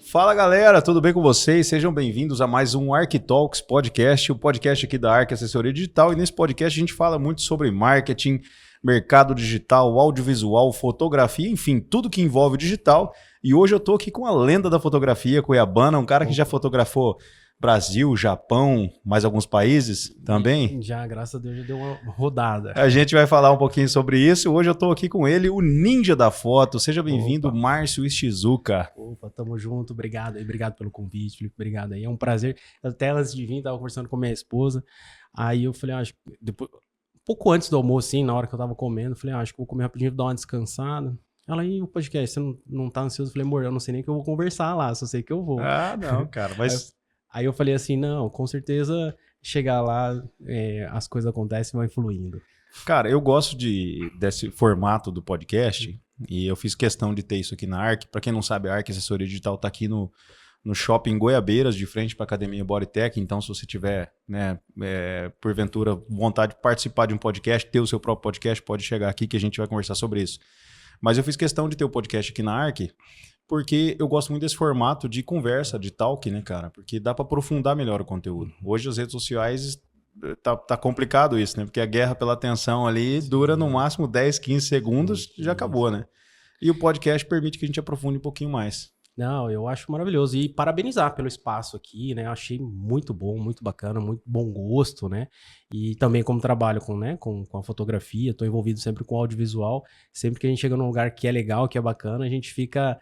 Fala galera, tudo bem com vocês? Sejam bem-vindos a mais um ArcTalks Podcast, o podcast aqui da Arc Assessoria Digital. E nesse podcast a gente fala muito sobre marketing, mercado digital, audiovisual, fotografia, enfim, tudo que envolve o digital. E hoje eu tô aqui com a lenda da fotografia, Cuiabana, um cara que já fotografou Brasil, Japão, mais alguns países também. Já, graças a Deus, já deu uma rodada. A gente vai falar um pouquinho sobre isso. Hoje eu tô aqui com ele, o ninja da foto. Seja bem-vindo, Márcio Ishizuka. Opa, tamo junto. Obrigado aí, obrigado pelo convite, Felipe. Obrigado aí. É um prazer. Até antes de vir, tava conversando com minha esposa. Aí eu falei, acho que depois, pouco antes do almoço, assim, na hora que eu tava comendo, falei, acho que vou comer rapidinho, dar uma descansada. Ela aí, o podcast, você não tá ansioso? Eu falei, amor, eu não sei nem que eu vou conversar lá, só sei que eu vou. Ah, não, cara, mas... Aí eu falei assim, não, com certeza chegar lá, as coisas acontecem e vão fluindo. Cara, eu gosto desse formato do podcast e eu fiz questão de ter isso aqui na Arc. Para quem não sabe, a Arc Assessoria Digital tá aqui no Shopping Goiabeiras, de frente para a Academia Bodytech. Então, se você tiver, né, porventura, vontade de participar de um podcast, ter o seu próprio podcast, pode chegar aqui que a gente vai conversar sobre isso. Mas eu fiz questão de ter o podcast aqui na Arc porque eu gosto muito desse formato de conversa, de talk, né, cara? Porque dá para aprofundar melhor o conteúdo. Hoje as redes sociais tá complicado isso, né? Porque a guerra pela atenção ali dura no máximo 10, 15 segundos e já acabou, né? E o podcast permite que a gente aprofunde um pouquinho mais. Não, eu acho maravilhoso. E parabenizar pelo espaço aqui, né? Eu achei muito bom, muito bacana, muito bom gosto, né? E também como trabalho com a fotografia, estou envolvido sempre com audiovisual. Sempre que a gente chega num lugar que é legal, que é bacana, a gente fica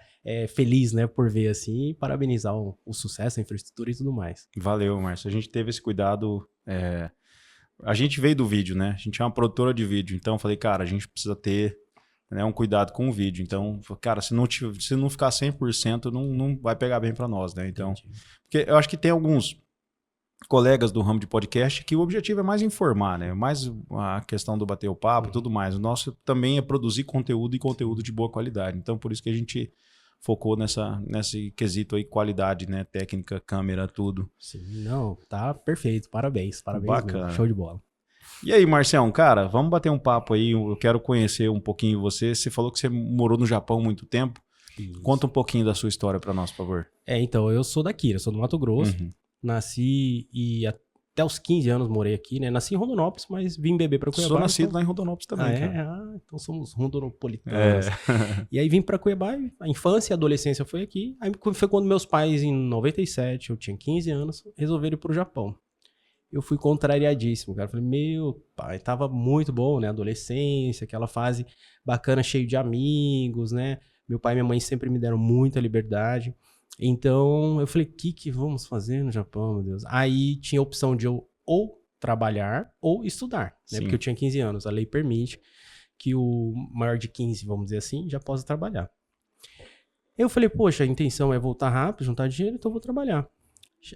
feliz, né? Por ver assim e parabenizar o sucesso, a infraestrutura e tudo mais. Valeu, Márcio. A gente teve esse cuidado... A gente veio do vídeo, né? A gente é uma produtora de vídeo. Então eu falei, cara, a gente precisa ter... um cuidado com o vídeo. Então, cara, se não ficar 100%, não vai pegar bem para nós, né? Então, porque eu acho que tem alguns colegas do ramo de podcast que o objetivo é mais informar, né? Mais a questão do bater o papo e tudo mais. O nosso também é produzir conteúdo e conteúdo de boa qualidade. Então, por isso que a gente focou nesse quesito aí, qualidade, né? Técnica, câmera, tudo. Sim, não, tá perfeito. Parabéns Bacana. Mesmo. Show de bola. E aí, Marcião, cara, vamos bater um papo aí, eu quero conhecer um pouquinho você. Você falou que você morou no Japão há muito tempo. Isso. Conta um pouquinho da sua história para nós, por favor. Então, eu sou daqui, eu sou do Mato Grosso. Nasci e até os 15 anos morei aqui, né? Nasci em Rondonópolis, mas vim beber para Cuiabá. Sou nascido lá em Rondonópolis também, cara. Então somos rondonopolitanos. E aí vim para Cuiabá, a infância e a adolescência foi aqui. Aí foi quando meus pais, em 97, eu tinha 15 anos, resolveram ir pro Japão. Eu fui contrariadíssimo, cara. Falei, meu pai, tava muito bom, né? Adolescência, aquela fase bacana, cheio de amigos, né? Meu pai e minha mãe sempre me deram muita liberdade. Então, eu falei, o que vamos fazer no Japão, meu Deus? Aí tinha a opção de eu ou trabalhar ou estudar, né? Porque eu tinha 15 anos. A lei permite que o maior de 15, vamos dizer assim, já possa trabalhar. Eu falei, poxa, a intenção é voltar rápido, juntar dinheiro, então eu vou trabalhar.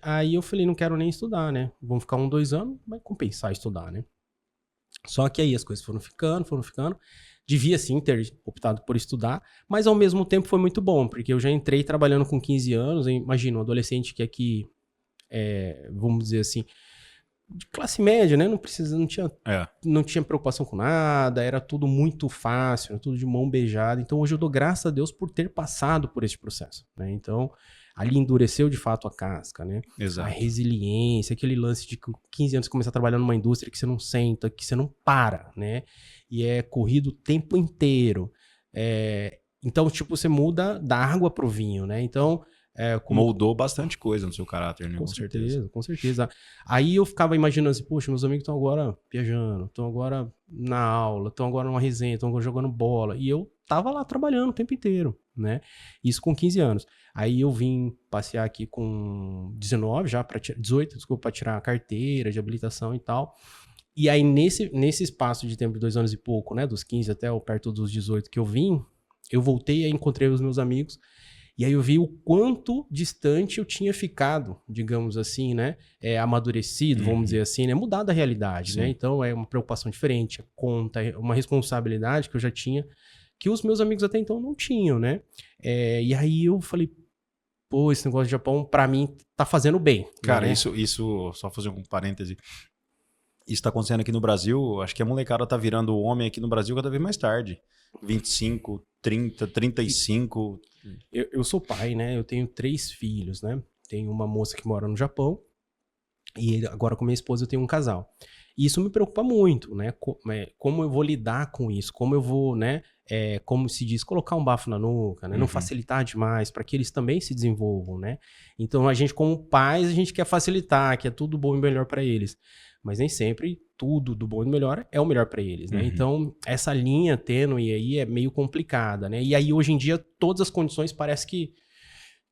Aí eu falei, não quero nem estudar, né? Vamos ficar 1, 2 anos, vai compensar estudar, né? Só que aí as coisas foram ficando. Devia sim ter optado por estudar, mas ao mesmo tempo foi muito bom, porque eu já entrei trabalhando com 15 anos, imagina, um adolescente que aqui, vamos dizer assim, de classe média, né? Não tinha preocupação com nada, era tudo muito fácil, era tudo de mão beijada. Então hoje eu dou graças a Deus por ter passado por esse processo, né? Então... ali endureceu de fato a casca, né? Exato. A resiliência, aquele lance de 15 anos você começar a trabalhar numa indústria que você não senta, que você não para, né? E é corrido o tempo inteiro. Então, tipo, você muda da água pro vinho, né? Então... moldou bastante coisa no seu caráter, né? Com certeza. Aí eu ficava imaginando assim, poxa, meus amigos estão agora viajando, estão agora na aula, estão agora numa resenha, estão agora jogando bola. E eu tava lá trabalhando o tempo inteiro, né? Isso com 15 anos. Aí eu vim passear aqui com 19 já, 18, desculpa, para tirar a carteira de habilitação e tal. E aí nesse espaço de tempo de 2 anos e pouco, né? Dos 15 até perto dos 18 que eu vim, eu voltei e encontrei os meus amigos. E aí eu vi o quanto distante eu tinha ficado, digamos assim, né? Amadurecido, vamos dizer assim, né? Mudado a realidade, Sim. né? Então é uma preocupação diferente, conta, uma responsabilidade que eu já tinha, que os meus amigos até então não tinham, né? E aí eu falei, pô, esse negócio de Japão, pra mim, tá fazendo bem. Cara, né? isso, só fazer um parêntese. Isso tá acontecendo aqui no Brasil, acho que a molecada tá virando homem aqui no Brasil cada vez mais tarde. 25, 30, 35. Eu sou pai, né? Eu tenho 3 filhos, né? Tenho uma moça que mora no Japão e agora com minha esposa eu tenho um casal. E isso me preocupa muito, né? Como eu vou lidar com isso? Como eu vou, né? Como se diz, colocar um bafo na nuca, né? Não facilitar demais para que eles também se desenvolvam, né? Então a gente como pais, a gente quer facilitar, quer tudo bom e melhor para eles. Mas nem sempre tudo do bom e do melhor é o melhor para eles, né? Então, essa linha tênue aí é meio complicada, né? E aí, hoje em dia, todas as condições parece que...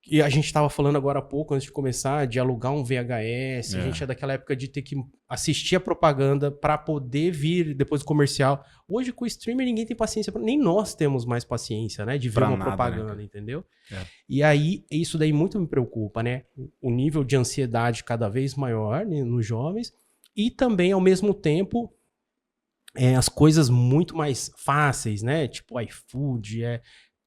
E a gente estava falando agora há pouco, antes de começar, de alugar um VHS. A gente é daquela época de ter que assistir a propaganda para poder vir depois do comercial. Hoje, com o streamer, ninguém tem paciência. Nem nós temos mais paciência, né? De ver Pra uma nada, propaganda, né? entendeu? E E aí, isso daí muito me preocupa, né? O nível de ansiedade cada vez maior, né, nos jovens. E também, ao mesmo tempo, as coisas muito mais fáceis, né? Tipo iFood,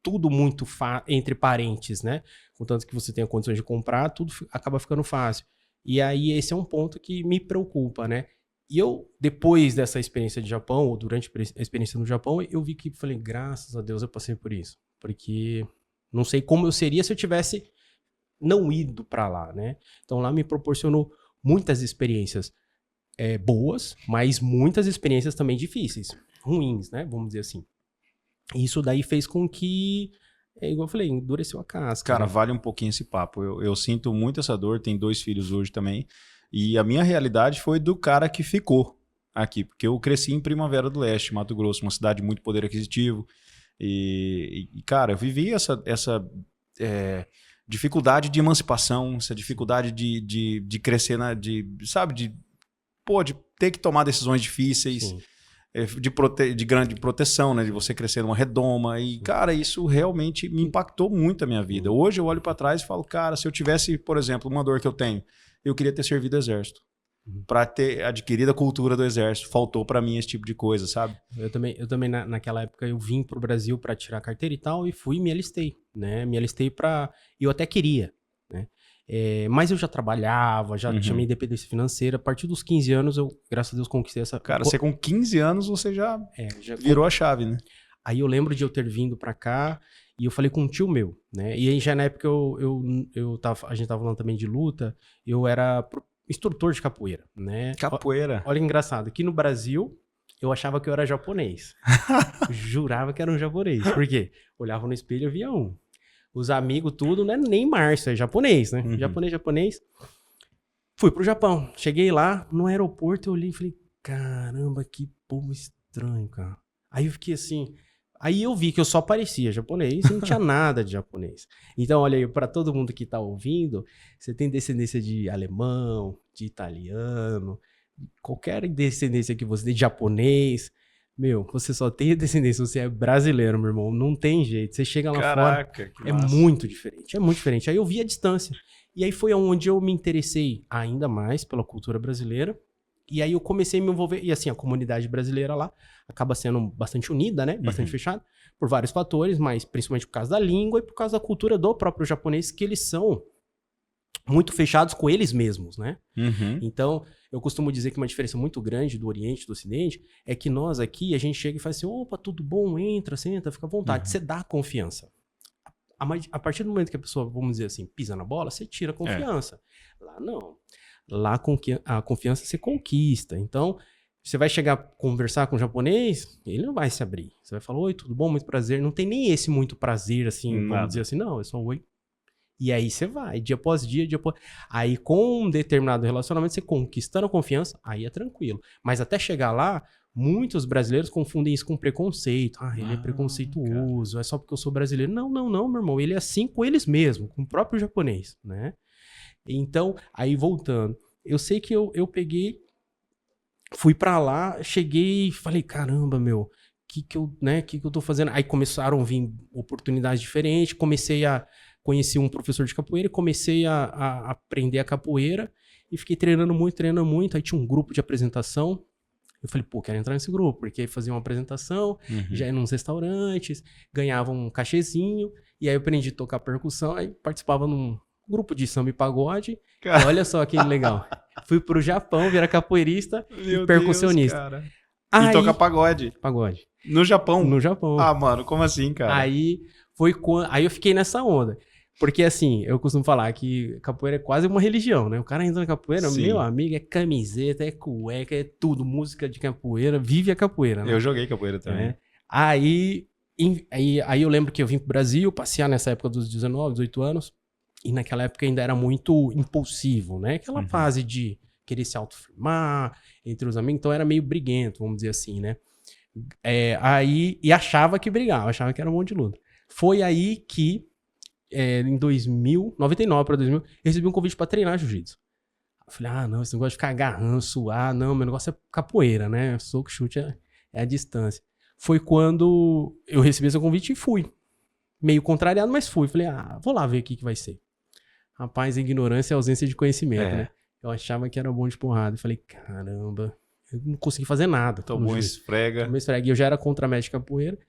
tudo muito entre parentes, né? Contanto que você tenha condições de comprar, tudo acaba ficando fácil. E aí esse é um ponto que me preocupa, né? E eu, depois dessa experiência de Japão, ou durante a experiência no Japão, eu vi que, falei, graças a Deus eu passei por isso. Porque não sei como eu seria se eu tivesse não ido para lá, né? Então lá me proporcionou muitas experiências boas, mas muitas experiências também difíceis, ruins, né? Vamos dizer assim. E isso daí fez com que, igual eu falei, endureceu a casca. cara, né? vale um pouquinho esse papo. Eu sinto muito essa dor, tenho 2 filhos hoje também. E a minha realidade foi do cara que ficou aqui, porque eu cresci em Primavera do Leste, Mato Grosso, uma cidade de muito poder aquisitivo. E cara, eu vivi essa dificuldade de emancipação, essa dificuldade de crescer, sabe, de ter que tomar decisões difíceis. Sim. De grande proteção, né? De você crescer numa redoma. E, cara, isso realmente me impactou muito a minha vida. Hoje eu olho pra trás e falo, cara, se eu tivesse, por exemplo, uma dor que eu tenho, eu queria ter servido o exército. Pra ter adquirido a cultura do exército. Faltou pra mim esse tipo de coisa, sabe? Eu também naquela época, eu vim pro Brasil pra tirar a carteira e tal, e fui e me alistei, né? Me alistei eu até queria, né? Mas eu já trabalhava, já tinha minha independência financeira. A partir dos 15 anos, eu, graças a Deus, conquistei essa... Cara, você com 15 anos, você já virou a chave, né? Aí eu lembro de eu ter vindo pra cá e eu falei com um tio meu, né? E aí já na época a gente tava falando também de luta, eu era instrutor de capoeira, né? Capoeira. Olha que engraçado, aqui no Brasil eu achava que eu era japonês. Jurava que era um japonês. Por quê? Olhava no espelho e via um. Os amigos, tudo, não é nem Márcio, é japonês, né? Japonês. Fui pro Japão. Cheguei lá, no aeroporto, eu olhei e falei, caramba, que povo estranho, cara. Aí eu fiquei assim... Aí eu vi que eu só parecia japonês e não tinha nada de japonês. Então, olha aí, pra todo mundo que tá ouvindo, você tem descendência de alemão, de italiano, qualquer descendência que você tem de japonês... Meu, você só tem descendência, você é brasileiro, meu irmão. Não tem jeito. Você chega lá fora, é muito diferente. É muito diferente. Aí eu vi a distância. E aí foi onde eu me interessei ainda mais pela cultura brasileira. E aí eu comecei a me envolver. E assim, a comunidade brasileira lá acaba sendo bastante unida, né? Bastante fechada. Por vários fatores, mas principalmente por causa da língua e por causa da cultura do próprio japonês, que eles são muito fechados com eles mesmos, né? Então, eu costumo dizer que uma diferença muito grande do Oriente e do Ocidente é que nós aqui, a gente chega e fala assim, opa, tudo bom, entra, senta, fica à vontade. Você dá confiança. A partir do momento que a pessoa, vamos dizer assim, pisa na bola, você tira a confiança. Lá não. Lá a confiança você conquista. Então, você vai chegar a conversar com o japonês, ele não vai se abrir. Você vai falar, oi, tudo bom, muito prazer. Não tem nem esse muito prazer, assim, vamos dizer assim, não, é só oi. E aí você vai, dia após dia após... Aí com um determinado relacionamento, você conquistando a confiança, aí é tranquilo. Mas até chegar lá, muitos brasileiros confundem isso com preconceito. Ah, ele é preconceituoso, cara. É só porque eu sou brasileiro. Não, meu irmão. Ele é assim com eles mesmos, com o próprio japonês, né? Então, aí voltando. Eu sei que eu peguei, fui pra lá, cheguei e falei, caramba, meu, que eu tô fazendo? Aí começaram a vir oportunidades diferentes, comecei a... conheci um professor de capoeira e comecei a aprender a capoeira e fiquei treinando muito. Aí tinha um grupo de apresentação. Eu falei, pô, quero entrar nesse grupo, porque aí fazia uma apresentação, já ia nos restaurantes, ganhava um cachezinho, e aí eu aprendi a tocar percussão, aí participava num grupo de samba e pagode. E olha só que legal. Fui pro Japão, virar capoeirista e percussionista. Deus, cara. Aí, e toca pagode. Pagode. No Japão? No Japão. Ah, mano, como assim, cara? Aí eu fiquei nessa onda. Porque assim, eu costumo falar que capoeira é quase uma religião, né? O cara entra na capoeira, Sim. meu amigo, é camiseta, é cueca, é tudo. Música de capoeira, vive a capoeira, né? Eu joguei capoeira também. É. Aí eu lembro que eu vim pro Brasil passear nessa época dos 19, 18 anos. E naquela época ainda era muito impulsivo, né? Aquela fase de querer se autoafirmar entre os amigos. Então era meio briguento, vamos dizer assim, né? E achava que brigava, achava que era um monte de luta. Foi aí que, em 99 para 2000, eu recebi um convite para treinar jiu-jitsu. Eu falei, não, esse negócio de ficar agarrando, suar, não, meu negócio é capoeira, né? Soco, chute é a distância. Foi quando eu recebi esse convite e fui. Meio contrariado, mas fui. Falei, vou lá ver o que vai ser. Rapaz, ignorância é ausência de conhecimento, né? Eu achava que era bom de porrada. Eu falei, caramba, eu não consegui fazer nada. Tomou esfrega. E eu já era contra-mestre de capoeira.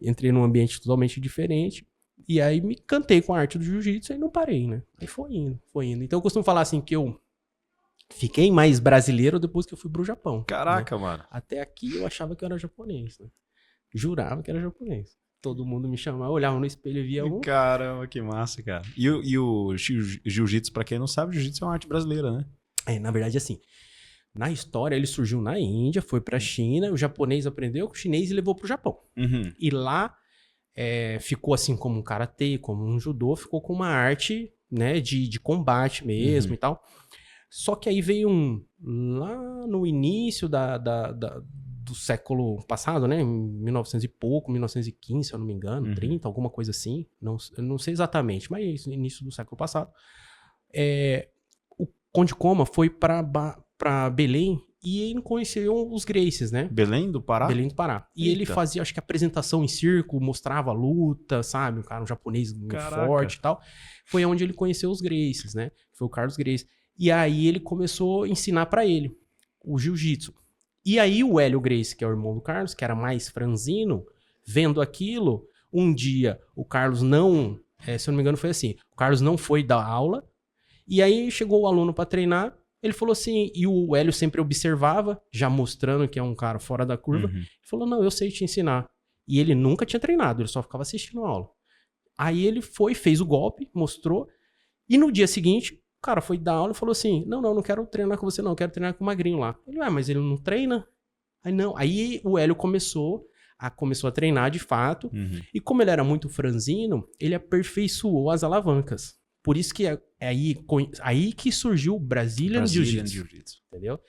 Entrei num ambiente totalmente diferente. E aí me cantei com a arte do jiu-jitsu e não parei, né? Aí foi indo. Então eu costumo falar assim que eu fiquei mais brasileiro depois que eu fui pro Japão. Caraca, né? Mano. Até aqui eu achava que eu era japonês, né? Jurava que era japonês. Todo mundo me chamava, olhava no espelho e via um. Caramba, que massa, cara. E o jiu-jitsu, pra quem não sabe, jiu-jitsu é uma arte brasileira, né? Na verdade, assim, na história ele surgiu na Índia, foi pra China, o japonês aprendeu com o chinês e levou pro Japão. E lá ficou assim como um karatê, como um judô, ficou com uma arte, né, de combate mesmo e tal. Só que aí veio lá no início do século passado, né, 1900 e pouco, 1915, se eu não me engano, 30, alguma coisa assim, eu não sei exatamente, mas início do século passado, o Conde Coma foi pra Belém e ele conheceu os Gracies, né? Belém do Pará? Belém do Pará. E ele fazia, acho que apresentação em circo, mostrava a luta, sabe? Um japonês muito forte e tal. Foi onde ele conheceu os Gracies, né? Foi o Carlos Gracie. E aí ele começou a ensinar pra ele o jiu-jitsu. E aí o Hélio Gracie, que é o irmão do Carlos, que era mais franzino, vendo aquilo, um dia o Carlos não... se eu não me engano foi assim, o Carlos não foi dar aula, e aí chegou o aluno pra treinar, ele falou assim, e o Hélio sempre observava, já mostrando que é um cara fora da curva, ele falou, não, eu sei te ensinar. E ele nunca tinha treinado, ele só ficava assistindo a aula. Aí ele fez o golpe, mostrou, e no dia seguinte, o cara foi dar aula e falou assim, não quero treinar com você não, eu quero treinar com o Magrinho lá. Ele, mas ele não treina? Aí o Hélio começou a treinar de fato, e como ele era muito franzino, ele aperfeiçoou as alavancas. Por isso que é aí que surgiu o Brazilian Jiu-Jitsu. Entendeu?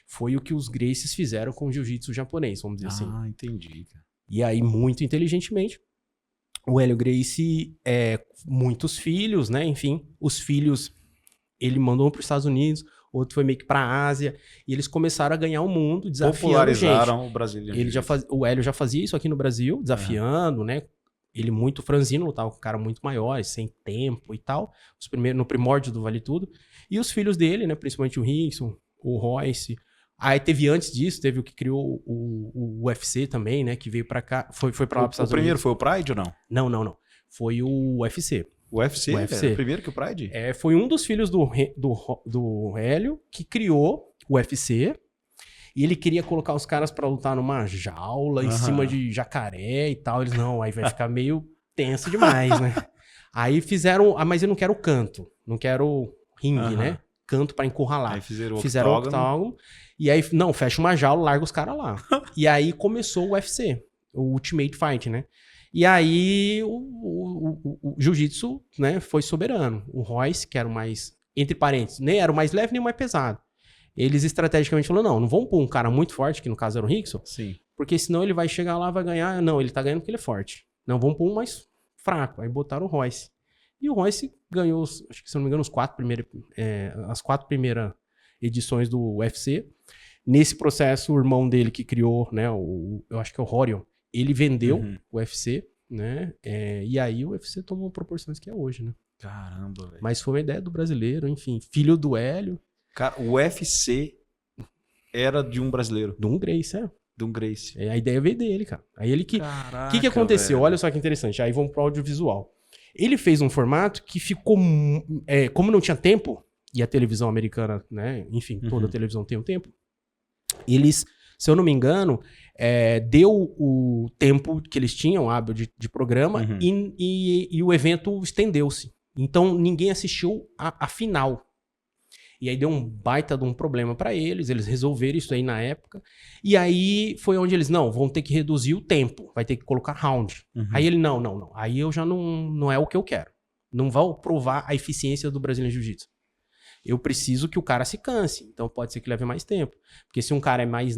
Foi o que os Gracies fizeram com o Jiu-Jitsu japonês, vamos dizer assim. Ah, entendi, cara. E aí, muito inteligentemente, o Hélio Gracie, muitos filhos, né? Enfim, os filhos, ele mandou para os Estados Unidos, outro foi meio que para a Ásia, e eles começaram a ganhar o mundo, desafiando popularizaram gente. O Brazilian. O Hélio já fazia isso aqui no Brasil, desafiando, né? Ele muito franzino, lutava com um cara muito maior, sem tempo e tal. No primórdio do Vale Tudo. E os filhos dele, né? Principalmente o Rickson, o Royce. Aí antes disso, teve o que criou o UFC também, né? Que veio pra cá, foi pra lá pros Estados Unidos. O primeiro foi o Pride ou não? Não. Foi o UFC. O UFC? Era primeiro que o Pride? Foi um dos filhos do Hélio que criou o UFC. E ele queria colocar os caras pra lutar numa jaula em cima de jacaré e tal. Eles, não, aí vai ficar meio tenso demais, né? Aí fizeram... mas eu não quero canto. Não quero ringue, né? Canto pra encurralar. Aí fizeram o octógono. E aí, não, fecha uma jaula, larga os caras lá. E aí começou o UFC. O Ultimate Fight, né? E aí o Jiu-Jitsu, né, foi soberano. O Royce, que era o mais... Entre parênteses, nem era o mais leve nem o mais pesado. Eles estrategicamente falaram, não vamos pôr um cara muito forte, que no caso era o Rickson, porque senão ele vai chegar lá, vai ganhar. Não, ele tá ganhando porque ele é forte. Não, vamos pôr um mais fraco. Aí botaram o Royce. E o Royce ganhou, acho que se não me engano, as 4 primeiras edições do UFC. Nesse processo, o irmão dele que criou, né, eu acho que é o Rorion, ele vendeu o UFC, né, e aí o UFC tomou proporções que é hoje, né. Caramba, velho. Mas foi uma ideia do brasileiro, enfim. Filho do Hélio. Cara, o UFC era de um brasileiro, De um Grace, de um Grace. A ideia veio dele, cara. Aí ele que... Caraca, O que aconteceu? velho. Olha só que interessante. Aí vamos pro audiovisual. Ele fez um formato que ficou... como não tinha tempo, e a televisão americana, né? Enfim, toda televisão tem um tempo. Eles, se eu não me engano, deu o tempo que eles tinham, hábil de programa, e o evento estendeu-se. Então, ninguém assistiu a final. E aí deu um baita de um problema pra eles resolveram isso aí na época. E aí foi onde eles, não, vão ter que reduzir o tempo, vai ter que colocar round. Aí ele, não. Aí eu já não é o que eu quero. Não vou provar a eficiência do Brazilian Jiu-Jitsu. Eu preciso que o cara se canse, então pode ser que leve mais tempo. Porque se um cara é mais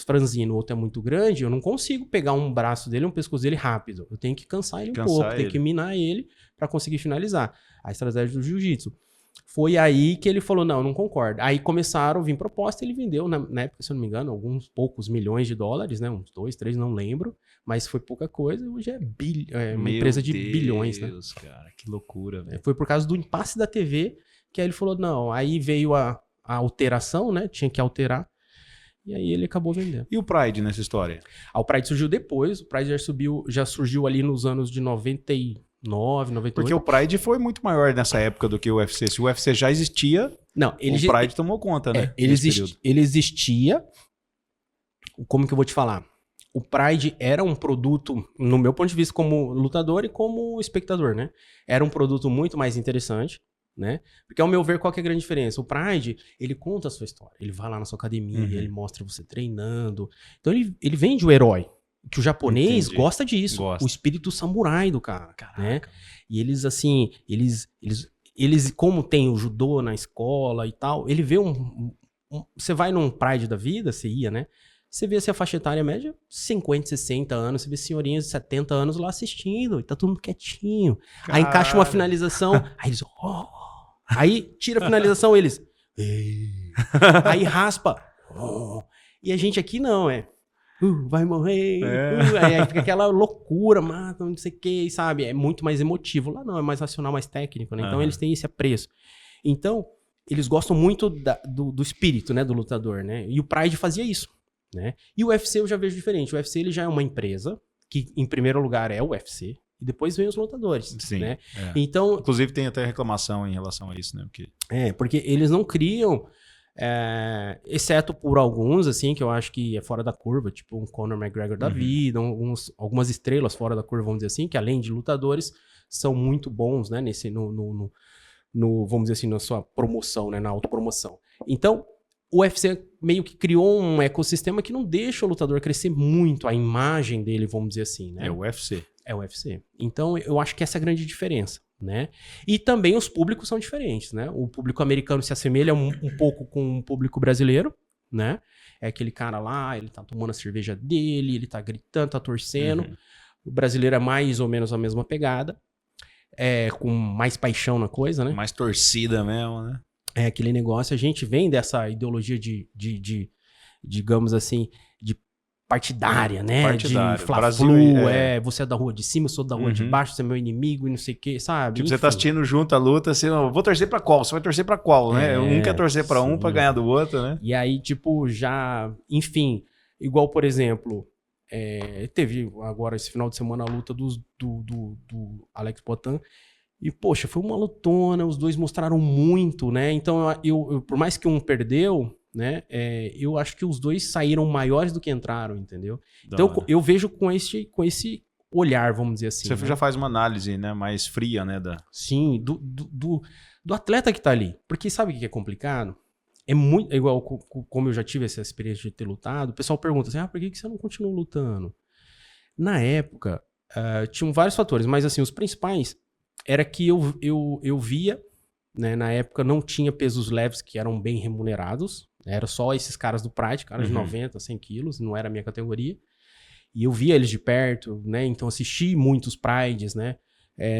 franzino, o outro é muito grande, eu não consigo pegar um braço dele, um pescoço dele rápido. Eu tenho que cansar ele um pouco, tenho que minar ele pra conseguir finalizar. A estratégia do jiu-jitsu. Foi aí que ele falou, não concordo. Aí começaram a vir proposta, ele vendeu, na época, se eu não me engano, alguns poucos milhões de dólares, né? Uns 2, 3, não lembro. Mas foi pouca coisa, hoje é uma empresa de bilhões, né? Meu Deus, cara, que loucura, velho. Foi por causa do impasse da TV, que aí ele falou, não, aí veio a alteração, né? Tinha que alterar. E aí ele acabou vendendo. E o Pride nessa história? O Pride surgiu depois, o Pride já surgiu ali nos anos de 99, 98. Porque o Pride foi muito maior nessa época do que o UFC. Se o UFC já existia, não, o Pride tomou conta, né? Ele existia. Como que eu vou te falar? O Pride era um produto, no meu ponto de vista, como lutador e como espectador, né? Era um produto muito mais interessante, né? Porque, ao meu ver, qual que é a grande diferença? O Pride, ele conta a sua história. Ele vai lá na sua academia, ele mostra você treinando. Então, ele vende o herói. Que o japonês gosta disso. Gosta. O espírito samurai do cara. Né? E eles, assim, eles, como tem o judô na escola e tal, ele vê você vai num Pride da vida, você ia, né? Você vê assim, a faixa etária média, 50, 60 anos, você vê senhorinhas de 70 anos lá assistindo, e tá todo mundo quietinho. Caralho. Aí encaixa uma finalização, aí eles, aí tira a finalização, eles, aí raspa, e a gente aqui não, vai morrer, aí fica aquela loucura, mata, não sei o que, sabe? É muito mais emotivo. Lá não, é mais racional, mais técnico, né? Então eles têm esse apreço. Então, eles gostam muito do espírito, né, do lutador, né? E o Pride fazia isso, né? E o UFC eu já vejo diferente. O UFC ele já é uma empresa que, em primeiro lugar, é o UFC. E depois vem os lutadores, sim, né? Então, inclusive tem até reclamação em relação a isso, né? Porque eles não criam... exceto por alguns, assim, que eu acho que é fora da curva, tipo um Conor McGregor da vida, algumas estrelas fora da curva, vamos dizer assim, que além de lutadores, são muito bons, né, vamos dizer assim, na sua promoção, né, na autopromoção. Então, o UFC meio que criou um ecossistema que não deixa o lutador crescer muito a imagem dele, vamos dizer assim, né? É o UFC. É o UFC. Então, eu acho que essa é a grande diferença, né? E também os públicos são diferentes, né? O público americano se assemelha um pouco com o público brasileiro, né? É aquele cara lá, ele tá tomando a cerveja dele, ele tá gritando, tá torcendo. O brasileiro é mais ou menos a mesma pegada, com mais paixão na coisa, né? Mais torcida mesmo, né? É aquele negócio, a gente vem dessa ideologia de digamos assim, de partidária, né? Partidário. De fla-flu, você é da rua de cima, eu sou da rua de baixo, você é meu inimigo e não sei o que, sabe? Tipo, enfim. Você tá assistindo junto a luta, assim, eu vou torcer pra qual? Você vai torcer pra qual, né? Um quer torcer pra um pra ganhar do outro, né? E aí, tipo, já... Enfim, igual, por exemplo, teve agora esse final de semana a luta do Alex Poatan. E, poxa, foi uma lutona, os dois mostraram muito, né? Então, eu por mais que um perdeu, né? Eu acho que os dois saíram maiores do que entraram, entendeu? Então, eu vejo com esse olhar, vamos dizer assim. Você já faz uma análise, né, mais fria, né? Sim, do atleta que tá ali. Porque sabe o que é complicado? É muito igual como eu já tive essa experiência de ter lutado. O pessoal pergunta assim, por que você não continua lutando? Na época, tinham vários fatores, mas assim, os principais era que eu via, né, na época não tinha pesos leves que eram bem remunerados, era só esses caras do Pride, caras de 90, 100 quilos, não era a minha categoria, e eu via eles de perto, né, então assisti muitos Prides, né,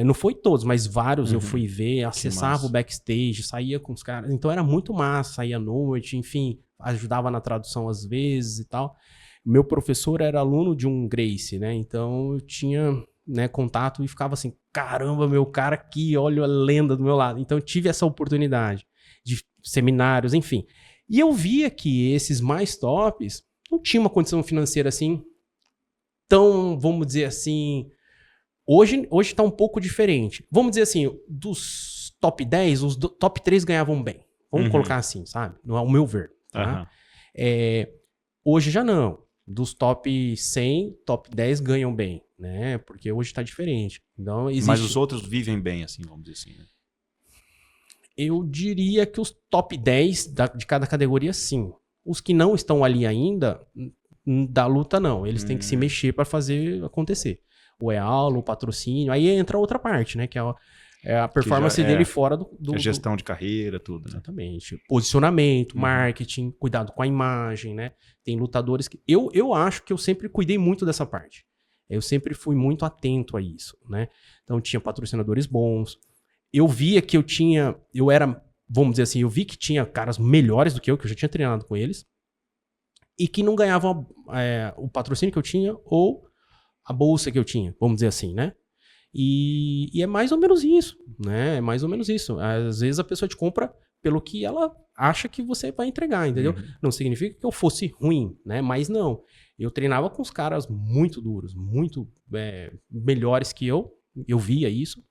não foi todos, mas vários eu fui ver, acessava o backstage, saía com os caras, então era muito massa, saía à noite, enfim, ajudava na tradução às vezes e tal. Meu professor era aluno de um Gracie, né, então eu tinha né, contato e ficava assim, caramba, meu cara aqui, olha a lenda do meu lado. Então eu tive essa oportunidade de seminários, enfim. E eu via que esses mais tops não tinham uma condição financeira assim, tão, vamos dizer assim, hoje tá um pouco diferente. Vamos dizer assim, dos top 10, os top 3 ganhavam bem. Vamos colocar assim, sabe? Não é o meu ver, tá? Hoje já não. Dos top 100, top 10 ganham bem, né? Porque hoje tá diferente. Então, Mas os outros vivem bem, assim, vamos dizer assim, né? Eu diria que os top 10 de cada categoria, sim. Os que não estão ali ainda, da luta, não. Eles têm que se mexer para fazer acontecer. Ou é aula, ou patrocínio. Aí entra outra parte, né? Que é a performance dele fora do... A gestão de carreira, tudo, né? Exatamente. Posicionamento, marketing, cuidado com a imagem, né? Tem lutadores que... Eu acho que eu sempre cuidei muito dessa parte. Eu sempre fui muito atento a isso, né? Então tinha patrocinadores bons. Eu via que eu era, vamos dizer assim, eu vi que tinha caras melhores do que eu já tinha treinado com eles, e que não ganhavam o patrocínio que eu tinha ou a bolsa que eu tinha, vamos dizer assim, né? E é mais ou menos isso, né? É mais ou menos isso. Às vezes a pessoa te compra pelo que ela acha que você vai entregar, entendeu? Não significa que eu fosse ruim, né? Mas não. Eu treinava com os caras muito duros, muito melhores que eu via isso.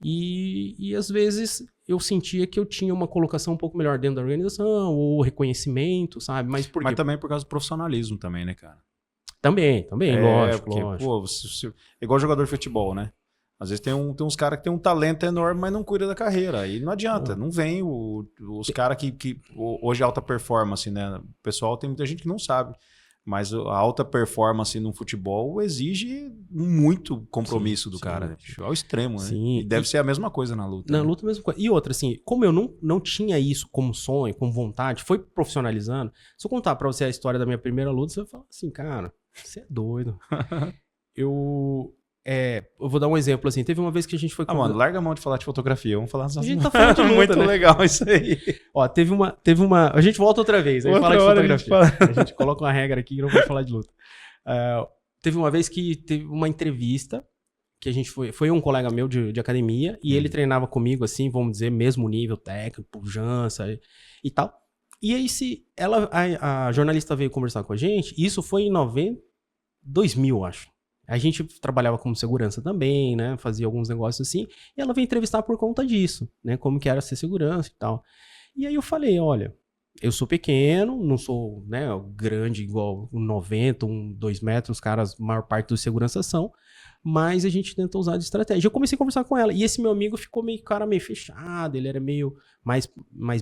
E às vezes eu sentia que eu tinha uma colocação um pouco melhor dentro da organização, ou reconhecimento, sabe? Mas por quê? Mas também por causa do profissionalismo também, né, cara? Também, lógico, porque, lógico. Pô, igual jogador de futebol, né? Às vezes tem uns caras que tem um talento enorme, mas não cuida da carreira. Aí não adianta, não vem os caras que hoje alta performance, né? O pessoal, tem muita gente que não sabe. Mas a alta performance no futebol exige muito compromisso do cara. Ao extremo, né? Sim. E deve ser a mesma coisa na luta. Na luta, a mesma coisa. E outra, assim, como eu não tinha isso como sonho, como vontade, foi profissionalizando. Se eu contar pra você a história da minha primeira luta, você vai falar assim, cara, você é doido. Eu vou dar um exemplo, assim. Teve uma vez que a gente foi... Mano, larga a mão de falar de fotografia. Vamos falar... A gente tá falando de luta, muito né? legal isso aí. Ó, teve uma... A gente volta outra vez. Aí fala de fotografia. A gente coloca uma regra aqui que não vai falar de luta. Teve uma vez que teve uma entrevista que a gente foi um colega meu de academia e ele treinava comigo, assim, vamos dizer, mesmo nível técnico, pujança e tal. E aí a jornalista veio conversar com a gente, e isso foi em 2000, acho. A gente trabalhava como segurança também, né? Fazia alguns negócios assim. E ela veio entrevistar por conta disso, né? Como que era ser segurança e tal. E aí eu falei, olha, eu sou pequeno, não sou, né, grande igual 90, 2 metros, os caras, a maior parte dos seguranças são, mas a gente tenta usar de estratégia. Eu comecei a conversar com ela, e esse meu amigo ficou meio fechado, ele era meio mais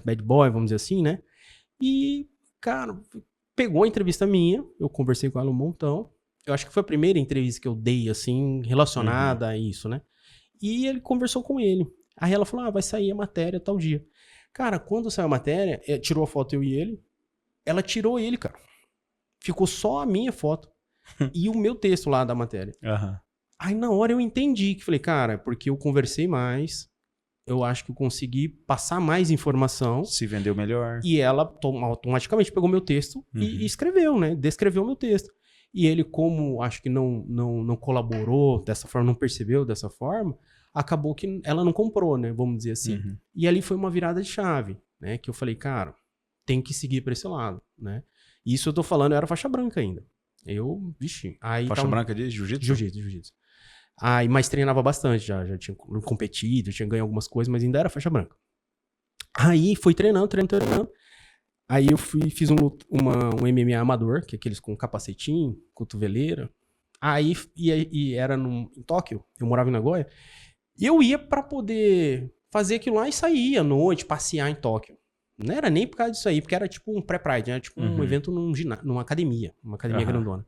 bad boy, vamos dizer assim, né? E, cara, pegou a entrevista minha, eu conversei com ela um montão. Eu acho que foi a primeira entrevista que eu dei, assim, relacionada a isso, né? E ele conversou com ele. Aí ela falou, vai sair a matéria tal dia. Cara, quando saiu a matéria, tirou a foto eu e ele, ela tirou ele, cara. Ficou só a minha foto e o meu texto lá da matéria. Aí na hora eu entendi, que falei, cara, porque eu conversei mais, eu acho que eu consegui passar mais informação. Se vendeu melhor. E ela automaticamente pegou meu texto e escreveu, né? Descreveu meu texto. E ele, como acho que não colaborou dessa forma, não percebeu dessa forma, acabou que ela não comprou, né? Vamos dizer assim. E ali foi uma virada de chave, né? Que eu falei, cara, tem que seguir pra esse lado, né? Isso eu tô falando, eu era faixa branca ainda. Aí faixa branca de jiu-jitsu? Jiu-jitsu. Mas treinava bastante, já tinha competido, tinha ganho algumas coisas, mas ainda era faixa branca. Aí fui treinando. Aí eu fiz um MMA amador, que é aqueles com capacetinho, cotoveleira. Aí, e era em Tóquio, eu morava em Nagoya, e eu ia pra poder fazer aquilo lá e sair à noite, passear em Tóquio. Não era nem por causa disso aí, porque era tipo um pré-pride, né? Tipo um evento numa academia, uma academia grandona.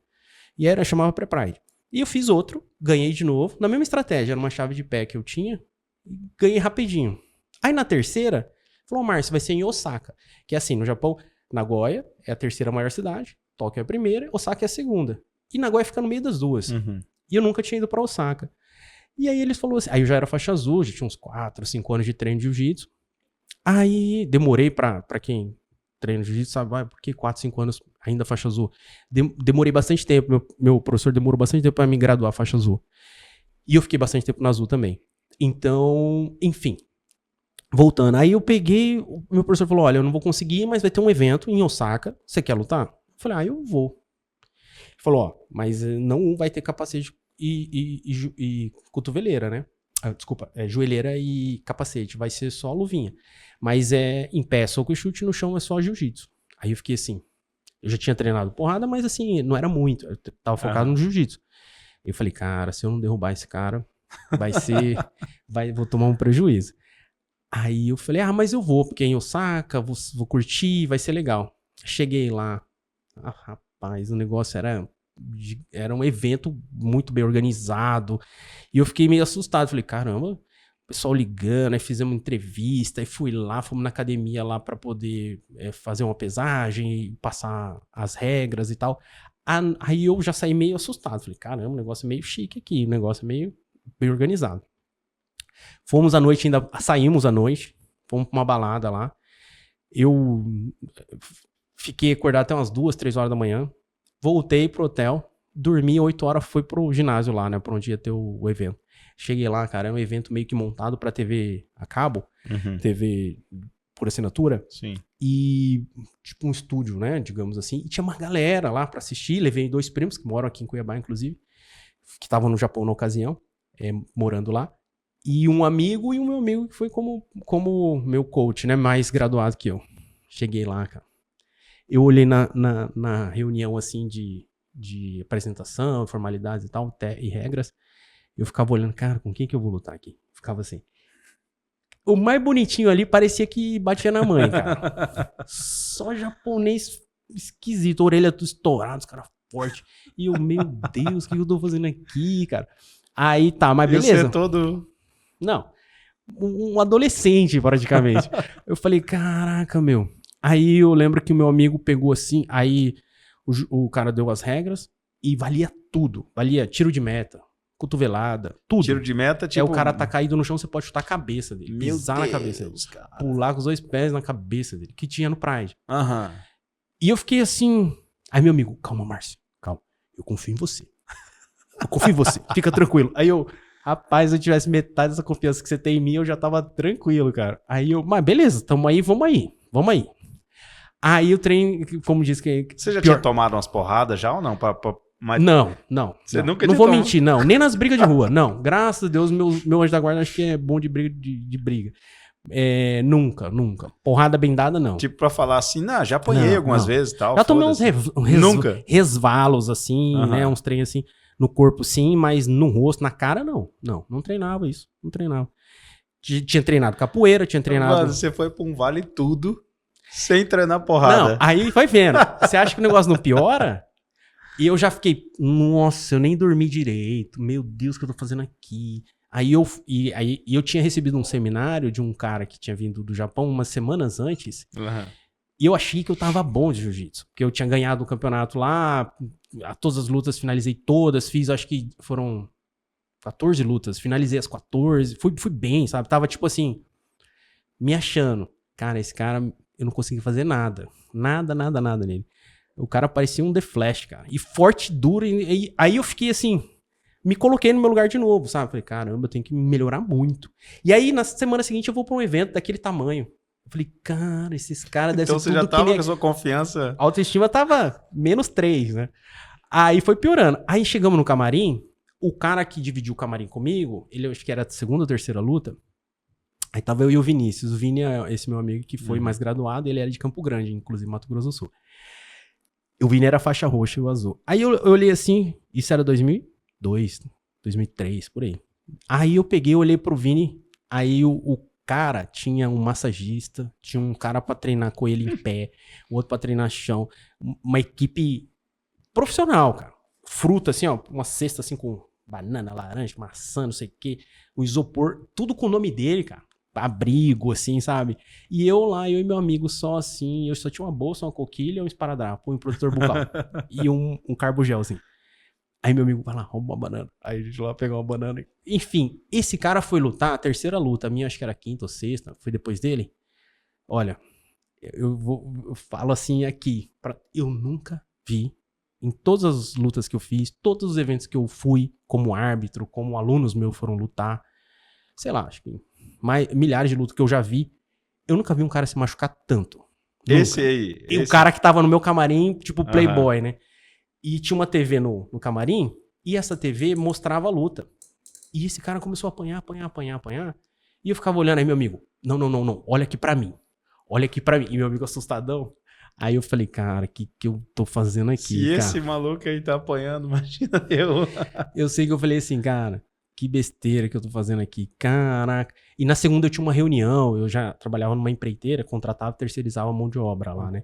E chamava pré-pride. E eu fiz outro, ganhei de novo, na mesma estratégia, era uma chave de pé que eu tinha, ganhei rapidinho. Aí na terceira, falou, Márcio, vai ser em Osaka. Que é assim, no Japão, Nagoya é a terceira maior cidade, Tóquio é a primeira, Osaka é a segunda. E Nagoya fica no meio das duas. E eu nunca tinha ido pra Osaka. E aí eles falaram assim, aí eu já era faixa azul, já tinha uns 4, 5 anos de treino de jiu-jitsu. Aí demorei pra quem treina jiu-jitsu, sabe, por que 4, 5 anos ainda faixa azul? Demorei bastante tempo, meu professor demorou bastante tempo pra me graduar faixa azul. E eu fiquei bastante tempo na Azul também. Então, enfim. Voltando. Aí eu peguei, o meu professor falou, olha, eu não vou conseguir, mas vai ter um evento em Osaka. Você quer lutar? Eu falei, eu vou. Ele falou, ó, mas não vai ter capacete e cotoveleira, né? Desculpa, joelheira e capacete. Vai ser só luvinha. Mas em pé, soco e chute, no chão é só jiu-jitsu. Aí eu fiquei assim, eu já tinha treinado porrada, mas assim, não era muito. Eu tava focado no jiu-jitsu. Eu falei, cara, se eu não derrubar esse cara, vou tomar um prejuízo. Aí eu falei, mas eu vou, porque é em Osaka, vou curtir, vai ser legal. Cheguei lá, rapaz, o negócio era um evento muito bem organizado, e eu fiquei meio assustado, falei, caramba, o pessoal ligando, aí fizemos uma entrevista, aí fui lá, fomos na academia lá pra poder fazer uma pesagem, passar as regras e tal. Aí eu já saí meio assustado, falei, caramba, o negócio é meio chique aqui, o negócio é meio bem organizado. Fomos à noite, saímos à noite, fomos pra uma balada lá. Eu fiquei acordado até umas 2, 3 horas da manhã. Voltei pro hotel, dormi 8 horas, fui pro ginásio lá, né, pra onde ia ter o evento. Cheguei lá, cara, é um evento meio que montado pra TV a cabo, TV por assinatura. Sim. E tipo um estúdio, né, digamos assim. E tinha uma galera lá pra assistir, levei 2 primos, que moram aqui em Cuiabá, inclusive, que estavam no Japão na ocasião, morando lá. E um amigo e o meu amigo que foi como meu coach, né? Mais graduado que eu. Cheguei lá, cara. Eu olhei na reunião, assim, de apresentação, formalidades e tal, e regras. Eu ficava olhando, cara, com quem que eu vou lutar aqui? Ficava assim. O mais bonitinho ali parecia que batia na mãe, cara. Só japonês esquisito, orelha tudo estourada, os caras fortes. E eu, meu Deus, o que eu tô fazendo aqui, cara? Aí tá, mas beleza. Você é todo... Não, um adolescente praticamente. Eu falei, caraca, meu. Aí eu lembro que o meu amigo pegou assim, aí o cara deu as regras e valia tudo. Valia tiro de meta, cotovelada, tudo. Tiro de meta, tipo... O cara tá caído no chão, você pode chutar a cabeça dele, pisar na cabeça dele, cara. pular com os 2 pés na cabeça dele, que tinha no Pride. Aham. E eu fiquei assim... Aí meu amigo, calma, Márcio, calma. Eu confio em você. Eu confio em você, fica tranquilo. Aí eu... Rapaz, se eu tivesse metade dessa confiança que você tem em mim, eu já tava tranquilo, cara. Aí eu, mas beleza, tamo aí, vamos aí. Aí o trem, como disse que... Você já tinha tomado umas porradas já ou não? Mas... Não. Você nunca não vou mentir, não. Nem nas brigas de rua, não. Graças a Deus, meu anjo da guarda acho que é bom de briga. Nunca. Porrada bem dada, não. Tipo, pra falar assim, já apanhei algumas vezes e tal. Já tomei uns Nunca. resvalos, assim, né? Uns trem assim. No corpo, sim, mas no rosto, na cara, não. Não treinava isso. Não treinava. Tinha treinado capoeira, tinha treinado... Mano, você foi pra um vale tudo sem treinar porrada. Não, aí vai vendo. Você acha que o negócio não piora? E eu já fiquei... Nossa, eu nem dormi direito. Meu Deus, o que eu tô fazendo aqui? Aí eu tinha recebido um seminário de um cara que tinha vindo do Japão umas semanas antes. E eu achei que eu tava bom de jiu-jitsu. Porque eu tinha ganhado um campeonato lá... Todas as lutas, finalizei todas, fiz, acho que foram 14 lutas, finalizei as 14, fui bem, sabe? Tava tipo assim, me achando. Cara, esse cara, eu não consegui fazer nada. Nada nele. O cara parecia um The Flash, cara. E forte, duro, aí eu fiquei assim, me coloquei no meu lugar de novo, sabe? Falei, caramba, eu tenho que melhorar muito. E aí, na semana seguinte, eu vou pra um evento daquele tamanho. Eu falei, cara, esses caras devem ser tudo... Então você já tava com a sua confiança... A autoestima tava -3, né? Aí foi piorando. Aí chegamos no camarim, o cara que dividiu o camarim comigo, ele acho que era a 2ª ou 3ª luta, aí tava eu e o Vinícius. O Vini é esse meu amigo que foi mais graduado, ele era de Campo Grande, inclusive Mato Grosso do Sul. O Vini era faixa roxa e o azul. Aí eu olhei assim, isso era 2002, 2003, por aí. Aí eu peguei, olhei pro Vini, aí o cara tinha um massagista, tinha um cara pra treinar com ele em pé, o outro pra treinar chão, uma equipe profissional, cara. Fruta, assim, ó, uma cesta assim com banana, laranja, maçã, não sei o quê, o isopor, tudo com o nome dele, cara. Abrigo, assim, sabe? E eu e meu amigo só assim, eu só tinha uma bolsa, uma coquilha, um esparadrapo, um protetor bucal e um carbogel, assim. Aí meu amigo vai lá, rouba uma banana. Aí a gente lá pegou uma banana. Enfim, esse cara foi lutar, a 3ª luta, a minha acho que era a 5ª ou 6ª, foi depois dele. Olha, eu falo assim aqui, eu nunca vi em todas as lutas que eu fiz, todos os eventos que eu fui como árbitro, como alunos meus foram lutar, sei lá, acho que milhares de lutas que eu já vi, eu nunca vi um cara se machucar tanto. Esse aí. E o cara que tava no meu camarim, tipo Playboy, né? E tinha uma TV no camarim, e essa TV mostrava a luta. E esse cara começou a apanhar. E eu ficava olhando aí, meu amigo, não, olha aqui pra mim. Olha aqui pra mim. E meu amigo assustadão. Aí eu falei, cara, o que eu tô fazendo aqui, Se cara? esse maluco aí tá apanhando, imagina eu. Eu sei que eu falei assim, cara, que besteira que eu tô fazendo aqui. Caraca. E na segunda eu tinha uma reunião, eu já trabalhava numa empreiteira, contratava e terceirizava a mão de obra lá, né?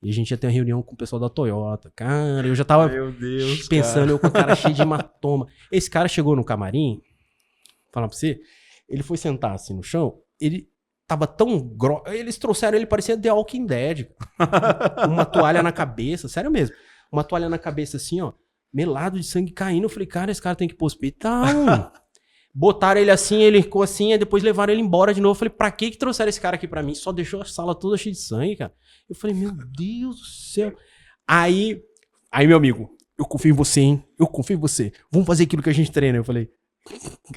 E a gente ia ter uma reunião com o pessoal da Toyota. Cara, eu já tava pensando, eu com a cara cheia de hematoma. Esse cara chegou no camarim, falar pra você, ele foi sentar assim no chão, ele tava tão grosso, eles trouxeram ele, parecia The Walking Dead. Uma toalha na cabeça, sério mesmo. Uma toalha na cabeça assim, ó, melado de sangue caindo. Eu falei, cara, esse cara tem que ir pro hospital. Botaram ele assim, ele ficou assim, e depois levaram ele embora de novo. Eu falei, pra que trouxeram esse cara aqui pra mim? Só deixou a sala toda cheia de sangue, cara. Eu falei, meu Deus do céu. Aí, meu amigo, eu confio em você, hein? Eu confio em você. Vamos fazer aquilo que a gente treina. Eu falei,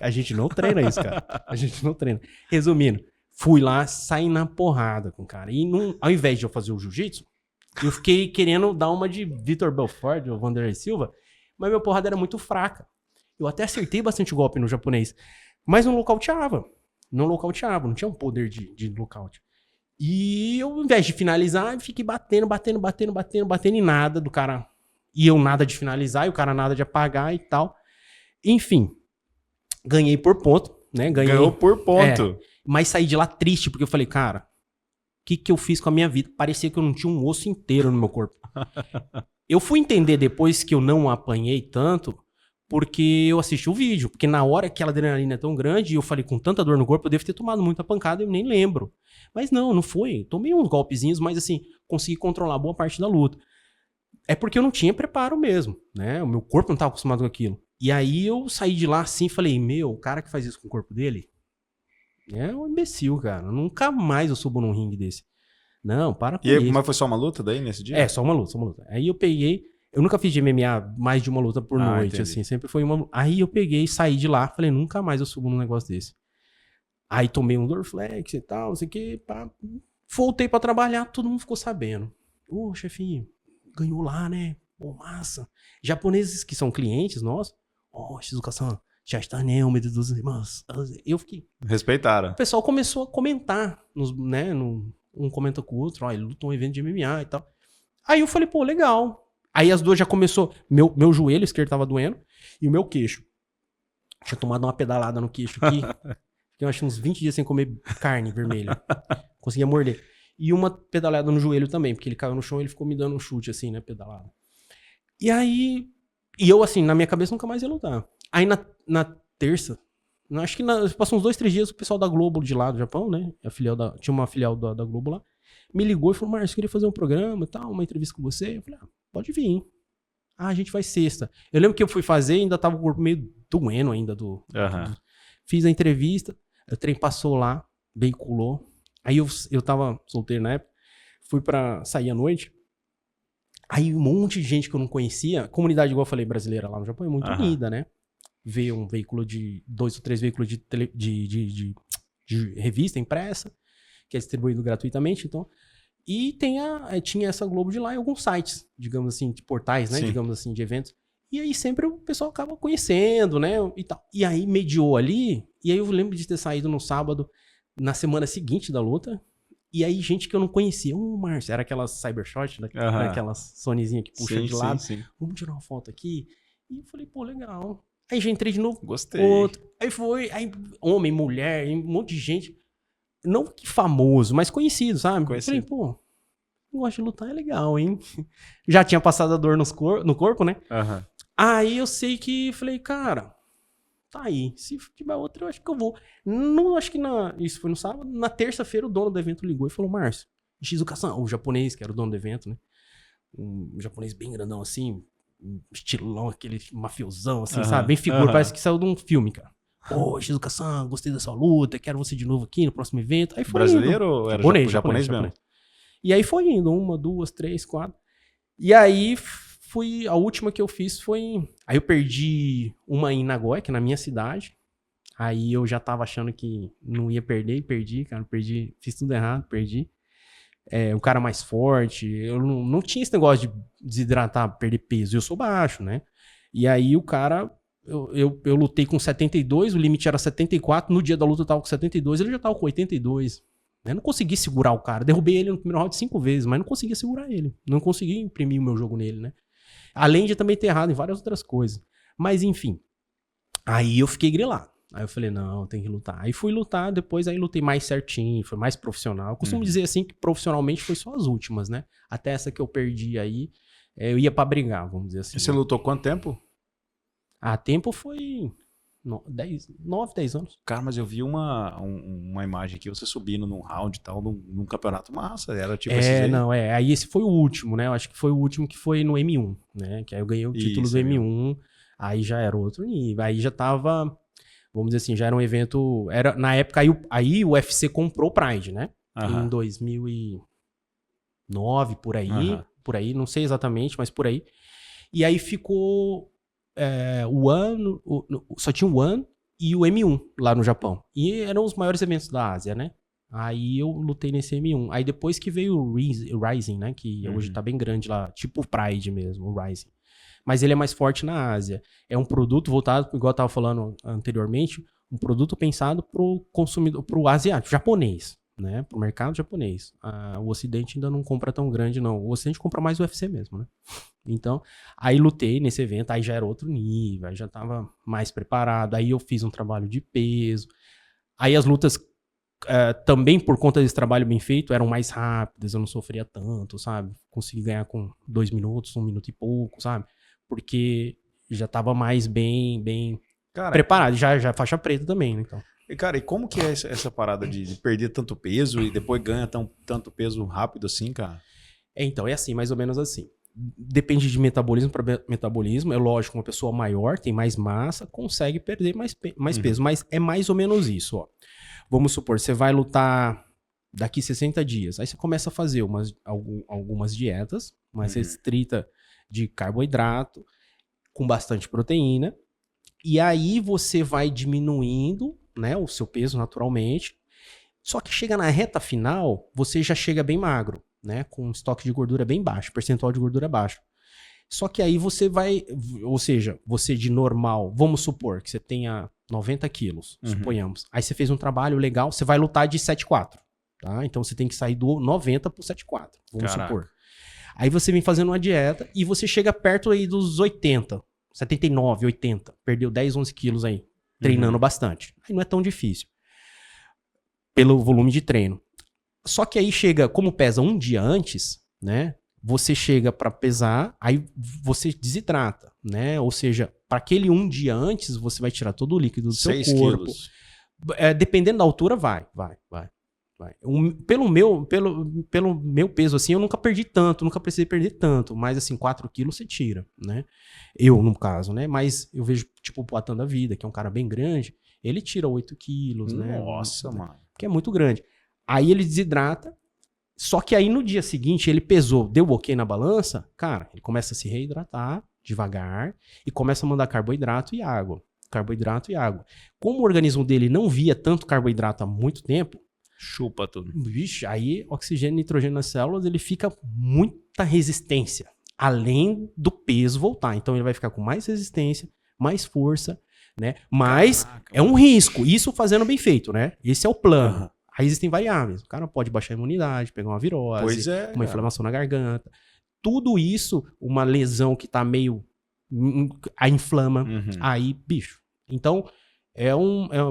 a gente não treina isso, cara. A gente não treina. Resumindo, fui lá, saí na porrada com o cara. E ao invés de eu fazer o jiu-jitsu, eu fiquei querendo dar uma de Vitor Belfort ou Wanderlei Silva, mas minha porrada era muito fraca. Eu até acertei bastante golpe no japonês, mas não nocauteava. Não tinha um poder de nocaute. E eu, ao invés de finalizar, eu fiquei batendo em nada do cara. E eu nada de finalizar, e o cara nada de apagar e tal. Enfim, ganhei por ponto, né? Ganhou por ponto. Mas saí de lá triste, porque eu falei, cara, o que eu fiz com a minha vida? Parecia que eu não tinha um osso inteiro no meu corpo. Eu fui entender depois que eu não apanhei tanto, porque eu assisti o vídeo. Porque na hora que aquela adrenalina é tão grande, e eu falei com tanta dor no corpo, eu devo ter tomado muita pancada e eu nem lembro. Mas não foi. Tomei uns golpezinhos, mas assim, consegui controlar boa parte da luta. É porque eu não tinha preparo mesmo, né? O meu corpo não estava acostumado com aquilo. E aí eu saí de lá assim e falei, o cara que faz isso com o corpo dele é um imbecil, cara. Nunca mais eu subo num ringue desse. Não, para com isso. Mas foi só uma luta daí nesse dia? Só uma luta. Aí eu peguei... Eu nunca fiz de MMA mais de uma luta por noite, entendi. Assim. Sempre foi uma... Aí eu peguei, saí de lá, falei, nunca mais eu subo num negócio desse. Aí tomei um Dorflex e tal, não sei o que, pá. Voltei pra trabalhar, todo mundo ficou sabendo. Ô, chefinho, ganhou lá, né? Pô, massa. Japoneses que são clientes nossos. Shizuka-san, já está né, medo dos irmãos. Eu fiquei... Respeitaram. O pessoal começou a comentar, né? Um comenta com o outro, ele lutou um evento de MMA e tal. Aí eu falei, pô, legal. Aí as duas já começou... Meu joelho esquerdo tava doendo e o meu queixo. Tinha tomado uma pedalada no queixo aqui. Fiquei acho uns 20 dias sem comer carne vermelha. Conseguia morder. E uma pedalada no joelho também, porque ele caiu no chão e ele ficou me dando um chute assim, né, pedalada. E aí... E eu, assim, na minha cabeça nunca mais ia lutar. Aí na terça... Acho que passou uns 2, 3 dias o pessoal da Globo de lá do Japão, né? Tinha uma filial da Globo lá. Me ligou e falou, Márcio, queria fazer um programa e tal, uma entrevista com você. Eu falei, pode vir, hein? A gente vai sexta. Eu lembro que eu fui fazer e ainda tava com o corpo meio doendo ainda Fiz a entrevista, o trem passou lá, veiculou. Aí eu tava solteiro na época, fui pra sair à noite. Aí um monte de gente que eu não conhecia, comunidade, igual eu falei, brasileira lá no Japão, é muito unida, né? Veio um veículo 2 ou 3 veículos de revista impressa, que é distribuído gratuitamente, então. E tinha essa Globo de lá e alguns sites, digamos assim, de portais, né? Sim. Digamos assim, de eventos. E aí sempre o pessoal acaba conhecendo, né? E tal. E aí mediou ali, e aí eu lembro de ter saído no sábado, na semana seguinte da luta, e aí gente que eu não conhecia. Márcio, era aquelas Cybershot, aquelas Sonyzinha que puxa de lado. Sim. Vamos tirar uma foto aqui. E eu falei, pô, legal. Aí já entrei de novo. Gostei. Outro. Aí homem, mulher, um monte de gente. Não que famoso, mas conhecido, sabe? Conhecido. Falei, pô, negócio de lutar é legal, hein? Já tinha passado a dor no corpo, né? Aí eu sei que falei, cara, tá aí. Se tiver outro, eu acho que eu vou. Não, acho que isso foi no sábado. Na terça-feira, o dono do evento ligou e falou, Márcio, Shizuka-san, o japonês, que era o dono do evento, né? Um japonês bem grandão assim, estilão, aquele mafiosão, assim, sabe? Bem figura, parece que saiu de um filme, cara. Ô, Shizuka-san, gostei dessa luta, quero você de novo aqui no próximo evento. Aí foi brasileiro ou era japonês mesmo? E aí foi indo, 1, 2, 3, 4. E aí A última que eu fiz foi... Aí eu perdi uma em Nagoya, que é na minha cidade. Aí eu já tava achando que não ia perder e perdi, cara. Perdi, fiz tudo errado, perdi. Um cara mais forte. Eu não tinha esse negócio de desidratar, perder peso. Eu sou baixo, né? E aí o cara... Eu lutei com 72, o limite era 74. No dia da luta eu tava com 72, ele já tava com 82. Eu não consegui segurar o cara. Derrubei ele no primeiro round 5 vezes, mas não conseguia segurar ele. Não conseguia imprimir o meu jogo nele, né? Além de também ter errado em várias outras coisas. Mas enfim. Aí eu fiquei grilado. Aí eu falei, não, tem que lutar. Aí fui lutar, depois aí lutei mais certinho, foi mais profissional. Eu costumo dizer assim que profissionalmente foi só as últimas, né? Até essa que eu perdi aí, eu ia pra brigar, vamos dizer assim. E você lutou quanto tempo? Tempo foi 9, 10 anos. Cara, mas eu vi uma imagem aqui, você subindo num round e tal, num campeonato massa. Era tipo esse aí. Não, Aí esse foi o último, né? Eu acho que foi o último que foi no M1, né? Que aí eu ganhei o título do M1. Aí já era outro nível. Aí já tava, vamos dizer assim, já era um evento... Na época, aí o UFC comprou o Pride, né? Em 2009, por aí. Não sei exatamente, mas por aí. E aí ficou... só tinha o One e o M1 lá no Japão. E eram os maiores eventos da Ásia, né? Aí eu lutei nesse M1. Aí depois que veio o Rising, né? Que hoje tá bem grande lá, tipo o Pride mesmo, o Rising. Mas ele é mais forte na Ásia. É um produto voltado, igual eu tava falando anteriormente, um produto pensado pro consumidor, pro asiático, japonês, né? Pro mercado japonês. O Ocidente ainda não compra tão grande, não. O Ocidente compra mais o UFC mesmo, né? Então, aí lutei nesse evento, aí já era outro nível, aí já tava mais preparado, aí eu fiz um trabalho de peso. Aí as lutas, também por conta desse trabalho bem feito, eram mais rápidas, eu não sofria tanto, sabe? Consegui ganhar com 2 minutos, 1 minuto e pouco, sabe? Porque já tava mais bem preparado, já faixa preta também, né? Então. E, cara, e como que é essa parada de perder tanto peso e depois ganha tanto peso rápido assim, cara? Então, é assim, mais ou menos assim. Depende de metabolismo para metabolismo. É lógico, uma pessoa maior, tem mais massa, consegue perder mais peso. Mas é mais ou menos isso, ó. Vamos supor, você vai lutar daqui 60 dias. Aí você começa a fazer algumas dietas mais restrita de carboidrato, com bastante proteína. E aí você vai diminuindo, né, o seu peso naturalmente. Só que chega na reta final, você já chega bem magro, né? Com um estoque de gordura bem baixo, percentual de gordura baixo. Só que aí você vai... Ou seja, você de normal... Vamos supor que você tenha 90 quilos, suponhamos. Aí você fez um trabalho legal, você vai lutar de 7,4. Tá? Então você tem que sair do 90 pro 7,4. Vamos supor. Aí você vem fazendo uma dieta e você chega perto aí dos 80. 79, 80. Perdeu 10, 11 quilos aí. Treinando bastante. Aí não é tão difícil. Pelo volume de treino. Só que aí chega, como pesa um dia antes, né? Você chega para pesar, aí você desidrata, né? Ou seja, para aquele um dia antes, você vai tirar todo o líquido do seu corpo. 6 quilos. Dependendo da altura, vai. Pelo meu peso, assim, eu nunca perdi tanto, nunca precisei perder tanto. Mas, assim, 4 quilos você tira, né? Eu, no caso, né? Mas eu vejo, tipo, o Poatan da Vida, que é um cara bem grande, ele tira 8 quilos, né? Nossa, mano. Que é muito grande. Aí ele desidrata, só que aí no dia seguinte ele pesou, deu ok na balança, cara, ele começa a se reidratar devagar e começa a mandar carboidrato e água. Carboidrato e água. Como o organismo dele não via tanto carboidrato há muito tempo, chupa tudo. Vixe, aí oxigênio e nitrogênio nas células, ele fica muita resistência, além do peso voltar. Então ele vai ficar com mais resistência, mais força, né? Mas é um risco, isso fazendo bem feito, né? Esse é o plano. Aí existem variáveis. O cara pode baixar a imunidade, pegar uma virose, uma inflamação na garganta. Tudo isso, uma lesão que tá meio... a inflama. Aí, bicho. Então,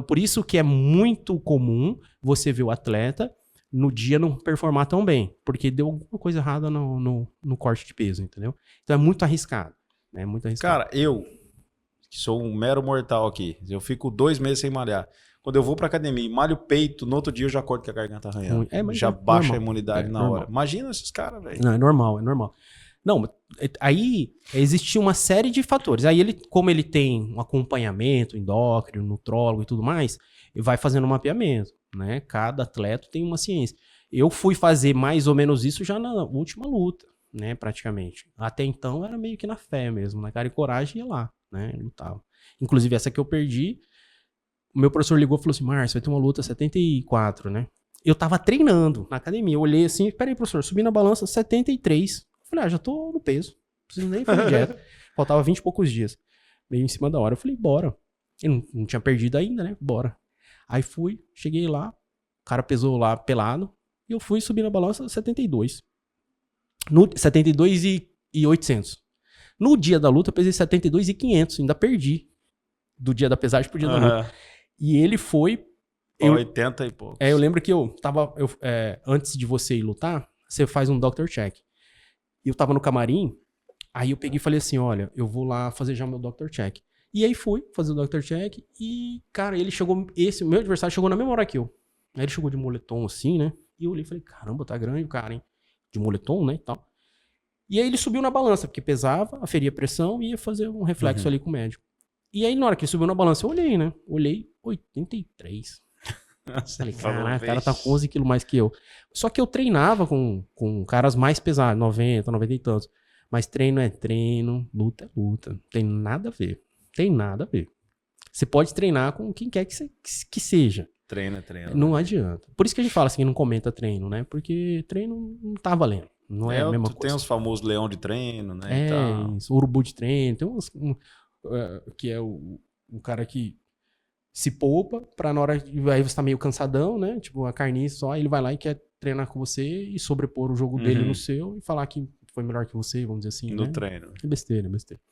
por isso que é muito comum você ver o atleta no dia não performar tão bem. Porque deu alguma coisa errada no corte de peso, entendeu? Então é muito arriscado. Né? Muito arriscado. Cara, eu, que sou um mero mortal aqui, eu fico 2 meses sem malhar. Quando eu vou pra academia e malho o peito, no outro dia eu já acordo com a garganta arranhando. Já baixa normal. A imunidade na hora. Imagina esses caras, velho. Não, é normal. Não, aí existe uma série de fatores. Aí como ele tem um acompanhamento endócrino, nutrólogo e tudo mais, ele vai fazendo um mapeamento, né? Cada atleta tem uma ciência. Eu fui fazer mais ou menos isso já na última luta, né, praticamente. Até então era meio que na fé mesmo, na cara e coragem ia lá, né, lutava. Inclusive essa que eu perdi, o meu professor ligou e falou assim, Márcio, vai ter uma luta 74, né? Eu tava treinando na academia, eu olhei assim, peraí, professor, subi na balança 73. Falei, já tô no peso, não preciso nem fazer dieta. Faltava 20 e poucos dias, meio em cima da hora. Eu falei, bora. Eu não tinha perdido ainda, né? Bora. Aí fui, cheguei lá, o cara pesou lá pelado, e eu fui subir na balança 72. 72 e 800. No dia da luta eu pesei 72 e 500, ainda perdi. Do dia da pesagem pro dia da luta. E ele foi... 80 e poucos. Eu lembro que eu tava... antes de você ir lutar, você faz um doctor check. E eu tava no camarim, aí eu peguei e falei assim, olha, eu vou lá fazer já o meu doctor check. E aí fui fazer o doctor check e, cara, ele chegou... meu adversário chegou na mesma hora que eu. Aí ele chegou de moletom assim, né? E eu olhei e falei, caramba, tá grande o cara, hein? De moletom, né, e tal. E aí ele subiu na balança, porque pesava, aferia a pressão e ia fazer um reflexo ali com o médico. E aí na hora que ele subiu na balança, eu olhei, né? Olhei, 83. Falei, caraca, o cara tá com 11 quilos mais que eu. Só que eu treinava com caras mais pesados, 90, 90 e tantos. Mas treino é treino, luta é luta. Tem nada a ver. Tem nada a ver. Você pode treinar com quem quer que seja. Treino é treino. Não adianta. Por isso que a gente fala assim, não comenta treino, né? Porque treino não tá valendo. Não é a mesma coisa. Tem os famosos leão de treino, né? Isso, urubu de treino. Tem uns... que é o cara que se poupa pra na hora... Aí você tá meio cansadão, né? Tipo, a carniça só. Ele vai lá e quer treinar com você e sobrepor o jogo dele no seu e falar que foi melhor que você, vamos dizer assim. No né? treino. É besteira, é besteira.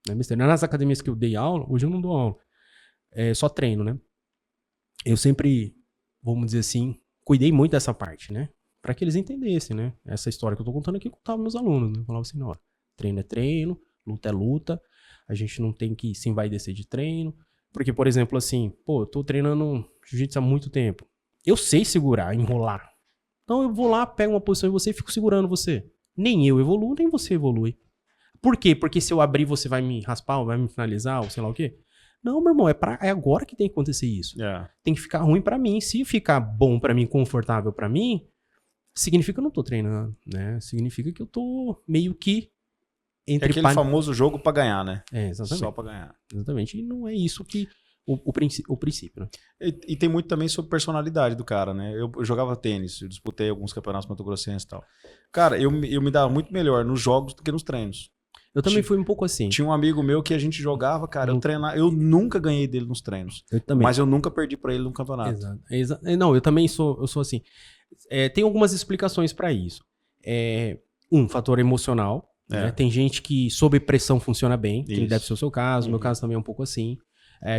É besteira. Nas academias que eu dei aula, hoje eu não dou aula. É só treino, né? Eu sempre, vamos dizer assim, cuidei muito dessa parte, né? Pra que eles entendessem, né? Essa história que eu tô contando aqui, eu contava meus alunos, né? Eu falava assim, não, treino é treino, luta é luta, a gente não tem que se envaidecer de treino. Porque, por exemplo, assim, eu tô treinando jiu-jitsu há muito tempo. Eu sei segurar, enrolar. Então eu vou lá, pego uma posição em você e fico segurando você. Nem eu evoluo, nem você evolui. Por quê? Porque se eu abrir, você vai me raspar, ou vai me finalizar, ou sei lá o quê? Não, meu irmão, é agora que tem que acontecer isso. Tem que ficar ruim pra mim. Se ficar bom pra mim, confortável pra mim, significa que eu não tô treinando, né? Significa que eu tô meio que... É aquele famoso jogo pra ganhar, né? Exatamente. Só pra ganhar. Exatamente. E não é isso que... O princípio, né? E tem muito também sobre personalidade do cara, né? Eu jogava tênis, eu disputei alguns campeonatos mato-grossenses e tal. Cara, eu me dava muito melhor nos jogos do que nos treinos. Eu também fui um pouco assim. Tinha um amigo meu que a gente jogava, cara, eu treinava, eu nunca ganhei dele nos treinos. Eu também. Mas eu nunca perdi pra ele no campeonato. Exato. Não, eu também sou assim. Tem algumas explicações pra isso. Fator emocional. Né? Tem gente que sob pressão funciona bem, que deve ser o seu caso, o meu caso também é um pouco assim.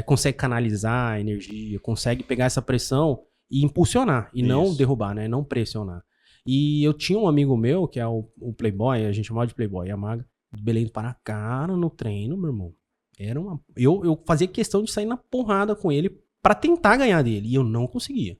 Consegue canalizar a energia, consegue pegar essa pressão e impulsionar, e não derrubar, né? Não pressionar. E eu tinha um amigo meu, que é o Playboy, a gente chamava de Playboy, Yamaga, de Belém do Pará, cara, no treino, meu irmão. Eu fazia questão de sair na porrada com ele pra tentar ganhar dele, e eu não conseguia.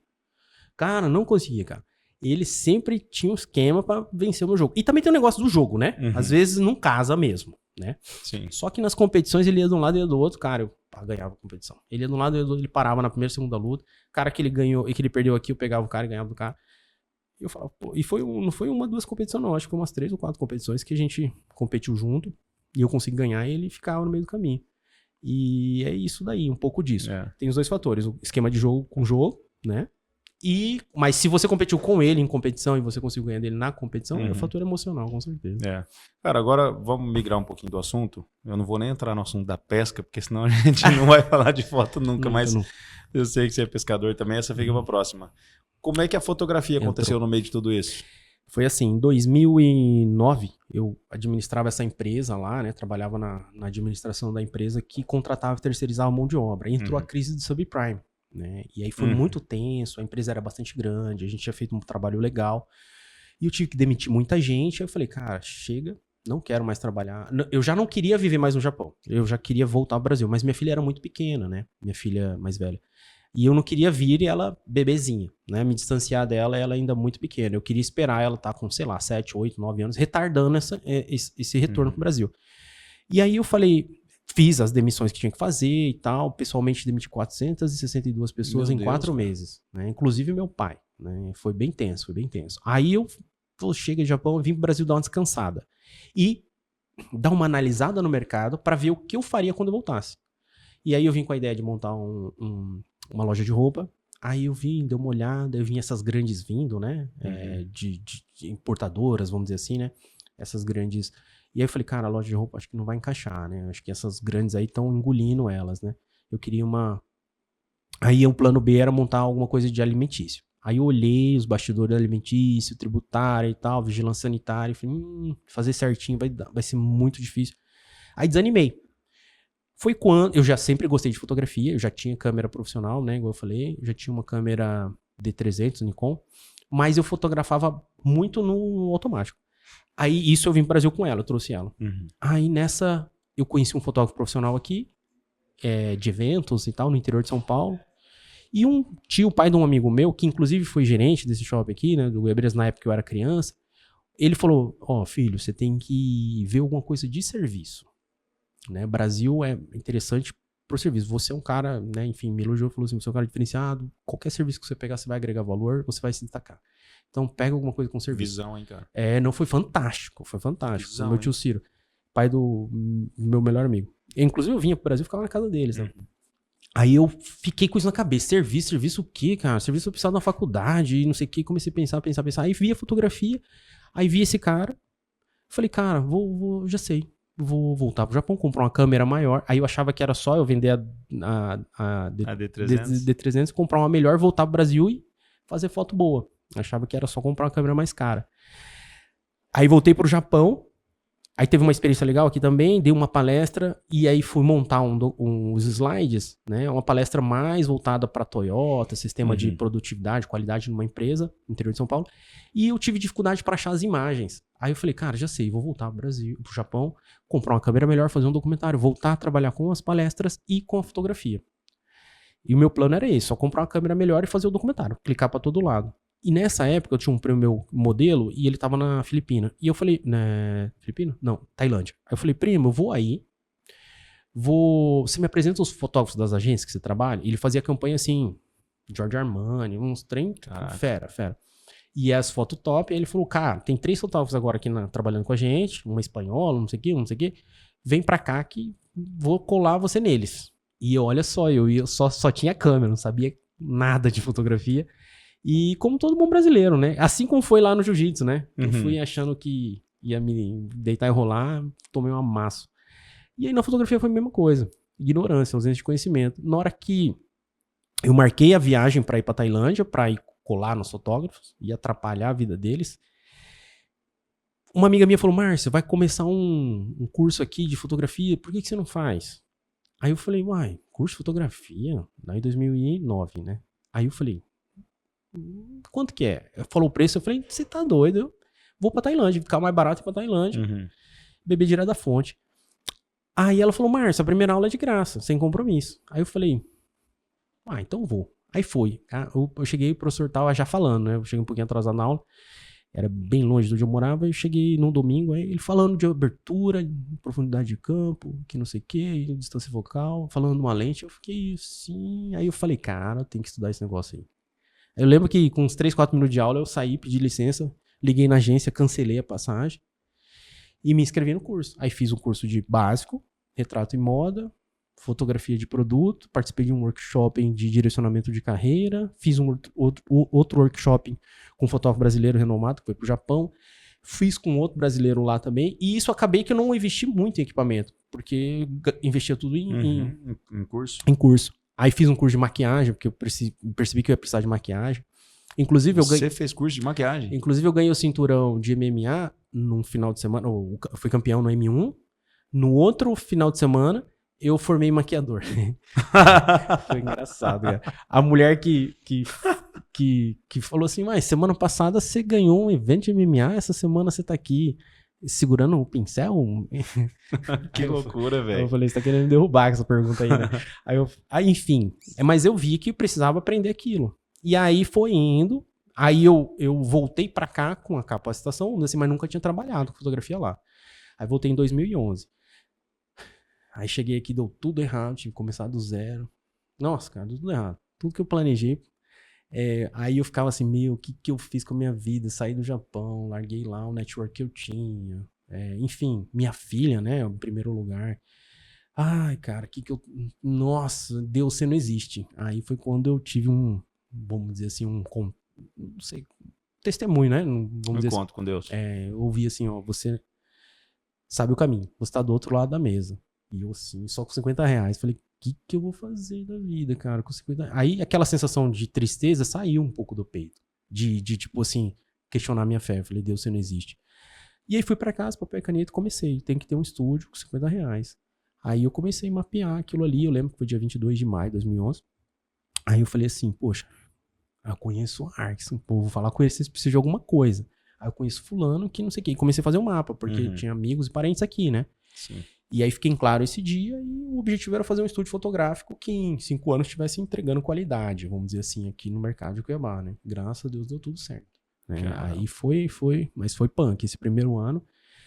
Cara, não conseguia, cara. Ele sempre tinha um esquema pra vencer o meu jogo. E também tem o negócio do jogo, né? Às vezes não casa mesmo, né? Sim. Só que nas competições ele ia de um lado e ia do outro, cara, eu ganhava a competição. Ele ia de um lado e ele parava na primeira, segunda luta. O cara que ele ganhou e que ele perdeu aqui, eu pegava o cara e ganhava do cara. E eu falava, e não foi uma, duas competições não, acho que foi umas 3 ou 4 competições que a gente competiu junto e eu consegui ganhar e ele ficava no meio do caminho. E é isso daí, um pouco disso. Tem os dois fatores, o esquema de jogo com jogo, né? Mas se você competiu com ele em competição e você conseguiu ganhar dele na competição, é o fator emocional, com certeza. Cara, agora vamos migrar um pouquinho do assunto. Eu não vou nem entrar no assunto da pesca, porque senão a gente não vai falar de foto nunca, mas eu sei que você é pescador também, essa fica pra próxima. Como é que a fotografia aconteceu no meio de tudo isso? Foi assim, em 2009, eu administrava essa empresa lá, né? Trabalhava na administração da empresa que contratava e terceirizava mão de obra. Entrou a crise do subprime. Né? E aí foi muito tenso, a empresa era bastante grande, a gente tinha feito um trabalho legal e eu tive que demitir muita gente. Aí eu falei, cara, chega, não quero mais trabalhar. Eu já não queria viver mais no Japão, eu já queria voltar ao Brasil, mas minha filha era muito pequena, né? Minha filha mais velha. E eu não queria vir ela bebezinha, né? Me distanciar dela, ela ainda muito pequena. Eu queria esperar ela estar com, sei lá, 7, 8, 9 anos, retardando esse retorno pro Brasil. E aí eu falei... Fiz as demissões que tinha que fazer e tal. Pessoalmente demiti 462 pessoas em 4 meses. Né? Inclusive meu pai. Né? Foi bem tenso, foi bem tenso. Aí eu chego de Japão e vim pro Brasil dar uma descansada. e dar uma analisada no mercado para ver o que eu faria quando eu voltasse. E aí eu vim com a ideia de montar uma loja de roupa. Aí eu vim, dei uma olhada, eu vi essas grandes vindo, né? De importadoras, vamos dizer assim, né? Essas grandes. E aí eu falei, cara, a loja de roupa acho que não vai encaixar, né? Acho que essas grandes aí estão engolindo elas, né? Eu queria uma. Aí o plano B era montar alguma coisa de alimentício. Aí eu olhei os bastidores alimentício, tributário e tal, vigilância sanitária, e falei, fazer certinho vai ser muito difícil. Aí desanimei. Foi quando eu já sempre gostei de fotografia, eu já tinha câmera profissional, né, igual eu falei, eu já tinha uma câmera D300 Nikon, mas eu fotografava muito no automático. Aí isso eu vim pro Brasil com ela, eu trouxe ela. Aí nessa, eu conheci um fotógrafo profissional aqui, de eventos e tal, no interior de São Paulo. E um tio, pai de um amigo meu, que inclusive foi gerente desse shopping aqui, né, do Goiabeiras na época que eu era criança, ele falou, filho, você tem que ver alguma coisa de serviço. Né? Brasil é interessante pro serviço. Você é um cara, né, enfim, me elogiou, falou assim, você é um cara diferenciado, qualquer serviço que você pegar, você vai agregar valor, você vai se destacar. Então pega alguma coisa com serviço. Visão, hein, cara? Não, foi fantástico, Visão, meu tio Ciro, pai do meu melhor amigo. Inclusive eu vinha pro Brasil e ficava na casa deles, né? Aí eu fiquei com isso na cabeça. Serviço o quê, cara? Serviço eu precisava na faculdade e não sei o quê. Comecei a pensar. Aí vi a fotografia, aí vi esse cara. Falei, cara, já sei. Vou voltar pro Japão, comprar uma câmera maior. Aí eu achava que era só eu vender a D300, comprar uma melhor, voltar pro Brasil e fazer foto boa. Achava que era só comprar uma câmera mais cara. Aí voltei pro Japão. Aí teve uma experiência legal aqui também, dei uma palestra e aí fui montar uns slides, né? Uma palestra mais voltada para Toyota, sistema de produtividade, qualidade numa empresa no interior de São Paulo. E eu tive dificuldade para achar as imagens. Aí eu falei, cara, já sei, vou voltar pro Japão, comprar uma câmera melhor, fazer um documentário, voltar a trabalhar com as palestras e com a fotografia. E o meu plano era esse, só comprar uma câmera melhor e fazer o documentário, clicar para todo lado. E nessa época eu tinha um primo meu modelo e ele tava na Filipina. E eu falei, né, Filipina? Não, Tailândia. Aí eu falei, primo, eu vou aí. Você me apresenta os fotógrafos das agências que você trabalha? E ele fazia campanha assim, Giorgio Armani, uns trem, fera. E as fotos top. Aí ele falou, cara, tem 3 fotógrafos agora aqui trabalhando com a gente, uma espanhola, não sei o quê. Vem pra cá que vou colar você neles. E olha só, eu só tinha câmera, não sabia nada de fotografia. E como todo bom brasileiro, né? Assim como foi lá no jiu-jitsu, né? Eu fui achando que ia me deitar e rolar, tomei um amasso. E aí na fotografia foi a mesma coisa. Ignorância, ausência de conhecimento. Na hora que eu marquei a viagem para ir para Tailândia, para ir colar nos fotógrafos e atrapalhar a vida deles, uma amiga minha falou, Márcio, vai começar um curso aqui de fotografia, por que você não faz? Aí eu falei, curso de fotografia? Lá em 2009, né? Aí eu falei, quanto que é? Falou o preço, eu falei, você tá doido? Eu vou pra Tailândia, ficar mais barato ir pra Tailândia. Beber direto da fonte. Aí ela falou, Márcio, a primeira aula é de graça, sem compromisso. Aí eu falei, então vou. Aí foi. Eu cheguei, o professor tava já falando, né? Eu cheguei um pouquinho atrasado na aula. Era bem longe de onde eu morava. Eu cheguei num domingo, aí ele falando de abertura, profundidade de campo, que não sei o que, distância focal, falando de uma lente. Eu fiquei assim. Aí eu falei, cara, tem que estudar esse negócio aí. Eu lembro que com uns 3, 4 minutos de aula eu saí, pedi licença, liguei na agência, cancelei a passagem e me inscrevi no curso. Aí fiz um curso de básico, retrato e moda, fotografia de produto, participei de um workshop de direcionamento de carreira, fiz outro workshop com um fotógrafo brasileiro renomado, que foi pro Japão, fiz com outro brasileiro lá também, e isso acabei que eu não investi muito em equipamento, porque investia tudo em curso. Em curso. Aí fiz um curso de maquiagem, porque eu percebi que eu ia precisar de maquiagem. Inclusive, Você fez curso de maquiagem? Inclusive, eu ganhei o cinturão de MMA num final de semana. Eu fui campeão no M1. No outro final de semana, eu formei maquiador. Foi engraçado, cara. A mulher que falou assim, mas semana passada você ganhou um evento de MMA, essa semana você tá aqui segurando o pincel? Que loucura, velho. Eu falei, você tá querendo me derrubar com essa pergunta aí, né? Aí, enfim. Mas eu vi que eu precisava aprender aquilo. E aí foi indo. Aí eu voltei pra cá com a capacitação, assim, mas nunca tinha trabalhado com fotografia lá. Aí voltei em 2011. Aí cheguei aqui, deu tudo errado, tive que começar do zero. Nossa, cara, deu tudo errado. Tudo que eu planejei. Aí eu ficava assim, o que eu fiz com a minha vida? Saí do Japão, larguei lá o network que eu tinha. enfim, minha filha, né, em primeiro lugar. Ai, cara, nossa, Deus, você não existe. Aí foi quando eu tive vamos dizer assim, não sei, testemunho, né? Vamos dizer conto com Deus. Eu ouvi assim, ó, você sabe o caminho, você tá do outro lado da mesa. E eu assim, só com R$50. Falei, o que eu vou fazer da vida, cara, com 50 reais? Aí aquela sensação de tristeza saiu um pouco do peito. De tipo assim, questionar minha fé. Eu falei, Deus, você não existe. E aí fui pra casa, papel e caneta, comecei. Tem que ter um estúdio com R$50. Aí eu comecei a mapear aquilo ali. Eu lembro que foi dia 22 de maio de 2011. Aí eu falei assim, poxa, eu conheço o Arx, vou falar com eles se precisam de alguma coisa. Aí eu conheço fulano que não sei o que. E comecei a fazer um mapa, porque tinha amigos e parentes aqui, né? Sim. E aí fiquei em claro esse dia e o objetivo era fazer um estúdio fotográfico que em 5 anos estivesse entregando qualidade, vamos dizer assim, aqui no mercado de Cuiabá, né? Graças a Deus deu tudo certo. Né? Aí mas foi punk esse primeiro ano.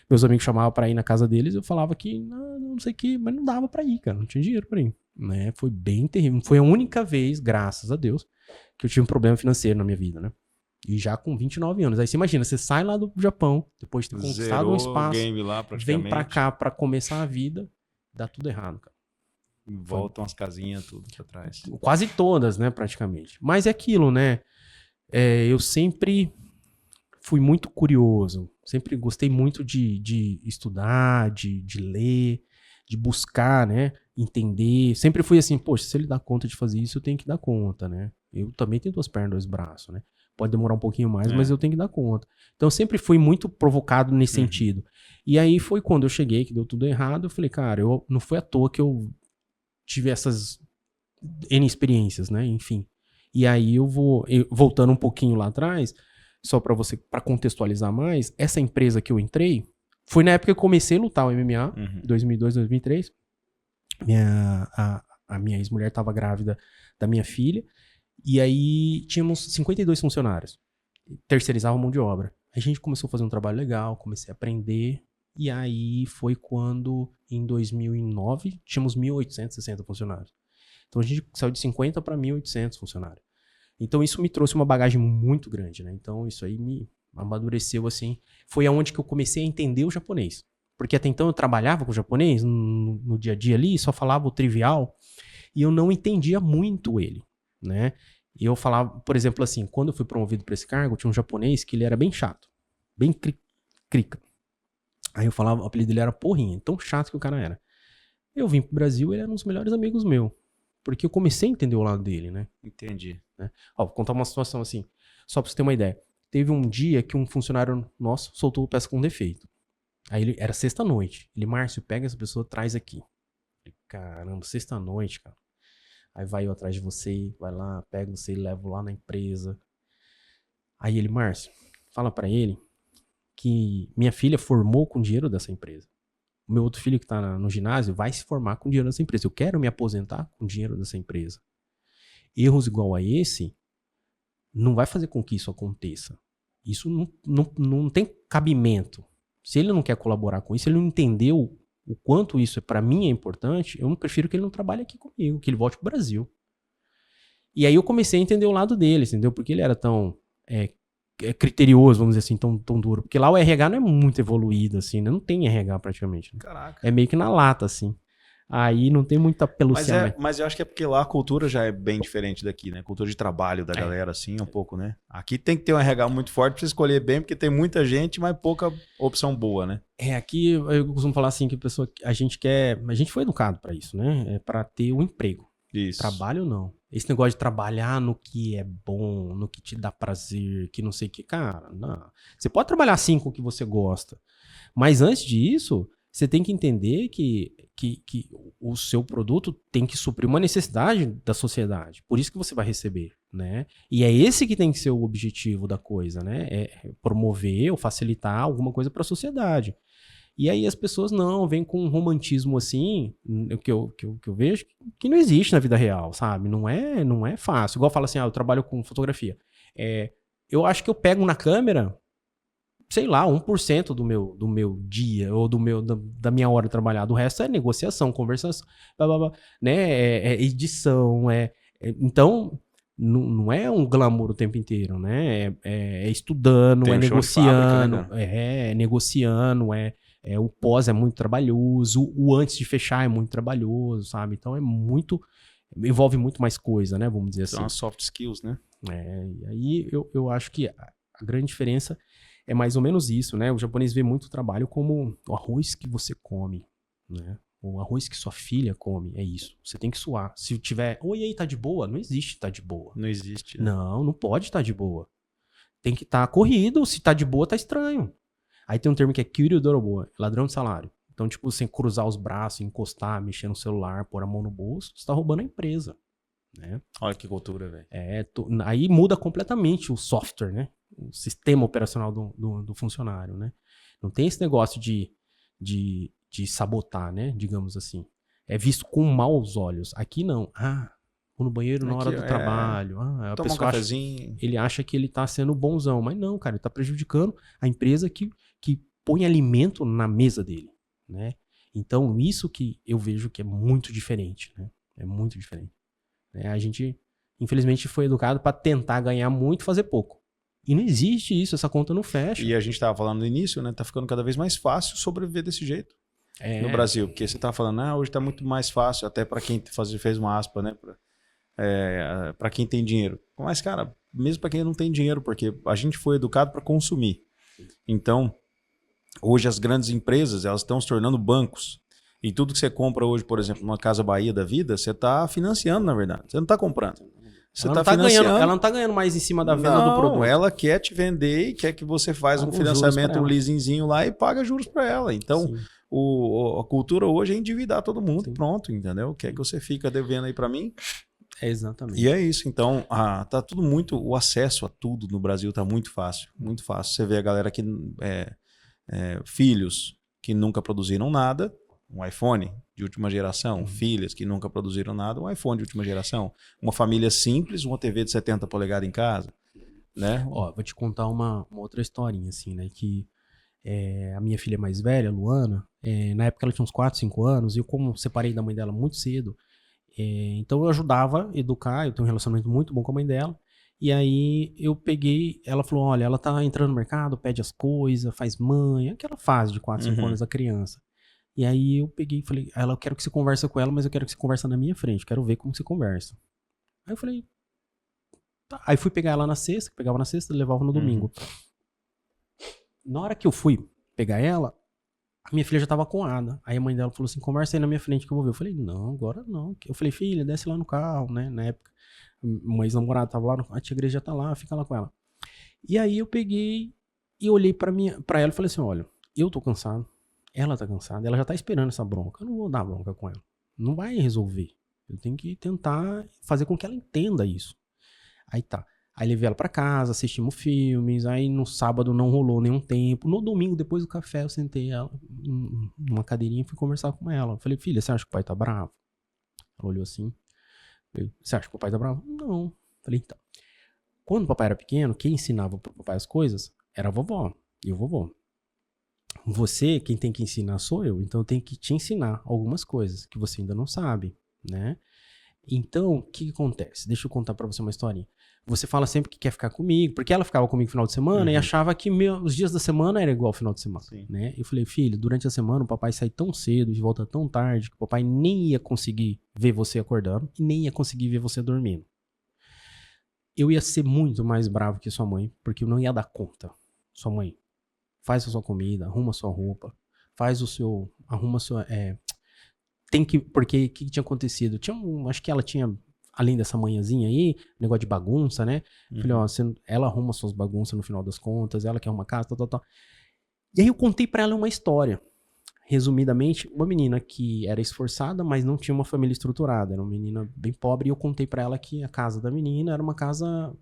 Meus amigos chamavam pra ir na casa deles, eu falava que não sei o que, mas não dava pra ir, cara, não tinha dinheiro pra ir. Né? Foi bem terrível. Foi a única vez, graças a Deus, que eu tive um problema financeiro na minha vida, né? E já com 29 anos. Aí você imagina, você sai lá do Japão, depois de ter conquistado um espaço, vem pra cá pra começar a vida, dá tudo errado, cara. Voltam as casinhas, tudo pra trás. Quase todas, né, praticamente. Mas é aquilo, né? Eu sempre fui muito curioso, sempre gostei muito de estudar, de ler, de buscar, né, entender. Sempre fui assim, poxa, se ele dá conta de fazer isso, eu tenho que dar conta, né? Eu também tenho 2 pernas, 2 braços, né? Pode demorar um pouquinho mais, mas eu tenho que dar conta. Então, eu sempre fui muito provocado nesse sentido. E aí foi quando eu cheguei, que deu tudo errado, eu falei, cara, não foi à toa que eu tive essas N experiências, né? Enfim. E aí voltando um pouquinho lá atrás, só para contextualizar mais, essa empresa que eu entrei, foi na época que eu comecei a lutar o MMA, 2002, 2003. A minha ex-mulher estava grávida da minha filha, e aí tínhamos 52 funcionários. Terceirizava a mão de obra. A gente começou a fazer um trabalho legal, comecei a aprender, e aí foi quando, em 2009, tínhamos 1.860 funcionários. Então a gente saiu de 50 para 1.800 funcionários. Então isso me trouxe uma bagagem muito grande, né? Então isso aí me amadureceu assim. Foi aonde que eu comecei a entender o japonês. Porque até então eu trabalhava com o japonês no dia a dia ali, só falava o trivial, e eu não entendia muito ele, né? E eu falava, por exemplo, assim, quando eu fui promovido para esse cargo, tinha um japonês que ele era bem chato, bem crica. Aí eu falava, o apelido dele era Porrinha, tão chato que o cara era. Eu vim pro Brasil, ele era um dos melhores amigos meus, porque eu comecei a entender o lado dele, né? Entendi. Né? Ó, vou contar uma situação assim, só pra você ter uma ideia. Teve um dia que um funcionário nosso soltou peça com defeito. Aí era sexta-noite. Ele, Márcio, pega essa pessoa, traz aqui. Falei, caramba, sexta-noite, cara. Aí vai eu atrás de você, vai lá, pega você e levo lá na empresa. Aí ele, Márcio, fala pra ele que minha filha formou com dinheiro dessa empresa. O meu outro filho que tá no ginásio vai se formar com dinheiro dessa empresa. Eu quero me aposentar com dinheiro dessa empresa. Erros igual a esse não vai fazer com que isso aconteça. Isso não tem cabimento. Se ele não quer colaborar com isso, ele não entendeu o quanto isso para mim é importante, eu prefiro que ele não trabalhe aqui comigo, que ele volte pro Brasil. E aí eu comecei a entender o lado dele, entendeu? Porque ele era tão criterioso, vamos dizer assim, tão duro. Porque lá o RH não é muito evoluído, assim, né? Não tem RH praticamente. Né? Caraca. É meio que na lata, assim. Aí não tem muita pelúcia. Mas eu acho que é porque lá a cultura já é bem diferente daqui, né? A cultura de trabalho da galera, assim, um pouco, né? Aqui tem que ter um RH muito forte pra você escolher bem, porque tem muita gente, mas pouca opção boa, né? Aqui eu costumo falar assim que a gente foi educado pra isso, né? É pra ter um emprego. Isso. Trabalho não. Esse negócio de trabalhar no que é bom, no que te dá prazer, que não sei o que, cara, não. Você pode trabalhar assim com o que você gosta, mas antes disso, você tem que entender que o seu produto tem que suprir uma necessidade da sociedade. Por isso que você vai receber, né? E é esse que tem que ser o objetivo da coisa, né? É promover ou facilitar alguma coisa para a sociedade. E aí as pessoas vêm com um romantismo assim, que eu vejo, que não existe na vida real, sabe? Não é fácil. Igual fala assim, eu trabalho com fotografia. Eu acho que eu pego na câmera, sei lá, 1% do meu dia, ou da minha hora de trabalhar. Do resto é negociação, conversação, blá, blá, blá, né? Edição, então não é um glamour o tempo inteiro, né? É estudando, negociando, fábrica, né, negociando, O pós é muito trabalhoso, o antes de fechar é muito trabalhoso, sabe? Então envolve muito mais coisa, né? Vamos dizer assim. São as soft skills, né? E aí eu acho que a grande diferença é mais ou menos isso, né? O japonês vê muito o trabalho como o arroz que você come, né? O arroz que sua filha come, é isso. Você tem que suar. Se tiver, oi, aí, tá de boa? Não existe tá de boa. Não existe. Né? Não pode estar de boa. Tem que estar corrido. Se tá de boa, tá estranho. Aí tem um termo que é Kyuryu Dorobo, ladrão de salário. Então, tipo, sem cruzar os braços, encostar, mexer no celular, pôr a mão no bolso, você tá roubando a empresa, né? Olha que cultura, velho. Aí muda completamente o software, né? O sistema operacional do funcionário, né? Não tem esse negócio de sabotar, né? Digamos assim. É visto com maus olhos. Aqui não. Vou no banheiro na hora do trabalho. A toma pessoa um cafezinho. ele acha que ele tá sendo bonzão. Mas não, cara. Ele tá prejudicando a empresa que põe alimento na mesa dele, né? Então, isso que eu vejo que é muito diferente, né? É muito diferente. A gente, infelizmente, foi educado para tentar ganhar muito e fazer pouco. E não existe isso, essa conta não fecha. E a gente tava falando no início, né? Tá ficando cada vez mais fácil sobreviver desse jeito no Brasil. Porque você tá falando, hoje tá muito mais fácil, até para quem fez uma aspa, né? Para quem tem dinheiro. Mas, cara, mesmo para quem não tem dinheiro, porque a gente foi educado para consumir. Então, hoje as grandes empresas, elas estão se tornando bancos. E tudo que você compra hoje, por exemplo, numa Casa Bahia da vida, você está financiando, na verdade. Você não está comprando. Você está financiando. Ela não está ganhando mais em cima da venda do produto. Ela quer te vender e quer que você faça um financiamento, um leasingzinho lá e paga juros para ela. Então, a cultura hoje é endividar todo mundo. Sim. Pronto, entendeu? Quer que você fica devendo aí para mim? Exatamente. E é isso. Então, tá tudo muito... O acesso a tudo no Brasil está muito fácil. Muito fácil. Você vê a galera que... filhos que nunca produziram nada, um iPhone de última geração, filhas que nunca produziram nada, um iPhone de última geração, uma família simples, uma TV de 70 polegadas em casa, né? Vou te contar uma outra historinha, assim, né, que a minha filha mais velha, Luana, na época ela tinha uns 4, 5 anos, e eu como separei da mãe dela muito cedo, então eu ajudava a educar, eu tenho um relacionamento muito bom com a mãe dela, e aí eu peguei, ela falou, olha, ela tá entrando no mercado, pede as coisas, faz mãe, aquela fase de 4, 5 anos da criança. E aí eu peguei e falei, eu quero que você converse com ela, mas eu quero que você converse na minha frente, quero ver como você conversa. Aí eu falei, tá. Aí fui pegar ela na sexta, pegava na sexta e levava no domingo. Na hora que eu fui pegar ela, a minha filha já tava coada. Aí a mãe dela falou assim, conversa aí na minha frente que eu vou ver. Eu falei, não, agora não. Eu falei, filha, desce lá no carro, né? Na época, uma ex-namorada tava lá, a tia Igreja já tá lá, fica lá com ela. E aí eu peguei e olhei pra ela e falei assim, olha, eu tô cansado, ela tá cansada, ela já tá esperando essa bronca. Eu não vou dar bronca com ela. Não vai resolver. Eu tenho que tentar fazer com que ela entenda isso. Aí tá. Aí levei ela pra casa, assistimos filmes, aí no sábado não rolou nenhum tempo. No domingo, depois do café, eu sentei ela numa cadeirinha e fui conversar com ela. Eu falei, filha, você acha que o pai tá bravo? Ela olhou assim. Falei, você acha que o papai tá bravo? Não. Falei, então. Quando o papai era pequeno, quem ensinava pro papai as coisas era a vovó e o vovô. Você, quem tem que ensinar sou eu. Então eu tenho que te ensinar algumas coisas que você ainda não sabe, né? Então, o que acontece? Deixa eu contar pra você uma historinha. Você fala sempre que quer ficar comigo, porque ela ficava comigo no final de semana e achava que os dias da semana era igual ao final de semana, né? Eu falei, filho, durante a semana o papai sai tão cedo e volta tão tarde que o papai nem ia conseguir ver você acordando e nem ia conseguir ver você dormindo. Eu ia ser muito mais bravo que sua mãe, porque eu não ia dar conta. Sua mãe, faz a sua comida, arruma a sua roupa, arruma a sua... Porque o que tinha acontecido? Acho que ela tinha, além dessa manhãzinha aí, negócio de bagunça, né? Falei, ela arruma suas bagunças no final das contas, ela que arruma a casa, tal. E aí eu contei pra ela uma história. Resumidamente, uma menina que era esforçada, mas não tinha uma família estruturada. Era uma menina bem pobre, e eu contei pra ela que a casa da menina era uma casa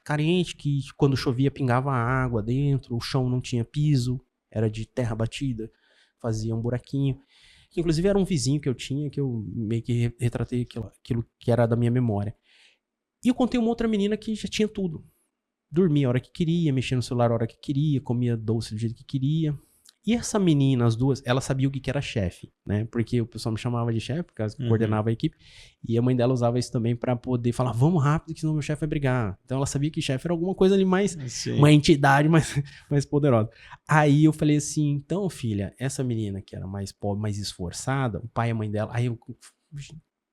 carente, que quando chovia pingava água dentro, o chão não tinha piso, era de terra batida, fazia um buraquinho. Que inclusive era um vizinho que eu tinha, que eu meio que retratei aquilo que era da minha memória. E eu contei uma outra menina que já tinha tudo. Dormia a hora que queria, mexia no celular a hora que queria, comia doce do jeito que queria. E essa menina, as duas, ela sabia o que era chefe, né? Porque o pessoal me chamava de chefe, porque ela coordenava a equipe. E a mãe dela usava isso também pra poder falar, vamos rápido, que senão meu chefe vai brigar. Então ela sabia que chefe era alguma coisa ali mais, uma entidade mais poderosa. Aí eu falei assim, então filha, essa menina que era mais pobre, mais esforçada, o pai e a mãe dela, aí eu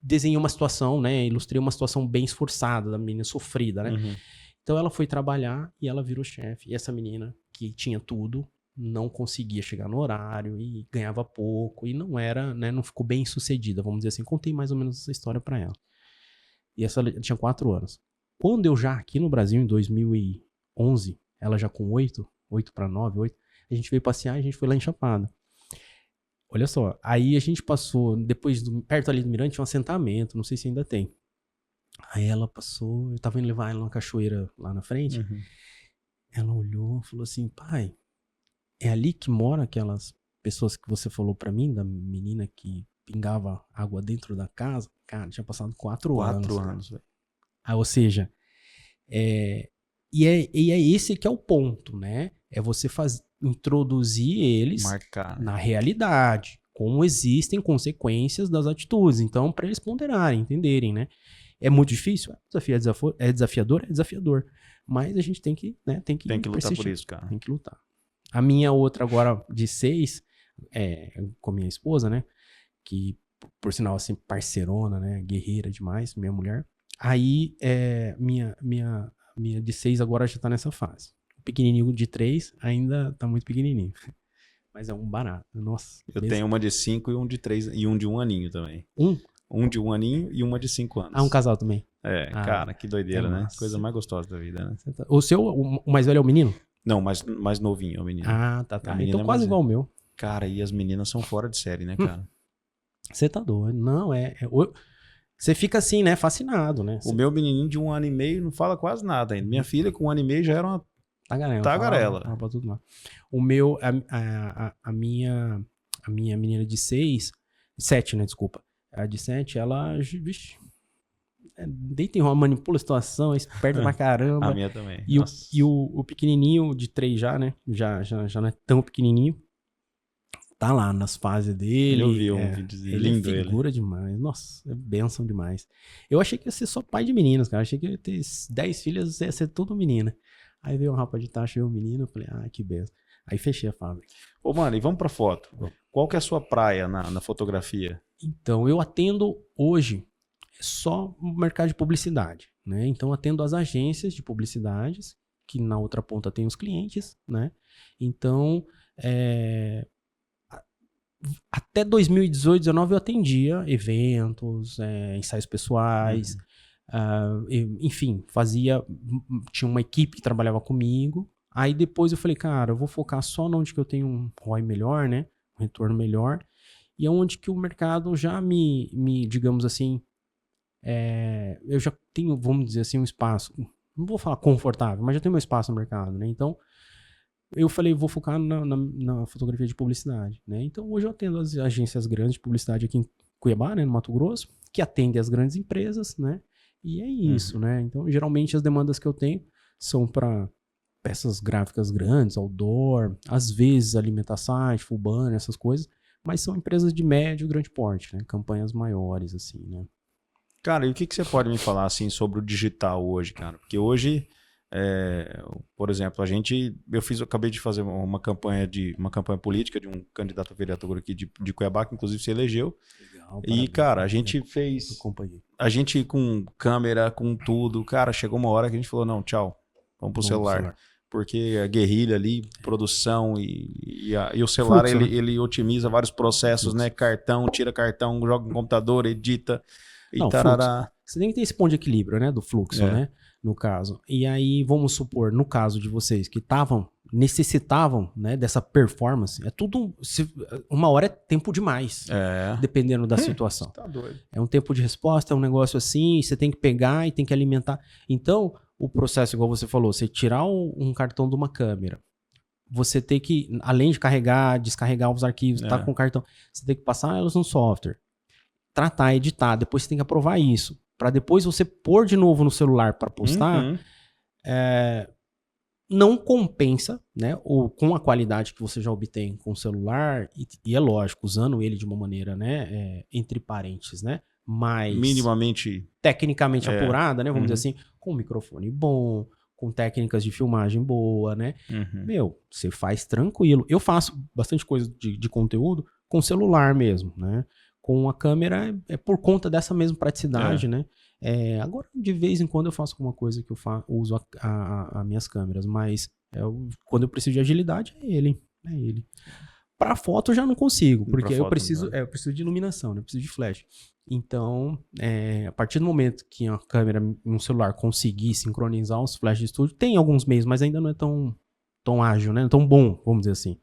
desenhei uma situação, né? Ilustrei uma situação bem esforçada da menina, sofrida, né? Então ela foi trabalhar e ela virou chefe. E essa menina, que tinha tudo, não conseguia chegar no horário e ganhava pouco e não era, né, não ficou bem sucedida, vamos dizer assim. Contei mais ou menos essa história pra ela. E essa tinha 4 anos. Quando eu já aqui no Brasil, em 2011, ela já com 8 para 9, 8, a gente veio passear e a gente foi lá em Chapada. Olha só, aí a gente passou, depois, perto ali do Mirante, tinha um assentamento, não sei se ainda tem. Aí ela passou, eu tava indo levar ela numa cachoeira lá na frente, ela olhou e falou assim, pai, é ali que moram aquelas pessoas que você falou pra mim, da menina que pingava água dentro da casa? Cara, tinha passado 4 anos. 4 anos, velho. Ah, ou seja, é esse que é o ponto, né? É você introduzir eles na realidade, como existem consequências das atitudes. Então, para eles ponderarem, entenderem, né? É muito difícil? É desafiador? É desafiador. Mas a gente tem que, né? Tem que lutar por isso, cara. Tem que lutar. A minha outra agora de 6, com a minha esposa, né? Que, por sinal, assim, parceirona, né? Guerreira demais, minha mulher. Aí, minha de 6 agora já tá nessa fase. O pequenininho de 3 ainda tá muito pequenininho. Mas é um barato. Nossa. Eu tenho uma de 5 e um de 3 e um de 1 aninho também. Um de 1 aninho e uma de 5 anos. Ah, um casal também. Cara, que doideira, né? Coisa mais gostosa da vida, né? O seu, o mais velho é o menino? Não, mais novinho é o menino. Ah, tá. Então quase igual o meu. Cara, e as meninas são fora de série, né, cara? Você tá doido. Não, você fica assim, né? Fascinado, né? O meu menininho de 1 ano e meio não fala quase nada ainda. Minha filha com 1 ano e meio já era uma tagarela. Fala pra tudo lá. O meu, a minha menina de 7, né? Desculpa. A de 7, ela, vixe, deita e rola, manipula a situação, é esperta pra caramba. A minha também. E o pequenininho de 3 já, né? Já não é tão pequenininho. Tá lá nas fases dele. Eu vi um videozinho lindo. Ele é figura demais. Nossa, é bênção demais. Eu achei que ia ser só pai de meninas, cara. Achei que ia ter 10 filhas, ia ser tudo menina. Aí veio um rapaz de taxa, veio um menino. Eu falei, que benção. Aí fechei a fábrica. Ô, mano, e vamos pra foto. Qual que é a sua praia na fotografia? Então, eu atendo hoje só o mercado de publicidade, né? Então, atendo as agências de publicidades, que na outra ponta tem os clientes, né? Então, até 2018, 2019 eu atendia eventos, ensaios pessoais, enfim, tinha uma equipe que trabalhava comigo. Aí depois eu falei, cara, eu vou focar só onde que eu tenho um ROI melhor, né? Um retorno melhor. E é onde que o mercado já me digamos assim, eu já tenho, vamos dizer assim, um espaço, não vou falar confortável, mas já tenho meu espaço no mercado, né? Então, eu falei, vou focar na fotografia de publicidade, né? Então, hoje eu atendo as agências grandes de publicidade aqui em Cuiabá, né, no Mato Grosso, que atendem as grandes empresas, né? E é isso, né? Então, geralmente as demandas que eu tenho são para peças gráficas grandes, outdoor, às vezes alimentar site, full banner, essas coisas, mas são empresas de médio e grande porte, né? Campanhas maiores, assim, né? Cara, e o que você pode me falar, assim, sobre o digital hoje, cara? Porque hoje, por exemplo, eu acabei de fazer uma campanha política de um candidato a vereador aqui de Cuiabá, que inclusive se elegeu. Legal, e, cara, a gente fez... A gente com câmera, com tudo, cara, chegou uma hora que a gente falou, não, tchau, vamos pro celular. Porque a guerrilha ali, produção e o celular, fluxo, ele otimiza vários processos, né? Cartão, tira cartão, joga no computador, edita e tarará. Você tem que ter esse ponto de equilíbrio, né? Do fluxo, né? No caso. E aí, vamos supor, no caso de vocês que necessitavam, né? Dessa performance, uma hora é tempo demais. Dependendo da situação. Tá doido. É um tempo de resposta, é um negócio assim, você tem que pegar e tem que alimentar. Então, o processo, igual você falou, você tirar um cartão de uma câmera, você tem que, além de carregar, descarregar os arquivos, tá com o cartão, você tem que passar elas no software, tratar, editar, depois você tem que aprovar isso, para depois você pôr de novo no celular para postar. não compensa, né? Ou com a qualidade que você já obtém com o celular, e é lógico, usando ele de uma maneira, né? Entre parênteses, né? Mais Minimamente. tecnicamente apurada, né? Vamos Uhum. dizer assim, com um microfone bom, com técnicas de filmagem boa, né? Uhum. Meu, você faz tranquilo. Eu faço bastante coisa de conteúdo com celular mesmo, né? Com a câmera é por conta dessa mesma praticidade, né? Agora, de vez em quando eu faço alguma coisa que eu uso as minhas câmeras, mas quando eu preciso de agilidade, é ele. Para foto eu já não consigo, porque eu preciso de iluminação, né? Eu preciso de flash. Então, a partir do momento que a câmera, um celular conseguir sincronizar os flashes de estúdio, tem alguns meios, mas ainda não é tão ágil, né? Tão bom, vamos dizer assim.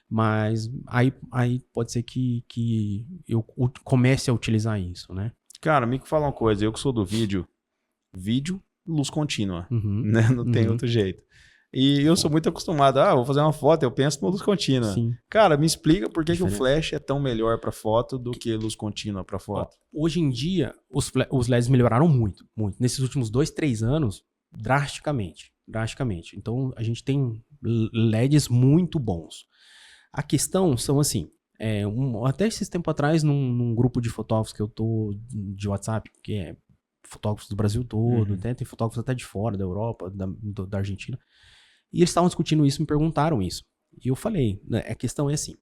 Mas aí pode ser que eu comece a utilizar isso, né? Cara, me fala uma coisa, eu que sou do vídeo, luz contínua, Uhum. né? Não tem outro jeito. E eu sou muito acostumado, vou fazer uma foto, eu penso na luz contínua. Sim. Cara, me explica por que o flash é tão melhor para foto do que luz contínua para foto. Hoje em dia, os LEDs melhoraram muito, muito. Nesses últimos 2-3 anos, drasticamente. Então, a gente tem LEDs muito bons. A questão são assim, até esses tempos atrás, num grupo de fotógrafos que eu tô de WhatsApp, que é fotógrafos do Brasil todo, tem fotógrafos até de fora, da Europa, da Argentina, e eles estavam discutindo isso, me perguntaram isso. E eu falei, né, a questão é assim,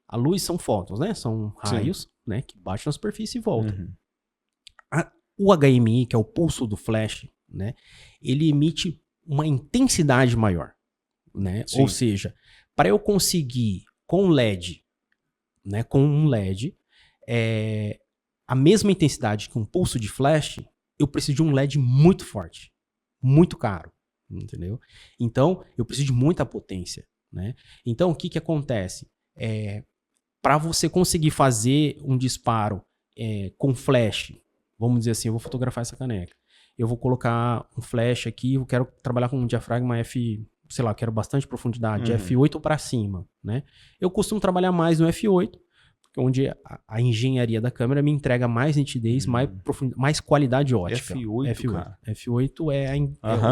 a luz são fótons, né? São raios, né, que batem na superfície e voltam. O HMI, que é o pulso do flash, né, ele emite uma intensidade maior, né? Ou seja, para eu conseguir com LED, né, com um LED, a mesma intensidade que um pulso de flash, eu preciso de um LED muito forte, muito caro, entendeu? Então, eu preciso de muita potência, né? Então, o que acontece? Para você conseguir fazer um disparo com flash, vamos dizer assim, eu vou fotografar essa caneca, eu vou colocar um flash aqui, eu quero trabalhar com um diafragma sei lá, eu quero bastante profundidade, de F8 para cima, né? Eu costumo trabalhar mais no F8, onde a engenharia da câmera me entrega mais nitidez, mais qualidade ótica. F8, cara. F8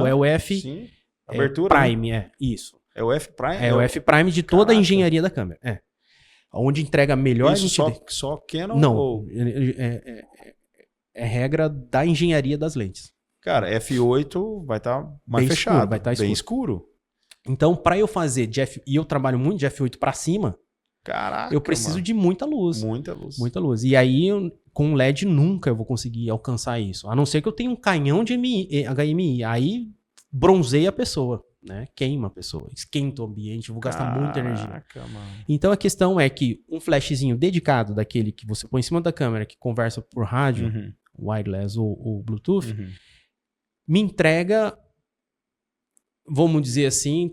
é o F... Sim. Abertura, Prime, isso. É o F Prime? É o F Prime de toda a engenharia da câmera. Onde entrega melhor nitidez. Só Canon? Não, ou... é regra da engenharia das lentes. Cara, F8 vai estar mais bem fechado, escuro, vai estar bem escuro. Então, para eu fazer e eu trabalho muito de F8 para cima, caraca, eu preciso de muita luz. Muita luz. Muita luz. E aí, com LED, nunca eu vou conseguir alcançar isso. A não ser que eu tenha um canhão de HMI. Aí, bronzeia a pessoa, né? Queima a pessoa. Esquenta o ambiente, eu vou gastar muita energia. Mano. Então, a questão é que um flashzinho dedicado daquele que você põe em cima da câmera, que conversa por rádio, wireless ou Bluetooth, me entrega, vamos dizer assim,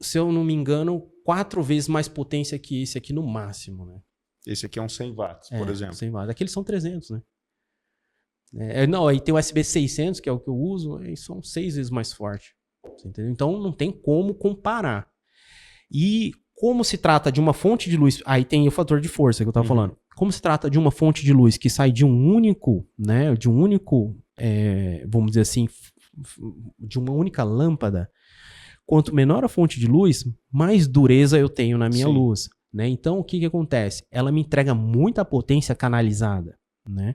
se eu não me engano, 4 vezes mais potência que esse aqui no máximo, né? Esse aqui é um 100 watts, por exemplo. 100 watts. Aqueles são 300, né? Não, aí tem o USB 600, que é o que eu uso, aí são 6 vezes mais forte. Você entendeu? Então não tem como comparar. E como se trata de uma fonte de luz, aí tem o fator de força que eu tava falando. Como se trata de uma fonte de luz que sai de um único, né? De um único, vamos dizer assim, de uma única lâmpada. Quanto menor a fonte de luz, mais dureza eu tenho na minha luz, né? Então, o que acontece? Ela me entrega muita potência canalizada, né?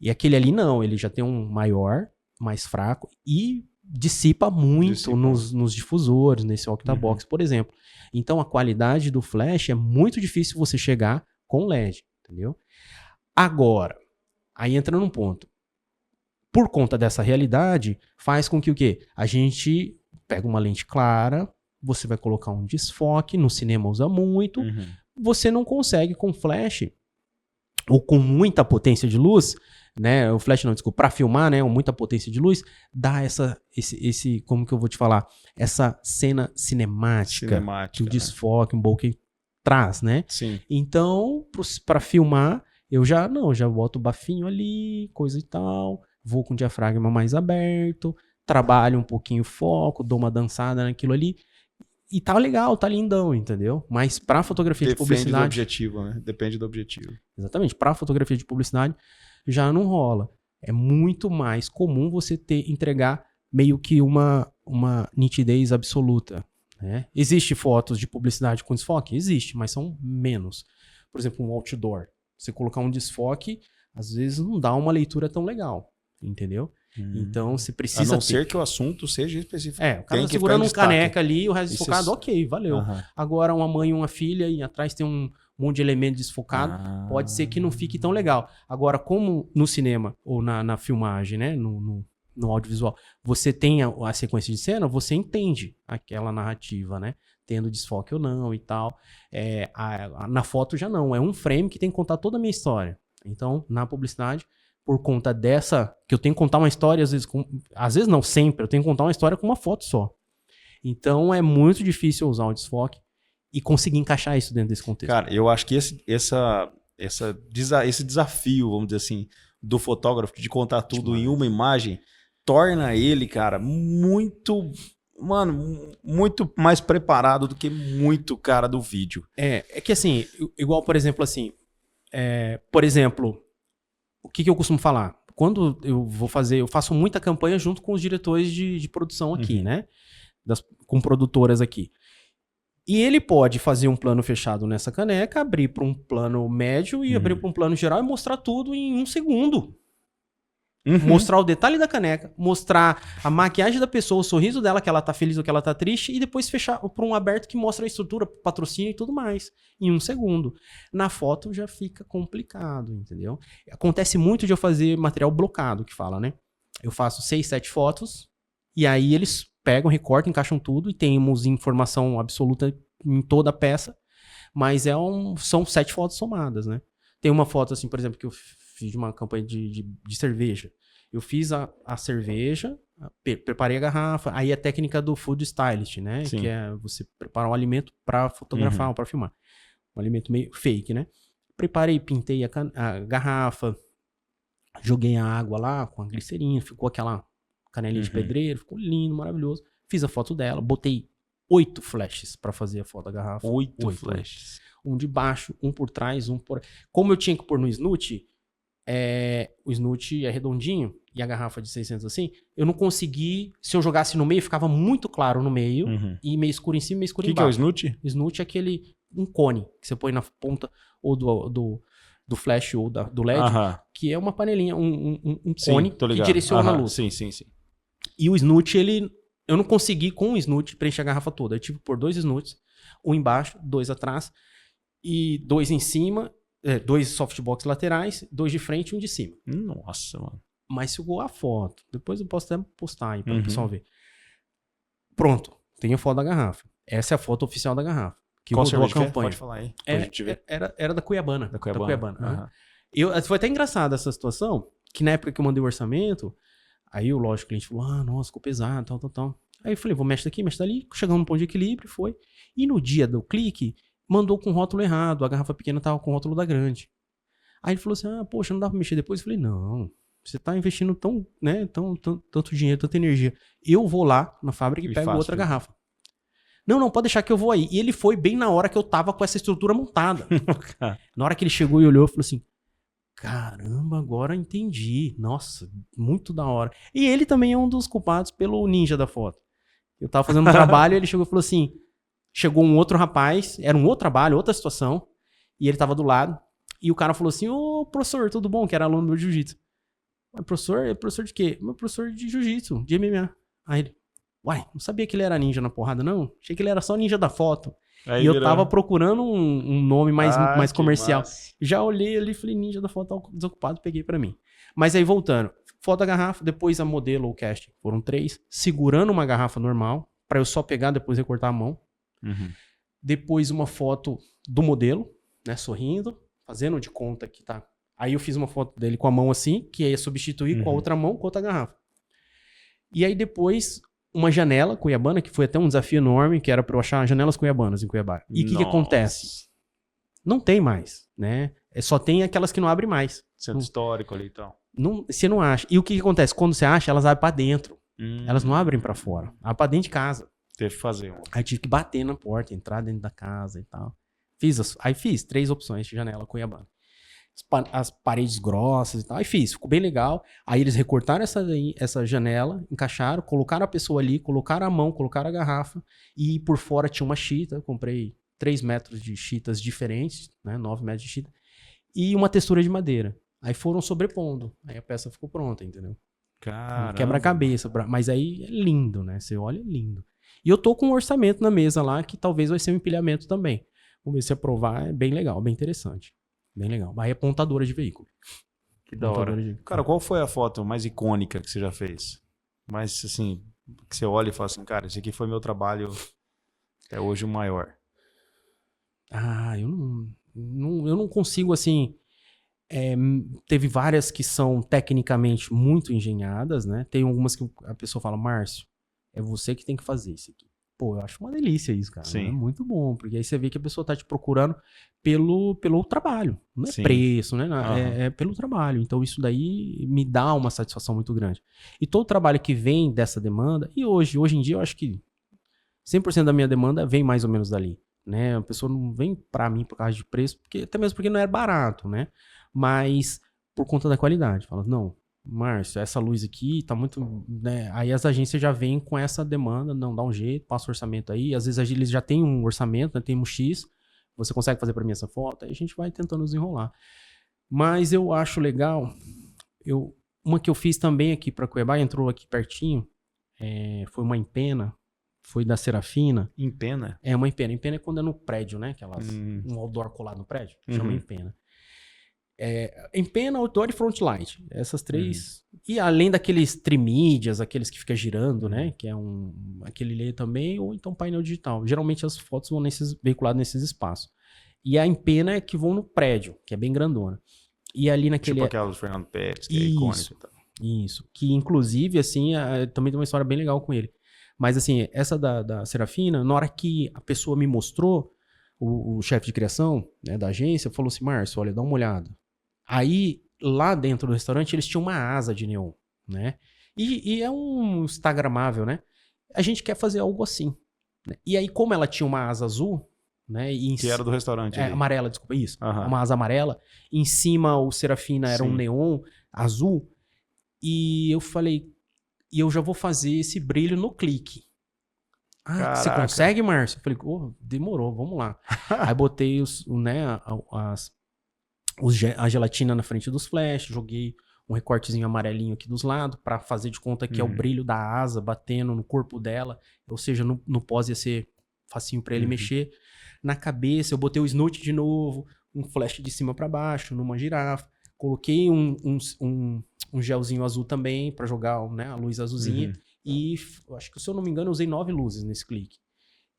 E aquele ali não, ele já tem um maior, mais fraco e dissipa muito nos difusores, nesse octabox, por exemplo. Então, a qualidade do flash é muito difícil você chegar com LED, entendeu? Agora, aí entra num ponto. Por conta dessa realidade, faz com que o quê? A gente pega uma lente clara, você vai colocar um desfoque, no cinema usa muito, você não consegue com flash, ou com muita potência de luz, né, o flash não, desculpa, para filmar, né, com muita potência de luz, dá esse, como que eu vou te falar, essa cena cinemática que o desfoque, um bokeh traz, né? Sim. Então, para filmar, eu já boto o bafinho ali, coisa e tal, vou com o diafragma mais aberto, trabalho um pouquinho o foco, dou uma dançada naquilo ali, e tá legal, tá lindão, entendeu? Mas pra fotografia de publicidade... Depende do objetivo, né? Depende do objetivo. Exatamente. Pra fotografia de publicidade, já não rola. É muito mais comum você entregar meio que uma uma nitidez absoluta, né? Existe fotos de publicidade com desfoque? Existe, mas são menos. Por exemplo, um outdoor. Você colocar um desfoque, às vezes não dá uma leitura tão legal, entendeu? Então, você precisa a não ser que o assunto seja específico. o cara tá segurando um caneca ali, o resto desfocado, ok, valeu. Aham. Agora, uma mãe e uma filha, e atrás tem um monte de elemento desfocado, pode ser que não fique tão legal. Agora, como no cinema, ou na filmagem, né, no audiovisual, você tem a sequência de cena, você entende aquela narrativa, né? Tendo desfoque ou não e tal. Na foto já não, é um frame que tem que contar toda a minha história. Então, na publicidade, por conta dessa, que eu tenho que contar uma história, às vezes não, sempre, eu tenho que contar uma história com uma foto só. Então, é muito difícil usar o desfoque e conseguir encaixar isso dentro desse contexto. Cara, eu acho que esse desafio, vamos dizer assim, do fotógrafo de contar tudo em uma imagem, torna ele, cara, muito mais preparado do que muito cara do vídeo. É que assim, igual, por exemplo, assim, o que eu costumo falar? Quando eu faço muita campanha junto com os diretores de produção aqui, né? Com produtoras aqui. E ele pode fazer um plano fechado nessa caneca, abrir para um plano médio e abrir para um plano geral e mostrar tudo em 1 segundo. Mostrar o detalhe da caneca, mostrar a maquiagem da pessoa, o sorriso dela, que ela tá feliz ou que ela tá triste, e depois fechar para um aberto que mostra a estrutura, patrocínio e tudo mais, em 1 segundo. Na foto já fica complicado, entendeu? Acontece muito de eu fazer material blocado, que fala, né? Eu faço 6, 7 fotos, e aí eles pegam, recortam, encaixam tudo, e temos informação absoluta em toda a peça, mas são 7 fotos somadas, né? Tem uma foto, assim, por exemplo, que eu fiz de uma campanha de cerveja. Eu fiz a cerveja, preparei a garrafa, aí a técnica do food stylist, né? Sim. Que é você preparar um alimento para fotografar ou para filmar. Um alimento meio fake, né? Preparei, pintei a garrafa, joguei a água lá com a glicerina, ficou aquela canelinha de pedreiro, ficou lindo, maravilhoso. Fiz a foto dela, botei 8 flashes para fazer a foto da garrafa. 8 flashes. Um de baixo, um por trás, um por... Como eu tinha que pôr no snoot, o snoot é redondinho e a garrafa de 600 assim, eu não consegui, se eu jogasse no meio, ficava muito claro no meio e meio escuro em cima e meio escuro embaixo. O que é o snoot? Snoot é um cone que você põe na ponta ou do flash ou do LED, que é uma panelinha, um cone que direciona a luz. Sim. E o snoot, eu não consegui com o snoot preencher a garrafa toda. Eu tive que pôr 2 snoots, um embaixo, 2 atrás e 2 em cima, 2 softbox laterais, 2 de frente e 1 de cima. Nossa, mano. Mas ficou a foto. Depois eu posso até postar aí para o pessoal ver. Pronto, tem a foto da garrafa. Essa é a foto oficial da garrafa. Que rodou a campanha. Pode falar aí. Era da Cuiabana. Da Cuiabana. Foi até engraçada essa situação, que na época que eu mandei o orçamento, aí lógico, o cliente falou, nossa, ficou pesado, tal. Aí eu falei, vou mexe daqui, mexe dali, chegamos no ponto de equilíbrio, foi. E no dia do clique, mandou com o rótulo errado, a garrafa pequena tava com o rótulo da grande. Aí ele falou assim, poxa, não dá pra mexer depois? Eu falei, não, você tá investindo tanto dinheiro, tanta energia. Eu vou lá na fábrica e pego outra garrafa. Não, pode deixar que eu vou aí. E ele foi bem na hora que eu tava com essa estrutura montada. Na hora que ele chegou e olhou, falou assim, caramba, agora entendi. Nossa, muito da hora. E ele também é um dos culpados pelo ninja da foto. Eu tava fazendo um trabalho e ele chegou e falou assim, chegou um outro rapaz, era um outro trabalho, outra situação, e ele tava do lado, e o cara falou assim, ô professor, tudo bom? Que era aluno do jiu-jitsu. Professor de quê? Meu professor de jiu-jitsu, de MMA. Aí ele, não sabia que ele era ninja na porrada, não? Achei que ele era só ninja da foto. Aí eu tava procurando um nome mais comercial. Massa. Já olhei ali e falei, ninja da foto tá desocupado, peguei pra mim. Mas aí voltando, foto da garrafa, depois a modelo ou casting, foram 3, segurando uma garrafa normal, pra eu só pegar, depois recortar a mão. Depois uma foto do modelo, né, sorrindo, fazendo de conta que tá... Aí eu fiz uma foto dele com a mão assim, que ia substituir com a outra mão, com outra garrafa. E aí depois... uma janela cuiabana, que foi até um desafio enorme, que era para eu achar janelas cuiabanas em Cuiabá. E o que acontece? Não tem mais, né? Só tem aquelas que não abrem mais. Centro histórico ali e tal. Você não acha. E o que acontece? Quando você acha, elas abrem para dentro. Elas não abrem para fora. Abrem para dentro de casa. Teve que fazer. Aí tive que bater na porta, entrar dentro da casa e tal. Aí fiz 3 opções de janela cuiabana. as paredes grossas e tal. Aí fiz, ficou bem legal. Aí eles recortaram essa janela, encaixaram, colocaram a pessoa ali, colocaram a mão, colocaram a garrafa e por fora tinha uma chita. Eu comprei 3 metros de chitas diferentes, né? 9 metros de chita e uma textura de madeira. Aí foram sobrepondo. Aí a peça ficou pronta, entendeu? Caramba. Quebra-cabeça. Mas aí é lindo, né? Você olha, é lindo. E eu tô com um orçamento na mesa lá que talvez vai ser um empilhamento também. Vamos ver se aprovar. É bem legal, bem interessante. Bem legal. Aí é pontadora de veículo. Que da hora. Cara, qual foi a foto mais icônica que você já fez? Mais, assim, que você olha e fala assim, cara, esse aqui foi meu trabalho até hoje o maior. Eu não consigo, assim... teve várias que são tecnicamente muito engenhadas, né? Tem algumas que a pessoa fala, Márcio, é você que tem que fazer isso aqui. Pô, eu acho uma delícia isso, cara. Sim. É muito bom, porque aí você vê que a pessoa tá te procurando pelo trabalho. Não é Sim. preço, né? É pelo trabalho. Então isso daí me dá uma satisfação muito grande. E todo trabalho que vem dessa demanda, e hoje em dia eu acho que 100% da minha demanda vem mais ou menos dali, né? A pessoa não vem pra mim por causa de preço, até mesmo porque não é barato, né? Mas por conta da qualidade. Fala, não, Márcio, essa luz aqui tá muito... Né? Aí as agências já vêm com essa demanda, não, dá um jeito, passa o orçamento aí. Às vezes eles já têm um orçamento, né? Tem um X, você consegue fazer para mim essa foto? Aí a gente vai tentando desenrolar. Mas eu acho legal, uma que eu fiz também aqui para Cuiabá, entrou aqui pertinho, foi uma empena, foi da Serafina. Empena? É uma empena. Empena é quando é no prédio, né? Um outdoor colado no prédio, chama empena. Empena, outdoor e frontlight. Essas 3. E além daqueles trimídias, aqueles que fica girando, né? Que é aquele layer também, ou então painel digital. Geralmente as fotos vão veiculadas nesses espaços. E a empena é que vão no prédio, que é bem grandona. E ali naquele... Tipo aquela do Fernando Pérez, que é icônica e tal. Isso. Que inclusive, assim, também tem uma história bem legal com ele. Mas assim, essa da Serafina, na hora que a pessoa me mostrou, o chefe de criação, né, da agência, falou assim, Márcio, olha, dá uma olhada. Aí, lá dentro do restaurante, eles tinham uma asa de neon, né? E é um instagramável, né? A gente quer fazer algo assim. Né? E aí, como ela tinha uma asa azul, né? Que era do restaurante ali. Amarela, desculpa, isso. Uma asa amarela. Em cima, o Serafina era um neon azul. E eu falei, eu já vou fazer esse brilho no clique. Você consegue, Márcio? Eu falei, demorou, vamos lá. Aí botei a gelatina na frente dos flash, joguei um recortezinho amarelinho aqui dos lados pra fazer de conta que é o brilho da asa batendo no corpo dela, ou seja, no pós ia ser facinho pra ele mexer. Na cabeça eu botei o snoot de novo, um flash de cima pra baixo, numa girafa, coloquei um gelzinho azul também pra jogar, né, a luz azulzinha, e acho que, se eu não me engano, eu usei 9 luzes nesse clique.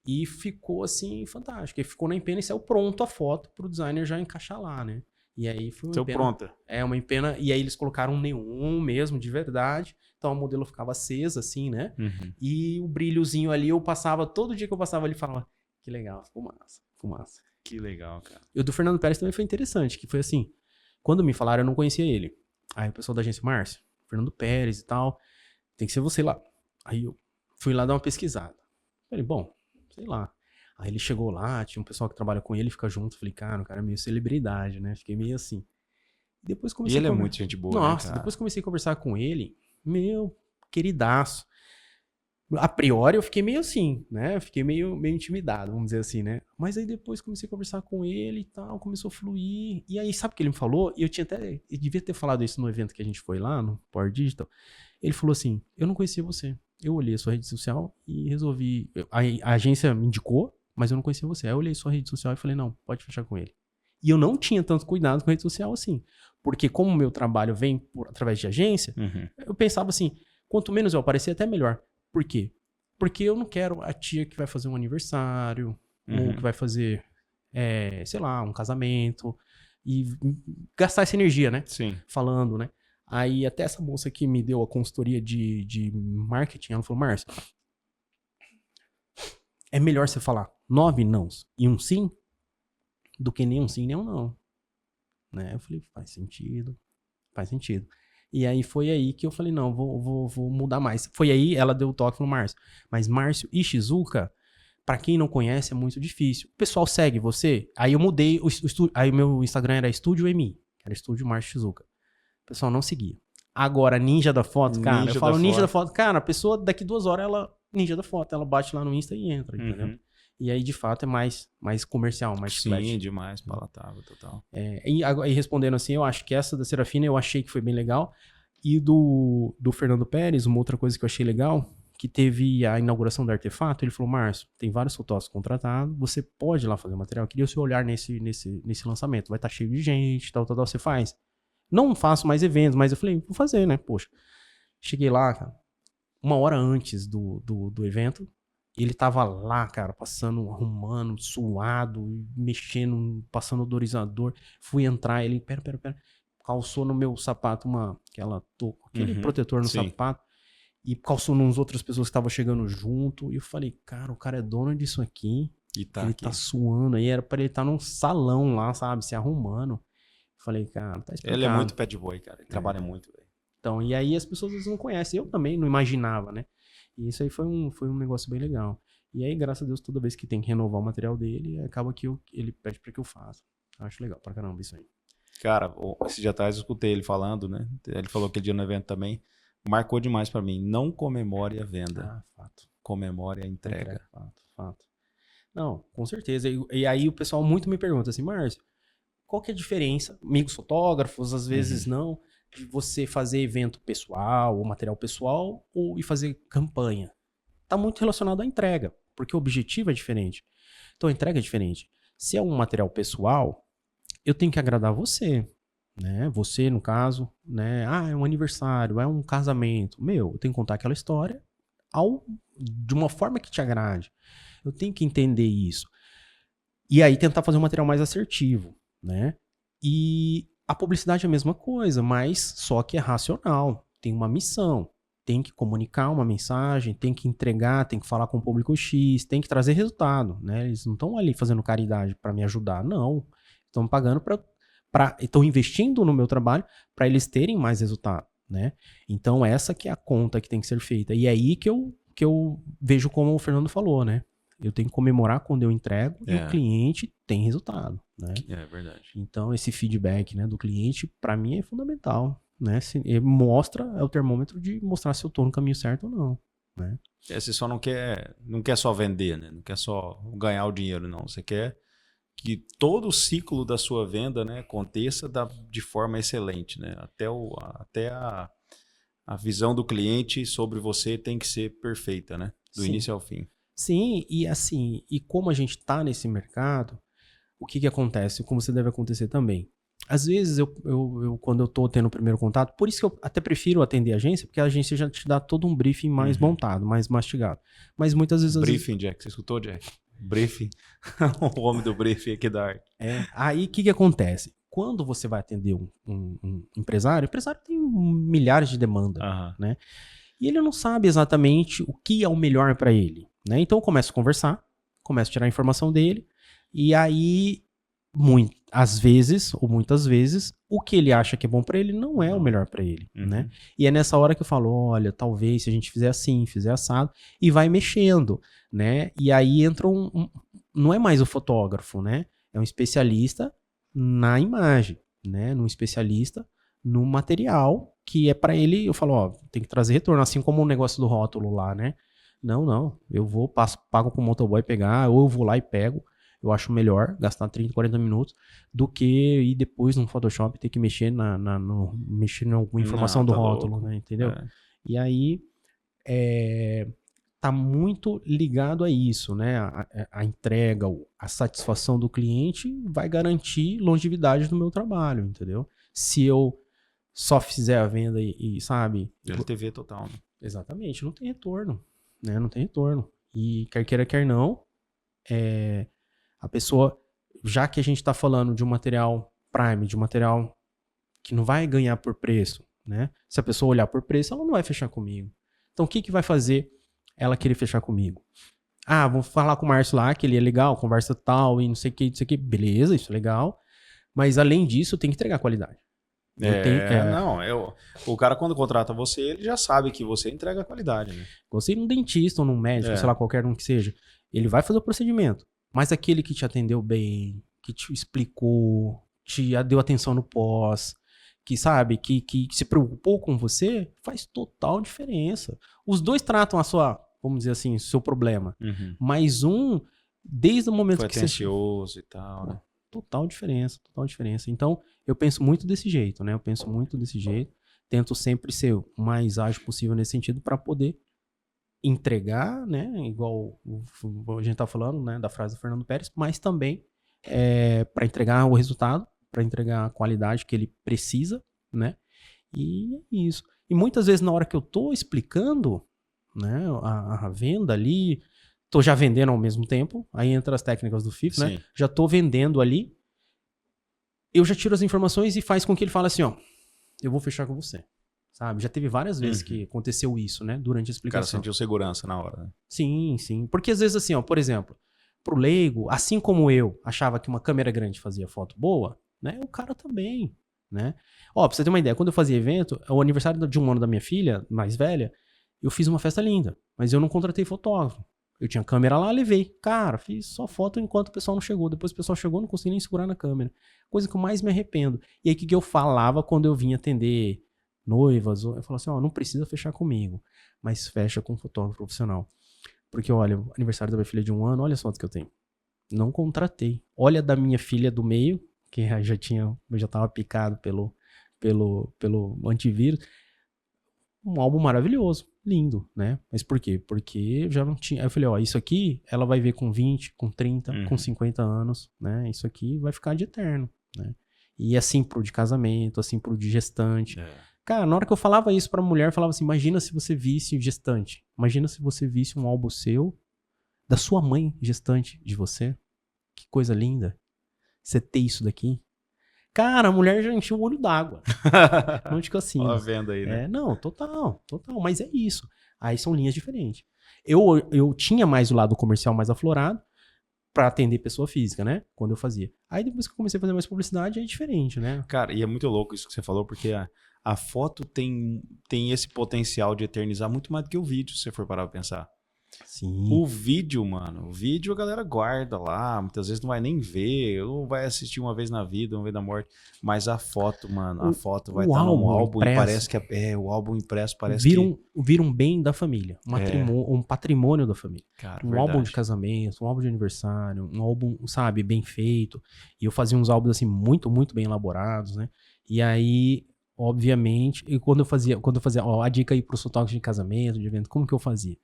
E ficou assim, fantástico. E ficou na empena e saiu pronto a foto pro designer já encaixar lá, né? E aí foi uma empena. Pronta. Uma empena. E aí eles colocaram um neon mesmo, de verdade. Então a modelo ficava acesa, assim, né? E o brilhozinho ali, eu passava, todo dia que eu passava ali, falava, que legal, ficou massa. Que legal, cara. E o do Fernando Pérez também foi interessante, que foi assim, quando me falaram, eu não conhecia ele. Aí o pessoal da agência, Márcio, Fernando Pérez e tal, tem que ser você lá. Aí eu fui lá dar uma pesquisada. Falei, bom, sei lá. Aí ele chegou lá, tinha um pessoal que trabalha com ele, fica junto. Falei, cara, o cara é meio celebridade, né? Fiquei meio assim. Depois comecei e ele é muito gente boa, Nossa, né, depois comecei a conversar com ele, meu queridaço. A priori eu fiquei meio assim, né? Fiquei meio intimidado, vamos dizer assim, né? Mas aí depois comecei a conversar com ele e tal, começou a fluir. E aí, sabe o que ele me falou? E eu devia ter falado isso no evento que a gente foi lá, no Power Digital. Ele falou assim, eu não conhecia você. Eu olhei a sua rede social e resolvi... A agência me indicou, mas eu não conhecia você. Aí eu olhei a sua rede social e falei, não, pode fechar com ele. E eu não tinha tanto cuidado com a rede social assim. Porque como o meu trabalho vem através de agência, eu pensava assim, quanto menos eu aparecer, até melhor. Por quê? Porque eu não quero a tia que vai fazer um aniversário, ou que vai fazer, sei lá, um casamento, e gastar essa energia, né? Sim. Falando, né? Aí até essa moça que me deu a consultoria de marketing, ela falou, Márcio, é melhor você falar 9 nãos e um sim, do que nem um sim, nem um não. Né? Eu falei, faz sentido. E aí foi aí que eu falei, não, vou mudar mais. Foi aí, ela deu o toque no Márcio. Mas Márcio e Shizuka, pra quem não conhece, é muito difícil. O pessoal segue você? Aí eu mudei, aí o meu Instagram era Estúdio MI. que era Estúdio Márcio Shizuka. O pessoal não seguia. Agora, ninja da foto, cara, Ninja eu falo da ninja foto. da foto, cara, a pessoa daqui 2 horas, ela, ninja da foto, ela bate lá no Insta e entra, entendeu? E aí, de fato, é mais comercial, mais Sim, flash. demais, palatável, total. E respondendo assim, eu acho que essa da Serafina eu achei que foi bem legal. E do Fernando Pérez, uma outra coisa que eu achei legal, que teve a inauguração do Artefato, ele falou, Márcio, tem vários fotógrafos contratados, você pode ir lá fazer material. Eu queria o seu olhar nesse lançamento. Vai estar cheio de gente, tal, você faz. Não faço mais eventos, mas eu falei, vou fazer, né? Poxa. Cheguei lá, cara, 1 hora antes do evento, ele tava lá, cara, passando, arrumando, suado, mexendo, passando odorizador. Fui entrar, ele, pera, calçou no meu sapato aquele protetor no sapato, e calçou nos outras pessoas que estavam chegando junto. E eu falei, cara, o cara é dono disso aqui. E tá ele aqui. tá suando aí, era pra ele estar num salão lá, sabe, se arrumando. Falei, cara, tá explicado. Ele é muito pad boy, cara. Ele trabalha muito, velho. Então, e aí as pessoas às vezes não conhecem. Eu também não imaginava, né? E isso aí foi um negócio bem legal. E aí, graças a Deus, toda vez que tem que renovar o material dele, acaba que ele pede pra que eu faça. Eu acho legal pra caramba isso aí. Cara, esse dia atrás eu escutei ele falando, né? Ele falou aquele dia no evento também. Marcou demais pra mim. Não comemore a venda. Ah, fato. Comemore a entrega. Fato. Não, com certeza. E aí o pessoal muito me pergunta assim, Márcio, qual que é a diferença? Amigos fotógrafos, às vezes não, de você fazer evento pessoal, ou material pessoal, e fazer campanha. Tá muito relacionado à entrega, porque o objetivo é diferente. Então a entrega é diferente. Se é um material pessoal, eu tenho que agradar você, né? Você, no caso, né? Ah, é um aniversário, é um casamento. Eu tenho que contar aquela história de uma forma que te agrade. Eu tenho que entender isso. E aí tentar fazer um material mais assertivo, né? E a publicidade é a mesma coisa, mas só que é racional. Tem uma missão. Tem que comunicar uma mensagem, tem que entregar, tem que falar com o público X, tem que trazer resultado, né? Eles não estão ali fazendo caridade para me ajudar, não. Estão pagando estão investindo no meu trabalho para eles terem mais resultado, né? Então essa que é a conta que tem que ser feita. E é aí que eu vejo como o Fernando falou, né? Eu tenho que comemorar quando eu entrego e o cliente tem resultado, né? É verdade. Então esse feedback, né, do cliente para mim é fundamental, né? Ele mostra, é o termômetro de mostrar se eu tô no caminho certo ou não, né? Você só não quer só vender, né? Não quer só ganhar o dinheiro, não. Você quer que todo o ciclo da sua venda, né, aconteça de forma excelente, né? Até a visão do cliente sobre você tem que ser perfeita, né? Do início ao fim. Sim, e assim, e como a gente tá nesse mercado, o que acontece? Como você deve acontecer também. Às vezes, quando eu tô tendo o primeiro contato, por isso que eu até prefiro atender a agência, porque a agência já te dá todo um briefing mais montado, mais mastigado. Mas muitas vezes... Briefing, Jack. Você escutou, Jack? Briefing. O homem do briefing aqui da arte. Aí, o que acontece? Quando você vai atender um empresário, o empresário tem milhares de demandas, né? E ele não sabe exatamente o que é o melhor para ele, né? Então, eu começo a conversar, começo a tirar a informação dele, e aí... às vezes, ou muitas vezes, o que ele acha que é bom pra ele não é o melhor pra ele, né? E é nessa hora que eu falo, olha, talvez se a gente fizer assim, fizer assado, e vai mexendo, né? E aí entra não é mais o fotógrafo, né? É um especialista na imagem, né? Um especialista no material, que é pra ele, eu falo, ó, tem que trazer retorno, assim como o negócio do rótulo lá, né? Não, eu vou, pago pro motoboy pegar, ou eu vou lá e pego. Eu acho melhor gastar 30, 40 minutos do que ir depois no Photoshop ter que mexer mexer em alguma informação do rótulo, né? Entendeu? E aí tá muito ligado a isso, né? A entrega, a satisfação do cliente vai garantir longevidade do meu trabalho, entendeu? Se eu só fizer a venda e sabe... LTV total, né? Exatamente, não tem retorno, né? Não tem retorno. E quer queira, quer não, a pessoa, já que a gente está falando de um material prime, de um material que não vai ganhar por preço, né? Se a pessoa olhar por preço, ela não vai fechar comigo. Então, o que vai fazer ela querer fechar comigo? Ah, vou falar com o Márcio lá, que ele é legal, conversa tal e não sei o que. Beleza, isso é legal. Mas, além disso, tem que entregar qualidade. O cara quando contrata você, ele já sabe que você entrega qualidade, né? Você ir num dentista ou num médico, sei lá, qualquer um que seja, ele vai fazer o procedimento. Mas aquele que te atendeu bem, que te explicou, te deu atenção no pós, que sabe, que se preocupou com você, faz total diferença. Os dois tratam a sua, vamos dizer assim, seu problema. Mas um, desde o momento foi que atencioso e tal, né? Total diferença, total diferença. Então, eu penso muito desse jeito, né? Eu penso muito desse jeito. Tento sempre ser o mais ágil possível nesse sentido para poder entregar, né? Igual a gente tá falando, né? Da frase do Fernando Pérez, mas também para entregar o resultado, para entregar a qualidade que ele precisa, né? E é isso. E muitas vezes na hora que eu tô explicando, né? A venda ali, tô já vendendo ao mesmo tempo, aí entra as técnicas do FIF, né? Já tô vendendo ali, eu já tiro as informações e faz com que ele fale assim, ó, eu vou fechar com você, sabe? Já teve várias vezes que aconteceu isso, né? Durante a explicação. O cara sentiu segurança na hora, né? Sim, sim. Porque às vezes assim, ó, por exemplo, pro leigo, assim como eu achava que uma câmera grande fazia foto boa, né? O cara também, né? Ó, pra você ter uma ideia, quando eu fazia evento, o aniversário de um ano da minha filha, mais velha, eu fiz uma festa linda, mas eu não contratei fotógrafo. Eu tinha câmera lá, levei. Cara, fiz só foto enquanto o pessoal não chegou. Depois o pessoal chegou, não consegui nem segurar na câmera. Coisa que eu mais me arrependo. E aí o que eu falava quando eu vinha atender noivas? Eu falava assim, ó, não precisa fechar comigo, mas fecha com um fotógrafo profissional. Porque, olha, o aniversário da minha filha de 1 ano, olha as fotos que eu tenho. Não contratei. Olha da minha filha do meio, que eu já tava picado pelo antivírus. Um álbum maravilhoso, lindo, né? Mas por quê? Porque eu já não tinha... Aí eu falei, ó, isso aqui ela vai ver com 20, com 30, com 50 anos, né? Isso aqui vai ficar de eterno, né? E assim pro de casamento, assim pro de gestante. Cara, na hora que eu falava isso pra mulher, eu falava assim, imagina se você visse o gestante. Imagina se você visse um álbum seu, da sua mãe gestante de você. Que coisa linda. Você ter isso daqui. Cara, a mulher já encheu o olho d'água. Não ficou assim. Ó a venda aí, né? Não, total. Mas é isso. Aí são linhas diferentes. Eu tinha mais o lado comercial mais aflorado pra atender pessoa física, né? Quando eu fazia. Aí depois que eu comecei a fazer mais publicidade, é diferente, né? Cara, e é muito louco isso que você falou, porque a foto tem esse potencial de eternizar muito mais do que o vídeo, se você for parar pra pensar. Sim. O vídeo, mano, a galera guarda lá, muitas vezes não vai nem ver, ou vai assistir uma vez na vida, uma vez na morte, mas a foto, mano, a foto vai estar num álbum e parece que o álbum impresso parece vira um bem da família, um patrimônio da família. Cara, um álbum de casamento, um álbum de aniversário, um álbum, sabe, bem feito. E eu fazia uns álbuns assim muito, muito bem elaborados, né? E aí, obviamente, e quando eu fazia, ó, a dica aí pros fotógrafos de casamento, de evento, como que eu fazia?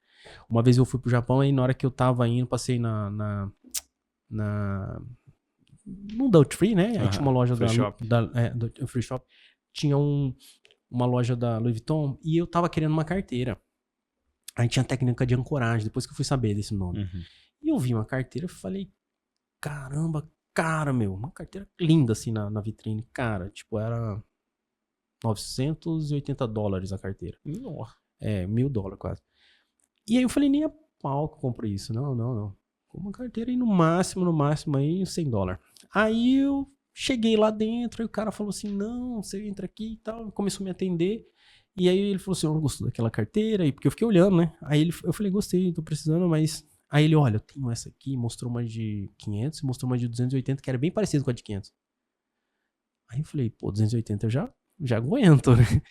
Uma vez eu fui pro Japão e na hora que eu tava indo, passei no Duty Free, né? Aí tinha uma loja do Free Shop. Tinha uma loja da Louis Vuitton e eu tava querendo uma carteira. Aí tinha técnica de ancoragem, depois que eu fui saber desse nome. E eu vi uma carteira e falei, caramba, cara, meu, uma carteira linda assim na vitrine. Cara, tipo, era $980 a carteira. $1.000 quase. E aí eu falei, nem a pau que eu compro isso. Não. Uma carteira aí no máximo aí $100. Aí eu cheguei lá dentro, aí o cara falou assim, não, você entra aqui e tal. Começou a me atender. E aí ele falou assim, eu não gostou daquela carteira. Porque eu fiquei olhando, né? Aí eu falei, gostei, tô precisando, mas... Aí ele, olha, eu tenho essa aqui, mostrou uma de 500, mostrou uma de 280, que era bem parecido com a de 500. Aí eu falei, pô, 280 eu já aguento, né?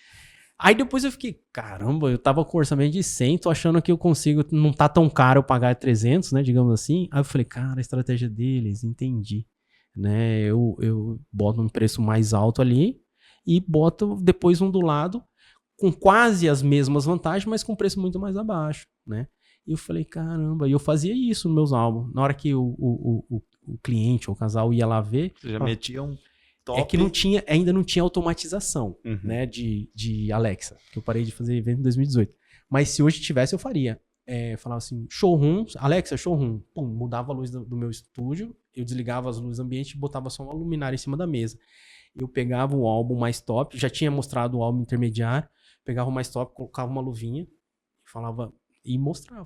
Aí depois eu fiquei, caramba, eu tava com orçamento de 100, tô achando que eu consigo, não tá tão caro eu pagar 300, né, digamos assim. Aí eu falei, cara, a estratégia deles, entendi, né, eu boto um preço mais alto ali e boto depois um do lado com quase as mesmas vantagens, mas com preço muito mais abaixo, né. E eu falei, caramba, e eu fazia isso nos meus álbuns. Na hora que o cliente ou o casal ia lá ver... Você já metia um... Top. É que ainda não tinha automatização, né, de Alexa, que eu parei de fazer evento em 2018. Mas se hoje tivesse, eu faria. Falava assim, showroom, Alexa, showroom. Pum, mudava a luz do meu estúdio, eu desligava as luzes ambiente e botava só uma luminária em cima da mesa. Eu pegava o álbum mais top, já tinha mostrado o álbum intermediário, pegava o mais top, colocava uma luvinha, falava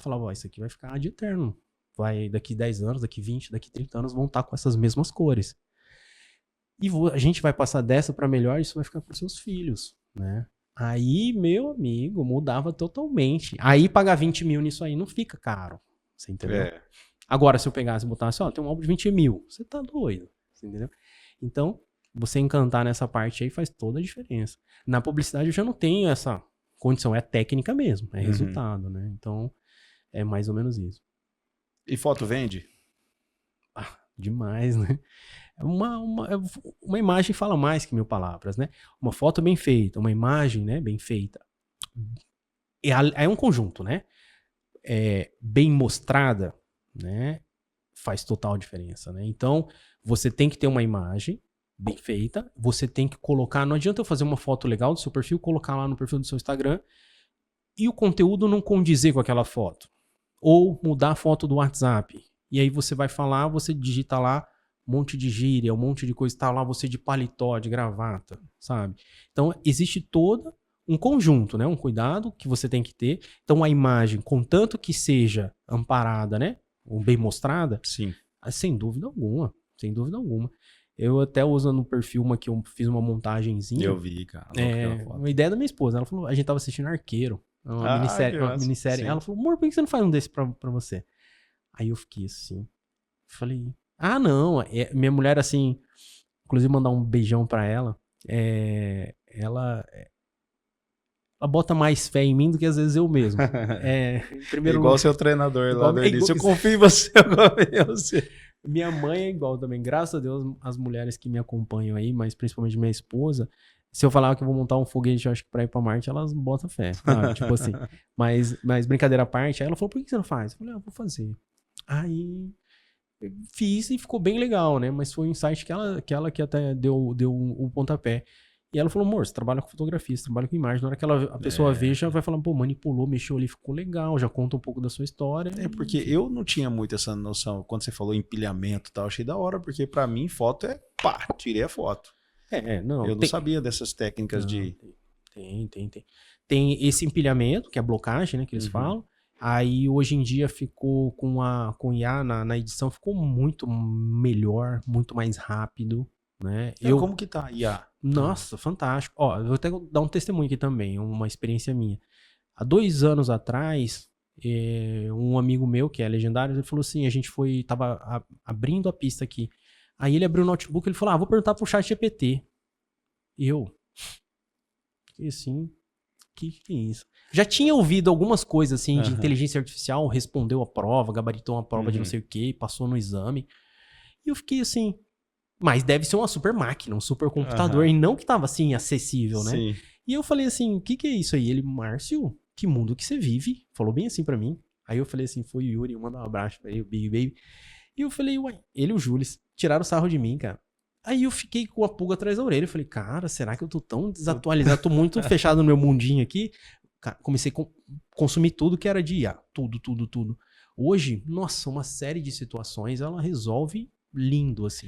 ó, isso aqui vai ficar de eterno. Vai, daqui 10 anos, daqui 20, daqui 30 anos vão estar com essas mesmas cores. E a gente vai passar dessa para melhor, isso vai ficar para seus filhos, né? Aí, meu amigo, mudava totalmente. Aí, pagar 20 mil nisso aí não fica caro, você entendeu? Agora, se eu pegasse e botasse, ó, tem um álbum de 20 mil, você tá doido, você entendeu? Então, Você encantar nessa parte aí faz toda a diferença. Na publicidade eu já não tenho essa condição, é técnica mesmo, é resultado, né? Então, é mais ou menos isso. E foto vende? Demais, né? Uma imagem fala mais que 1000 palavras, né? Uma foto bem feita, uma imagem, né, bem feita. É um conjunto, né? Bem mostrada, né? Faz total diferença, né? Então, você tem que ter uma imagem bem feita, você tem que colocar, não adianta eu fazer uma foto legal do seu perfil, colocar lá no perfil do seu Instagram e o conteúdo não condizer com aquela foto. Ou mudar a foto do WhatsApp. E aí você vai falar, você digita lá um monte de gíria, um monte de coisa, tá lá você de paletó, de gravata, sabe? Então, existe todo um conjunto, né? Um cuidado que você tem que ter. Então, a imagem, contanto que seja amparada, né? Ou bem mostrada, sim, sem dúvida alguma, sem dúvida alguma. Eu até uso no perfil uma que eu fiz uma montagenzinha. Eu vi, cara. Uma ideia da minha esposa. Ela falou, a gente tava assistindo Arqueiro, uma minissérie. Ela falou, amor, por que você não faz um desse pra você? Aí eu fiquei assim, falei, não, minha mulher assim, inclusive mandar um beijão pra ela, ela bota mais fé em mim do que às vezes eu mesmo. Igual seu treinador lá do início, eu confio em você, eu confio em você. Minha mãe é igual também, graças a Deus, as mulheres que me acompanham aí, mas principalmente minha esposa, se eu falar que eu vou montar um foguete, eu acho que pra ir pra Marte, elas botam fé, sabe? Tipo assim, mas brincadeira à parte, aí ela falou, por que você não faz? Eu falei, vou fazer. Aí eu fiz e ficou bem legal, né? Mas foi um insight que ela que até deu o pontapé. E ela falou, amor, você trabalha com fotografia, você trabalha com imagem. Na hora que a pessoa vê, já vai falar, pô, manipulou, mexeu ali, ficou legal, já conta um pouco da sua história. Porque eu não tinha muito essa noção. Quando você falou empilhamento e tal, achei da hora, porque pra mim foto tirei a foto. Não. Eu não sabia dessas técnicas de... Tem esse empilhamento, que é a blocagem, né, que eles falam. Aí, hoje em dia, ficou com IA na edição, ficou muito melhor, muito mais rápido, né? Como que tá IA? Nossa, fantástico. Ó, eu vou até dar um testemunho aqui também, uma experiência minha. Há 2 anos atrás, um amigo meu, que é legendário, ele falou assim, tava abrindo a pista aqui. Aí ele abriu o notebook, ele falou, vou perguntar pro ChatGPT. E eu, assim, que é isso? Já tinha ouvido algumas coisas assim de inteligência artificial, respondeu a prova, gabaritou uma prova de não sei o que, passou no exame. E eu fiquei assim, mas deve ser uma super máquina, um super computador, e não que tava assim acessível, né? Sim. E eu falei assim, o que é isso aí? Ele, Márcio, que mundo que você vive? Falou bem assim pra mim. Aí eu falei assim, foi o Yuri, manda um abraço pra ele, o Big Baby. E eu falei, uai, ele e o Júlio tiraram sarro de mim, cara. Aí eu fiquei com a pulga atrás da orelha. Eu falei, cara, será que eu tô tão desatualizado? Tô muito fechado no meu mundinho aqui. Cara, comecei a consumir tudo que era de IA. Tudo. Hoje, nossa, uma série de situações, ela resolve lindo, assim.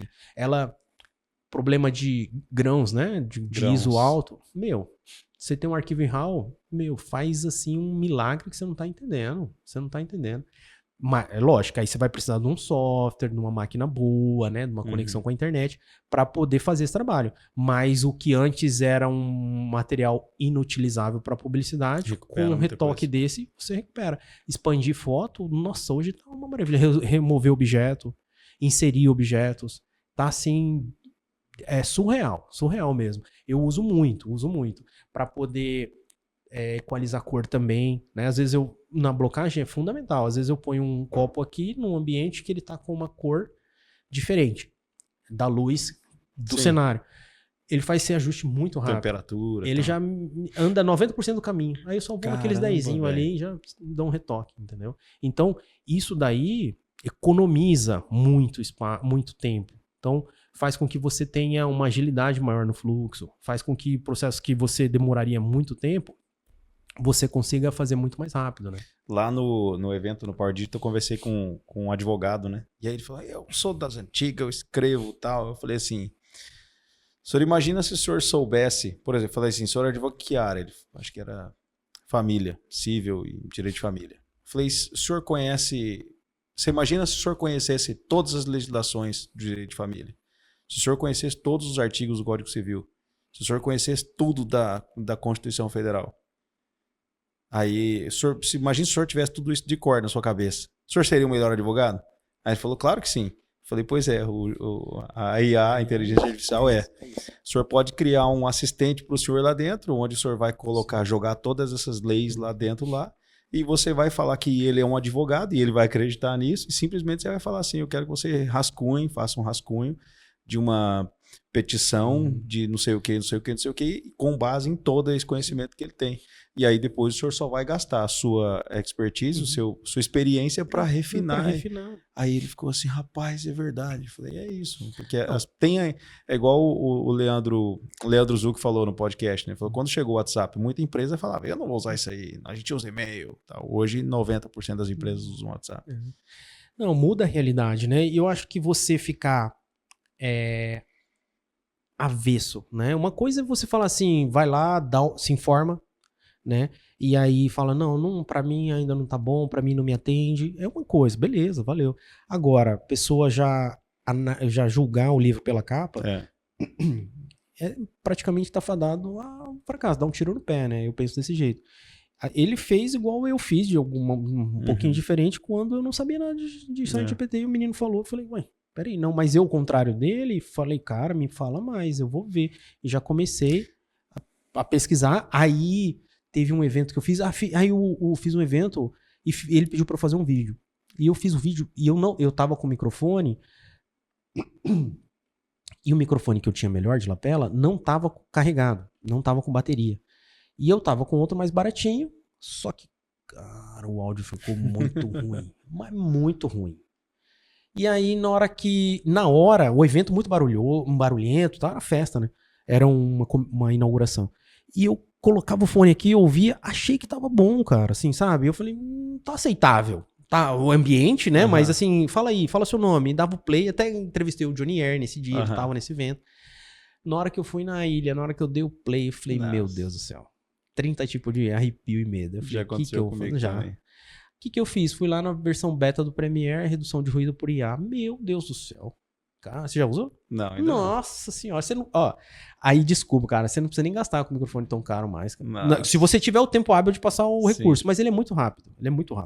Problema de grãos, né? De ISO alto. Você tem um arquivo em RAW, faz assim um milagre que você não tá entendendo. Mas, lógico, aí você vai precisar de um software, de uma máquina boa, né? De uma conexão com a internet, para poder fazer esse trabalho. Mas o que antes era um material inutilizável para publicidade, com um retoque desse, você recupera. Expandir foto, nossa, hoje tá uma maravilha. Remover objeto, inserir objetos, tá assim, surreal mesmo. Eu uso muito, para poder equalizar a cor também, né? Às vezes na blocagem é fundamental, às vezes eu ponho um copo aqui num ambiente que ele tá com uma cor diferente da luz do cenário. Ele faz esse ajuste muito rápido. Temperatura. Ele já anda 90% do caminho. Aí eu só vou naqueles 10zinho ali e já dou um retoque, entendeu? Então, isso daí economiza muito tempo. Então, faz com que você tenha uma agilidade maior no fluxo, faz com que processos que você demoraria muito tempo, você consiga fazer muito mais rápido, né? Lá no evento, no Power Digital, eu conversei com um advogado, né? E aí ele falou, eu sou das antigas, eu escrevo e tal. Eu falei assim, o senhor imagina se o senhor soubesse, por exemplo, eu falei assim, o senhor é advogado que área? Ele, acho que era família, civil e direito de família. Eu falei, o senhor conhece, você imagina se o senhor conhecesse todas as legislações do direito de família? Se o senhor conhecesse todos os artigos do Código Civil? Se o senhor conhecesse tudo da Constituição Federal? Aí, imagina se o senhor tivesse tudo isso de cor na sua cabeça. O senhor seria o melhor advogado? Aí ele falou, claro que sim. Eu Falei, pois é, a IA, a inteligência artificial o senhor pode criar um assistente para o senhor lá dentro, onde o senhor vai colocar, jogar todas essas leis lá dentro lá, e você vai falar que ele é um advogado e ele vai acreditar nisso, e simplesmente você vai falar assim, eu quero que você faça um rascunho de uma petição de não sei o que, com base em todo esse conhecimento que ele tem. E aí depois o senhor só vai gastar a sua expertise, sua experiência para refinar. Aí ele ficou assim, rapaz, é verdade. Eu falei, é isso. Porque é igual o Leandro Zucco falou no podcast, né? Falou, quando chegou o WhatsApp, muita empresa falava, eu não vou usar isso aí, a gente usa e-mail. Tal. Hoje 90% das empresas usam WhatsApp. Não, muda a realidade, né? E eu acho que você ficar avesso, né? Uma coisa é você falar assim, vai lá, se informa, né? E aí fala, não, pra mim ainda não tá bom, pra mim não me atende. É uma coisa, beleza, valeu. Agora, a pessoa já julgar o livro pela capa, praticamente tá fadado a fracasso, dá um tiro no pé, né? Eu penso desse jeito. Ele fez igual eu fiz, de um pouquinho diferente, quando eu não sabia nada de ChatGPT e o menino falou, eu falei, ué, peraí, não, mas eu, ao contrário dele, falei, cara, me fala mais, eu vou ver. E já comecei a pesquisar, aí teve um evento que eu fiz, aí eu fiz um evento e ele pediu pra eu fazer um vídeo. E eu fiz o vídeo e eu tava com o microfone e o microfone que eu tinha melhor de lapela não tava carregado, não tava com bateria. E eu tava com outro mais baratinho, só que, cara, o áudio ficou muito ruim, mas muito ruim. E aí, na hora, o evento muito barulhento, tá? Era festa, né? Era uma inauguração. E eu colocava o fone aqui, ouvia, achei que tava bom, cara, assim, sabe? Eu falei, tá aceitável. Tá, o ambiente, né? Mas assim, fala seu nome. Dava o play, até entrevistei o Johnny Air nesse dia, ele tava nesse evento. Na hora que eu fui na ilha, na hora que eu dei o play, eu falei, meu Deus do céu. 30 tipos de arrepio e medo. Eu falei, já aconteceu comigo também. O que eu fiz? Fui lá na versão beta do Premiere, redução de ruído por IA. Meu Deus do céu. Cara, você já usou? Não, ainda Nossa senhora. Você não, aí, desculpa, cara. Você não precisa nem gastar com o microfone tão caro mais. Cara. Se você tiver o tempo hábil de passar o recurso. Mas ele é muito rápido.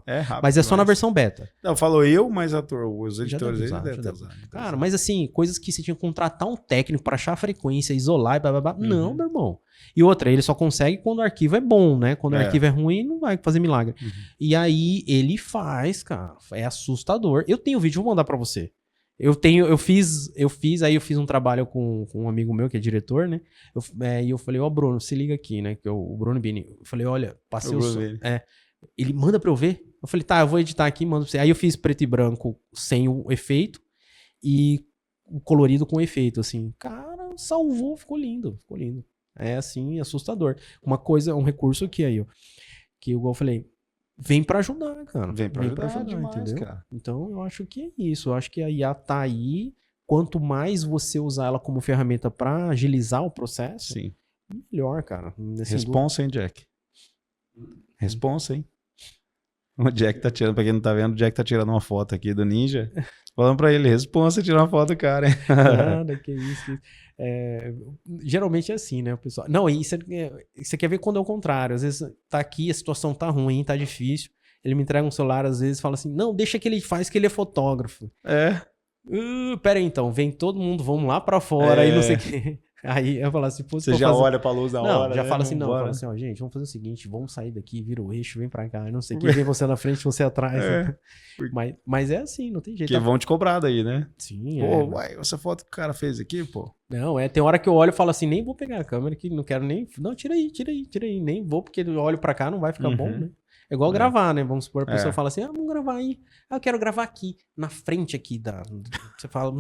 É rápido. Mas é só na versão beta. Não, falou mas os editores devem usar. Cara, mas assim, coisas que você tinha que contratar um técnico pra achar a frequência, isolar e blá, blá, blá. Não, meu irmão. E outra, ele só consegue quando o arquivo é bom, né? Quando o arquivo é ruim, não vai fazer milagre. E aí, ele faz, cara. É assustador. Eu tenho vídeo, vou mandar pra você. Eu fiz um trabalho com um amigo meu, que é diretor, né? E eu falei, Bruno, se liga aqui, né? Que o Bruno Bini. Eu falei, olha, passei o som. Ele manda pra eu ver? Eu falei, tá, eu vou editar aqui, mando pra você. Aí eu fiz preto e branco sem o efeito e o colorido com efeito, assim. Cara, salvou, ficou lindo. É, assim, assustador. Um recurso que aí, que igual eu falei, vem pra ajudar, cara. Vem pra ajudar demais, entendeu? Cara. Então, eu acho que é isso. Eu acho que a IA tá aí. Quanto mais você usar ela como ferramenta pra agilizar o processo, melhor, cara. Responsa, hein, Jack? Responsa, hein? O Jack tá tirando, pra quem não tá vendo, o Jack tá tirando uma foto aqui do Ninja. Falando pra ele, responsa, tirar uma foto do cara, hein? Nada, que isso. Geralmente é assim, né, o pessoal. Não, e você quer ver quando é o contrário. Às vezes tá aqui, a situação tá ruim, tá difícil. Ele me entrega um celular, às vezes, fala assim, não, deixa que ele faz, que ele é fotógrafo. Pera aí, então, vem todo mundo, vamos lá pra fora, e não sei o quê. Aí eu falo assim, pô, você já olha pra luz na hora. Já fala assim, fala assim, ó, gente, vamos fazer o seguinte, vamos sair daqui, vira o eixo, vem pra cá, não sei o que, vem você na frente, você atrás. Né? Mas é assim, não tem jeito. Porque vão te cobrar daí, né? Sim, pô, essa foto que o cara fez aqui, pô. Não, tem hora que eu olho e falo assim, nem vou pegar a câmera, que não quero nem... Não, tira aí, nem vou, porque eu olho pra cá, não vai ficar bom, né? É igual gravar, né? Vamos supor, a pessoa fala assim, vamos gravar aí. Eu quero gravar aqui, na frente aqui da... Você fala,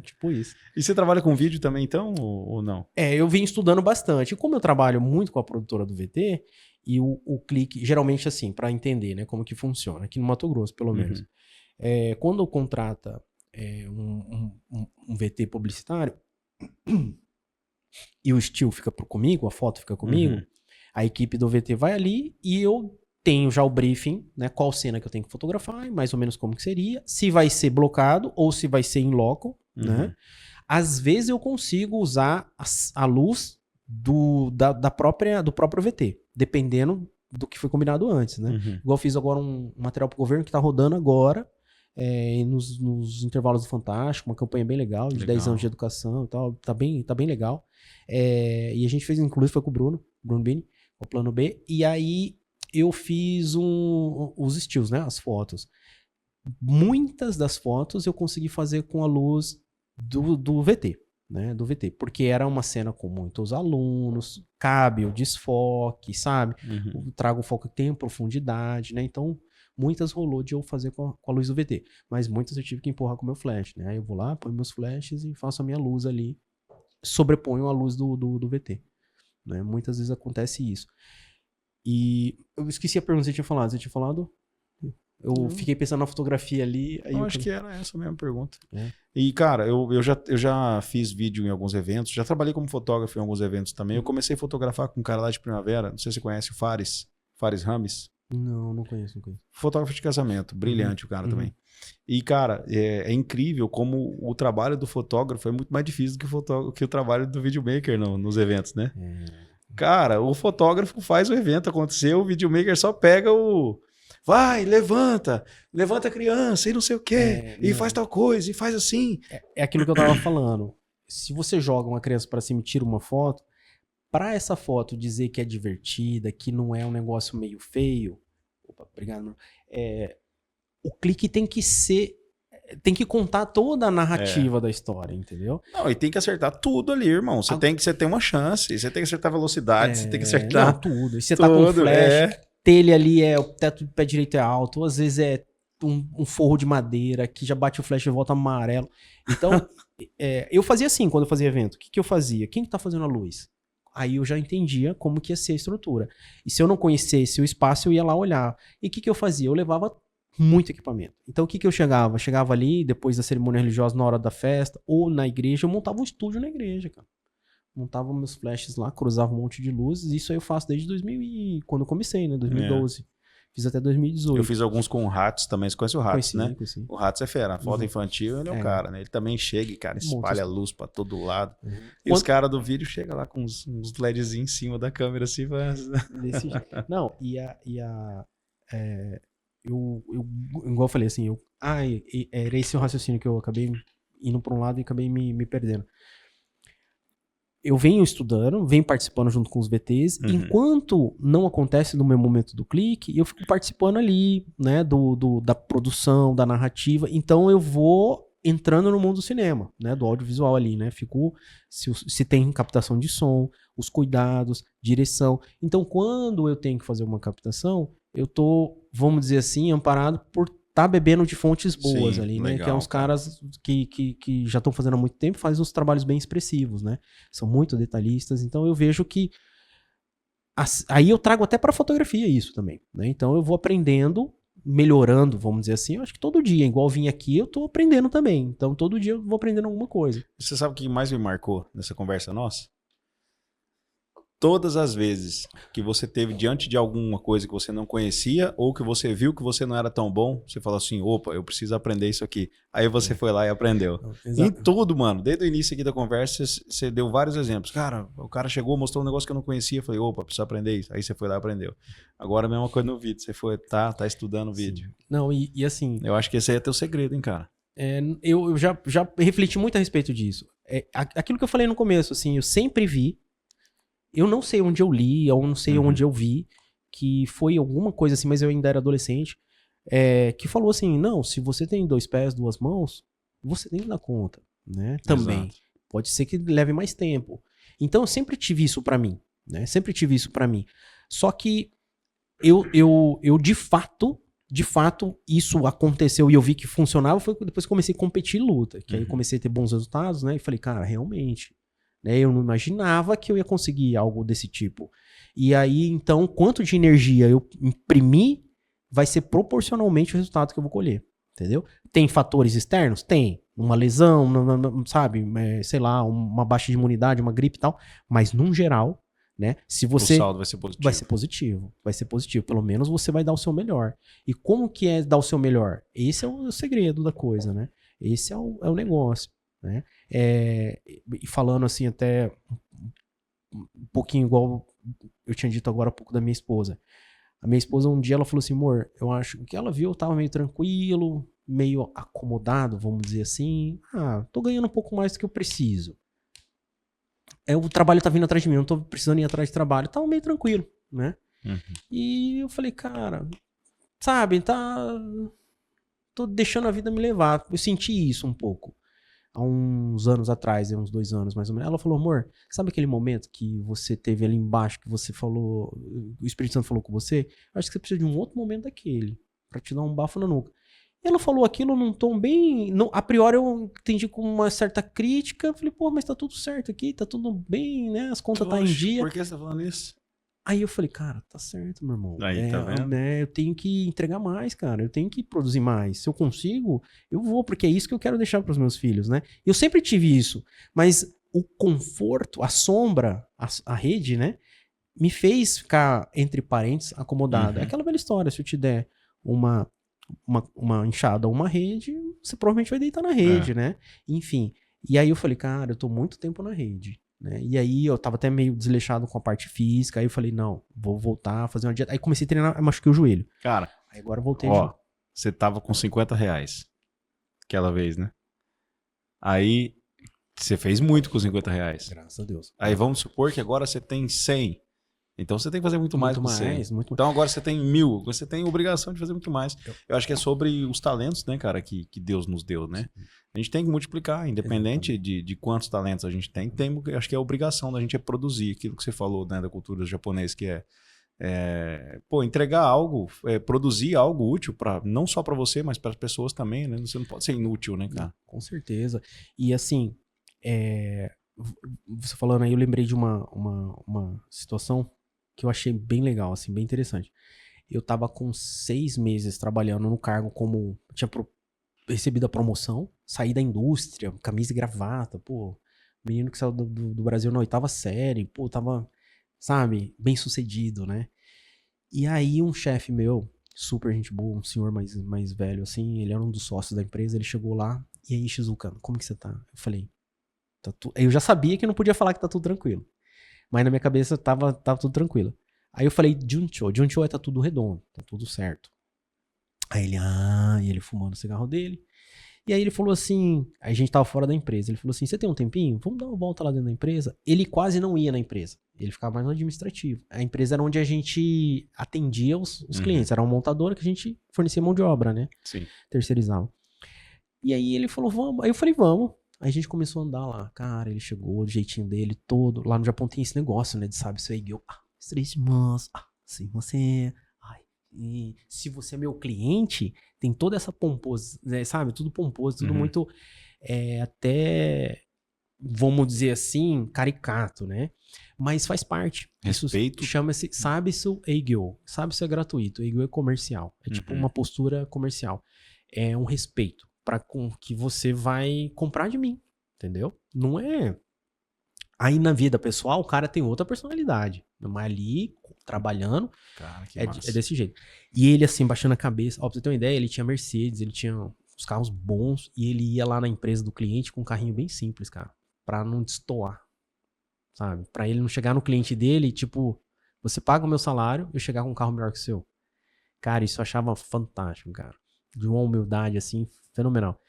tipo isso. E você trabalha com vídeo também, então, ou não? Eu vim estudando bastante. E como eu trabalho muito com a produtora do VT, e o clique, geralmente assim, para entender, né, como que funciona, aqui no Mato Grosso, pelo menos. Quando contrata um VT publicitário, e o estilo fica comigo, a foto fica comigo, a equipe do VT vai ali e eu tenho já o briefing, né? Qual cena que eu tenho que fotografar, mais ou menos como que seria, se vai ser blocado ou se vai ser in loco, né? Às vezes eu consigo usar a luz do próprio VT, dependendo do que foi combinado antes, né? Igual eu fiz agora um material pro governo que tá rodando agora, nos intervalos do Fantástico, uma campanha bem legal, de 10 anos de educação e tal, tá bem legal. E a gente fez, inclusive, foi com o Bruno Bini, o Plano B, e aí eu fiz os stills, né, as fotos. Muitas das fotos eu consegui fazer com a luz do VT, né, do VT, porque era uma cena com muitos alunos, cabe o desfoque, sabe? Trago o foco que tem profundidade, né, então muitas rolou de eu fazer com a luz do VT, mas muitas eu tive que empurrar com o meu flash, né, aí eu vou lá, ponho meus flashes e faço a minha luz ali, sobreponho a luz do VT, né, muitas vezes acontece isso. E eu esqueci a pergunta que você tinha falado? Eu fiquei pensando na fotografia ali. Aí eu acho que era essa mesma pergunta. E, cara, eu já fiz vídeo em alguns eventos, já trabalhei como fotógrafo em alguns eventos também. Eu comecei a fotografar com um cara lá de Primavera, não sei se você conhece o Fares Rames. Não conheço. Fotógrafo de casamento, brilhante o cara também. E, cara, é incrível como o trabalho do fotógrafo é muito mais difícil que o trabalho do videomaker nos eventos, né? Cara, o fotógrafo faz o evento acontecer, o videomaker só pega vai, levanta a criança e não sei o quê, e faz tal coisa, e faz assim. É aquilo que eu tava falando. Se você joga uma criança pra cima e tira uma foto, pra essa foto dizer que é divertida, que não é um negócio meio feio, opa, obrigado, mano. O clique tem que contar toda a narrativa da história, entendeu? Não, e tem que acertar tudo ali, irmão. Você tem uma chance, você tem que acertar a velocidade, você tem que acertar... Não, tudo. E você tá com flash, telha ali, o teto do pé direito é alto, ou às vezes é um forro de madeira, que já bate o flash e volta amarelo. Então, eu fazia assim quando eu fazia evento. O que eu fazia? Quem que tá fazendo a luz? Aí eu já entendia como que ia ser a estrutura. E se eu não conhecesse o espaço, eu ia lá olhar. E o que eu fazia? Eu levava muito equipamento. Então o que eu chegava? Chegava ali, depois da cerimônia religiosa, na hora da festa, ou na igreja, eu montava um estúdio na igreja, cara. Montava meus flashes lá, cruzava um monte de luzes. Isso aí eu faço desde quando eu comecei, né? 2012. Fiz até 2018. Eu fiz alguns com o Ratz também. Você conhece o Ratz, né? Conheci. O Ratz é fera. Foto infantil, ele é o cara, né? Ele também chega e, cara, espalha luz pra todo lado. E os caras do vídeo chegam lá com uns LEDzinhos em cima da câmera, assim. Desse jeito. Não, igual eu falei assim, era esse o raciocínio que eu acabei indo para um lado e acabei me perdendo. Eu venho estudando, venho participando junto com os VTs, enquanto não acontece no meu momento do clique, eu fico participando ali, né, da produção, da narrativa, então eu vou entrando no mundo do cinema, né, do audiovisual ali, né, fico, se tem captação de som, os cuidados, direção, então quando eu tenho que fazer uma captação, eu tô, vamos dizer assim, amparado por estar bebendo de fontes boas. Sim, ali, né? Legal, que é uns caras que já estão fazendo há muito tempo, fazem uns trabalhos bem expressivos, né? São muito detalhistas, então eu vejo que aí eu trago até para fotografia isso também, né? Então eu vou aprendendo, melhorando, vamos dizer assim, eu acho que todo dia, igual eu vim aqui, eu tô aprendendo também, então todo dia eu vou aprendendo alguma coisa. Você sabe o que mais me marcou nessa conversa nossa? Todas as vezes que você teve diante de alguma coisa que você não conhecia ou que você viu que você não era tão bom, você falou assim, opa, eu preciso aprender isso aqui. Aí você foi lá e aprendeu. Em tudo, mano. Desde o início aqui da conversa, você deu vários exemplos. Cara, o cara chegou, mostrou um negócio que eu não conhecia. Eu falei, opa, preciso aprender isso. Aí você foi lá e aprendeu. Agora a mesma coisa no vídeo. Você foi, tá estudando o vídeo. Não, e assim... Eu acho que esse aí é teu segredo, hein, cara? Eu já refleti muito a respeito disso. Aquilo que eu falei no começo, assim, eu sempre vi. Eu não sei onde eu li, eu não sei onde eu vi, que foi alguma coisa assim, mas eu ainda era adolescente, que falou assim, não, se você tem 2 pés, 2 mãos, você tem que dar conta, né? Também. Exato. Pode ser que leve mais tempo. Então eu sempre tive isso pra mim, né? Sempre tive isso pra mim. Só que eu de fato, isso aconteceu e eu vi que funcionava, foi depois que comecei a competir em luta, que aí comecei a ter bons resultados, né? E falei, cara, realmente... Eu não imaginava que eu ia conseguir algo desse tipo. E aí, então, quanto de energia eu imprimir vai ser proporcionalmente o resultado que eu vou colher. Entendeu? Tem fatores externos? Tem. Uma lesão, sabe? Sei lá, uma baixa de imunidade, uma gripe e tal. Mas, num geral, né? Se você... O saldo vai ser positivo. Vai ser positivo. Pelo menos você vai dar o seu melhor. E como que é dar o seu melhor? Esse é o segredo da coisa, né? Esse é o negócio. Né? E falando assim até um pouquinho igual eu tinha dito agora há pouco da minha esposa. A minha esposa um dia ela falou assim, amor, eu acho que ela viu, eu tava meio tranquilo, meio acomodado, vamos dizer assim. Tô ganhando um pouco mais do que eu preciso. O trabalho tá vindo atrás de mim, não tô precisando ir atrás de trabalho. Tava meio tranquilo, né? E eu falei, cara, sabe, tô deixando a vida me levar. Eu senti isso um pouco. Há uns anos atrás, uns 2 anos mais ou menos. Ela falou, amor, sabe aquele momento que você teve ali embaixo, que você falou, o Espírito Santo falou com você? Eu acho que você precisa de um outro momento daquele, pra te dar um bafo na nuca. Ela falou aquilo num tom bem... Não, a priori eu entendi com uma certa crítica. Eu falei, pô, mas tá tudo certo aqui, tá tudo bem, né? As contas tá em dia. Por que você tá falando isso? Aí eu falei, cara, tá certo, meu irmão. Aí, tá vendo? Eu tenho que entregar mais, cara. Eu tenho que produzir mais. Se eu consigo, eu vou, porque é isso que eu quero deixar pros meus filhos, né? Eu sempre tive isso. Mas o conforto, a sombra, a rede, né? Me fez ficar, entre parênteses, acomodado. É aquela velha história, se eu te der uma enxada ou uma rede, você provavelmente vai deitar na rede, né? Enfim. E aí eu falei, cara, eu tô muito tempo na rede, né? E aí eu tava até meio desleixado com a parte física, aí eu falei, não, vou voltar a fazer uma dieta. Aí comecei a treinar, machuquei o joelho. Cara, aí agora eu voltei. Você tava com R$50 aquela vez, né? Aí você fez muito com R$50. Graças a Deus. Aí vamos supor que agora você tem 100. Então você tem que fazer muito mais com 100. Então agora você tem 1.000. Você tem obrigação de fazer muito mais. Eu acho que é sobre os talentos, né, cara, que Deus nos deu, né? A gente tem que multiplicar, independente de quantos talentos a gente tem. Acho que é a obrigação da gente é produzir aquilo que você falou, né, da cultura japonesa, que entregar algo, produzir algo útil, não só para você, mas para as pessoas também, né? Você não pode ser inútil, né, cara? Com certeza. E assim, você falando aí, eu lembrei de uma situação que eu achei bem legal, assim, bem interessante. Eu tava com 6 meses trabalhando no cargo como... Tinha recebido a promoção, saí da indústria, camisa e gravata, pô. Menino que saiu do Brasil na 8ª série, pô, tava, sabe, bem sucedido, né? E aí um chefe meu, super gente boa, um senhor mais velho, assim, ele era um dos sócios da empresa, ele chegou lá, e aí, Shizuka, como que você tá? Eu falei, eu já sabia que não podia falar que tá tudo tranquilo. Mas na minha cabeça tava tudo tranquilo. Aí eu falei, Juncho tá tudo redondo, tá tudo certo. Aí ele, e ele fumando o cigarro dele. E aí ele falou assim, a gente tava fora da empresa, ele falou assim, você tem um tempinho? Vamos dar uma volta lá dentro da empresa? Ele quase não ia na empresa, ele ficava mais no administrativo. A empresa era onde a gente atendia os clientes, era uma montadora que a gente fornecia mão de obra, né? Sim. Terceirizava. E aí ele falou, vamos. Aí eu falei, vamos. Aí a gente começou a andar lá. Cara, ele chegou do jeitinho dele todo. Lá no Japão tem esse negócio, né? De sabe, seu Eigyo. Se você... E se você é meu cliente, tem toda essa pomposa, sabe? Tudo pomposo, tudo muito... até, vamos dizer assim, caricato, né? Mas faz parte. Respeito. Isso chama-se Sabisu Eigyo. Sabisu é gratuito, Eigyo é comercial. É tipo uma postura comercial. É um respeito para com que você vai comprar de mim, entendeu? Não é... Aí na vida pessoal, o cara tem outra personalidade. Mas ali, trabalhando, cara, que é desse jeito. E ele assim, baixando a cabeça. Ó, pra você ter uma ideia, ele tinha Mercedes, ele tinha os carros bons, e ele ia lá na empresa do cliente com um carrinho bem simples, cara. Pra não destoar, sabe? Pra ele não chegar no cliente dele, tipo, você paga o meu salário, eu chegar com um carro melhor que o seu. Cara, isso eu achava fantástico, cara. De uma humildade, assim, fenomenal.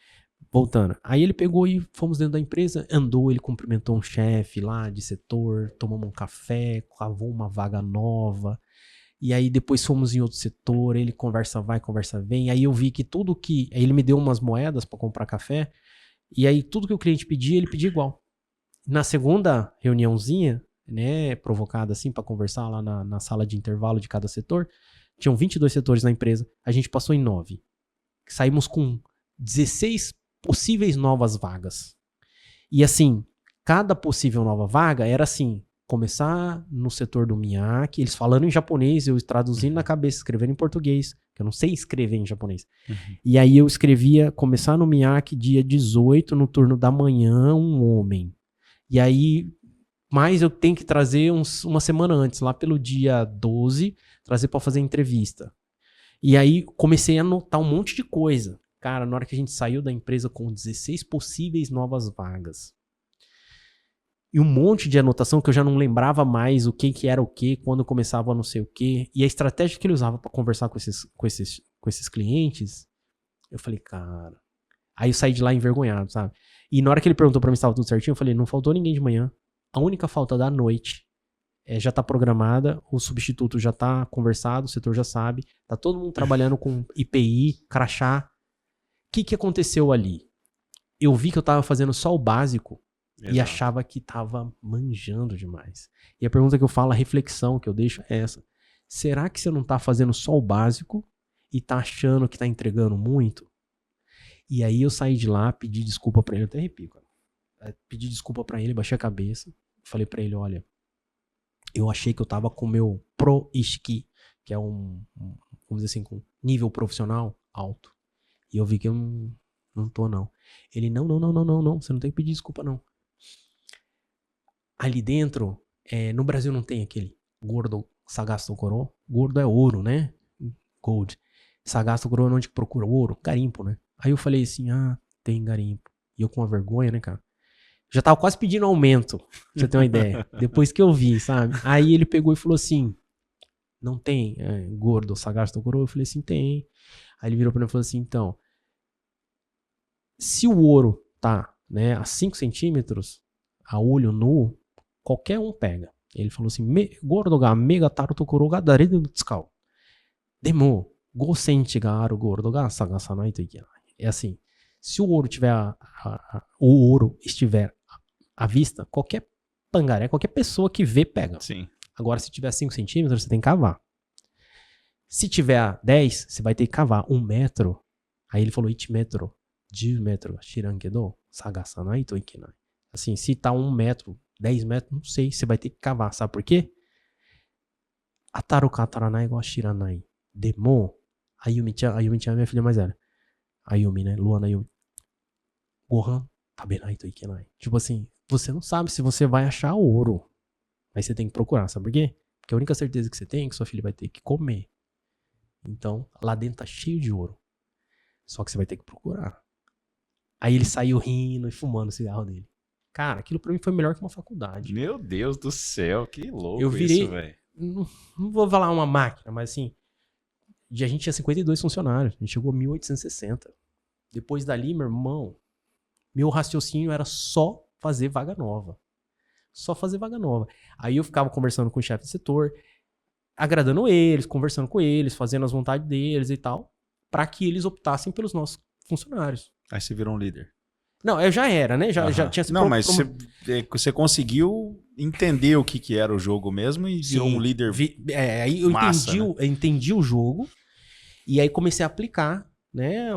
Voltando. Aí ele pegou e fomos dentro da empresa, andou, ele cumprimentou um chefe lá de setor, tomamos um café, cavou uma vaga nova. E aí depois fomos em outro setor, ele conversa vai, conversa vem. Aí eu vi que tudo que... Aí ele me deu umas moedas pra comprar café. E aí tudo que o cliente pedia, ele pedia igual. Na segunda reuniãozinha, né, provocada assim pra conversar lá na sala de intervalo de cada setor, tinham 22 setores na empresa, a gente passou em 9. Saímos com 16 possíveis novas vagas. E assim, cada possível nova vaga era assim, começar no setor do Miyake, eles falando em japonês, eu traduzindo na cabeça, escrevendo em português, que eu não sei escrever em japonês. E aí eu escrevia, começar no Miyake dia 18, no turno da manhã, um homem. E aí, mas eu tenho que trazer uma semana antes, lá pelo dia 12, trazer para fazer entrevista. E aí comecei a anotar um monte de coisa. Cara, na hora que a gente saiu da empresa com 16 possíveis novas vagas. E um monte de anotação que eu já não lembrava mais o que era o que, quando começava a não sei o que. E a estratégia que ele usava para conversar com esses clientes, Eu falei, cara... Aí eu saí de lá envergonhado, sabe? E na hora que ele perguntou pra mim se tava tudo certinho, eu falei, não faltou ninguém de manhã. A única falta da noite já tá programada, o substituto já tá conversado, o setor já sabe, tá todo mundo trabalhando com IPI, crachá. O que aconteceu ali? Eu vi que eu tava fazendo só o básico e achava que tava manjando demais. E a pergunta que eu falo, a reflexão que eu deixo é essa. Será que você não tá fazendo só o básico e tá achando que tá entregando muito? E aí eu saí de lá, pedi desculpa pra ele, eu até arrepio, cara. Pedi desculpa pra ele, baixei a cabeça, falei pra ele, olha, eu achei que eu tava com o meu Pro Ishiki, que é vamos dizer assim, com nível profissional alto. E eu vi que eu não tô, não. Ele, não, você não tem que pedir desculpa, não. Ali dentro, no Brasil não tem aquele gordo Sagasto Coro. Gordo é ouro, né? Gold. Sagasto Coro é onde procura ouro, garimpo, né? Aí eu falei assim, tem garimpo. E eu com uma vergonha, né, cara? Já tava quase pedindo aumento, pra você ter uma ideia. Depois que eu vi, sabe? Aí ele pegou e falou assim, não tem gordo, Sagasto Coro? Eu falei assim, tem. Aí ele virou pra mim e falou assim, então, se o ouro tá, né, a 5 centímetros, a olho nu, qualquer um pega. Ele falou assim, gordo ga mega taru tokoro ga dare de tsukau. Demo, go senti ga aru gordo ga sagasanai to ikenai. É assim, se o ouro tiver o ouro estiver à vista, qualquer pangaré, qualquer pessoa que vê, pega. Sim. Agora, se tiver 5 centímetros, você tem que cavar. Se tiver 10, você vai ter que cavar 1 metro. Aí ele falou, 1 metro, 10 metros, shirankedo, sagasanai to ikenai. Assim, se tá 1 metro, 10 metros, não sei, você vai ter que cavar. Sabe por quê? Ataru ka ataranai go shiranai. Demo, Ayumi-chan é minha filha mais velha. Ayumi, né? Luana Ayumi. Gohan, tabenai to ikenai. Tipo assim, você não sabe se você vai achar ouro. Mas você tem que procurar, sabe por quê? Porque a única certeza que você tem é que sua filha vai ter que comer. Então, lá dentro tá cheio de ouro. Só que você vai ter que procurar. Aí ele saiu rindo e fumando o cigarro dele. Cara, aquilo pra mim foi melhor que uma faculdade. Meu Deus do céu, que louco eu virei, isso, velho. Não vou falar uma máquina, mas assim, a gente tinha 52 funcionários. A gente chegou a 1860. Depois dali, meu irmão, meu raciocínio era só fazer vaga nova. Só fazer vaga nova. Aí eu ficava conversando com o chefe de setor, agradando eles, conversando com eles, fazendo as vontades deles e tal, pra que eles optassem pelos nossos funcionários. Aí você virou um líder. Não, eu já era, né? Já tinha... Não, mas você conseguiu entender o que era o jogo mesmo e virou um líder aí eu massa, entendi, né? eu entendi o jogo e aí comecei a aplicar, né?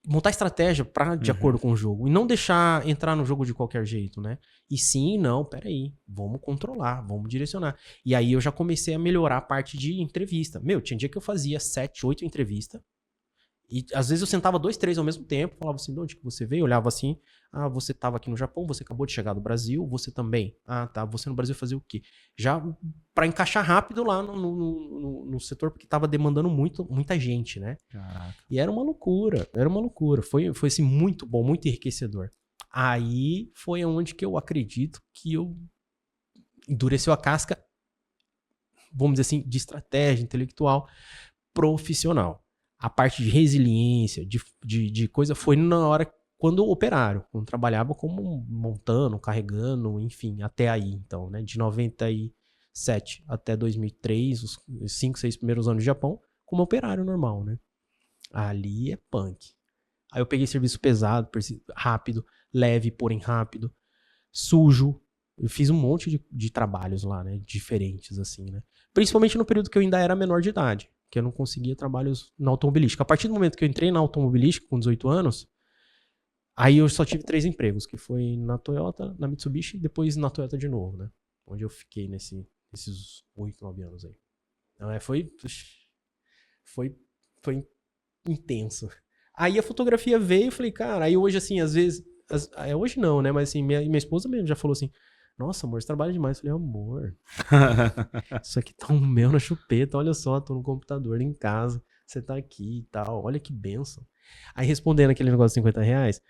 Montar estratégia de acordo com o jogo. E não deixar entrar no jogo de qualquer jeito, né? E sim, não, peraí. Vamos controlar, vamos direcionar. E aí eu já comecei a melhorar a parte de entrevista. Meu, tinha dia que eu fazia 7, 8 entrevistas. E às vezes eu sentava 2, 3 ao mesmo tempo, falava assim, de onde que você veio? Olhava assim, você estava aqui no Japão, você acabou de chegar do Brasil, você também. Tá, você no Brasil fazia o quê? Já para encaixar rápido lá no setor, porque estava demandando muita gente, né? Caraca. E era uma loucura. Foi assim, muito bom, muito enriquecedor. Aí foi onde que eu acredito que eu endureceu a casca, vamos dizer assim, de estratégia intelectual profissional. A parte de resiliência, de coisa, foi na hora, quando operário, quando trabalhava como montando, carregando, enfim, até aí, então, né, de 97 até 2003, os 5, 6 primeiros anos de Japão, como operário normal, né. Ali é punk. Aí eu peguei serviço pesado, rápido, leve, porém rápido, sujo. Eu fiz um monte de trabalhos lá, né, diferentes, assim, né. Principalmente no período que eu ainda era menor de idade, que eu não conseguia trabalhos na automobilística. A partir do momento que eu entrei na automobilística, com 18 anos, aí eu só tive 3 empregos, que foi na Toyota, na Mitsubishi e depois na Toyota de novo, né? Onde eu fiquei nesses 8, 9 anos aí. Então, foi intenso. Aí a fotografia veio e falei, cara, aí hoje assim, às vezes, hoje não, né? Mas assim, minha esposa mesmo já falou assim, nossa, amor, você trabalha demais. Eu falei, amor, isso aqui tá um mel na chupeta, olha só, tô no computador em casa, você tá aqui e tal, olha que bênção. Aí respondendo aquele negócio de R$50,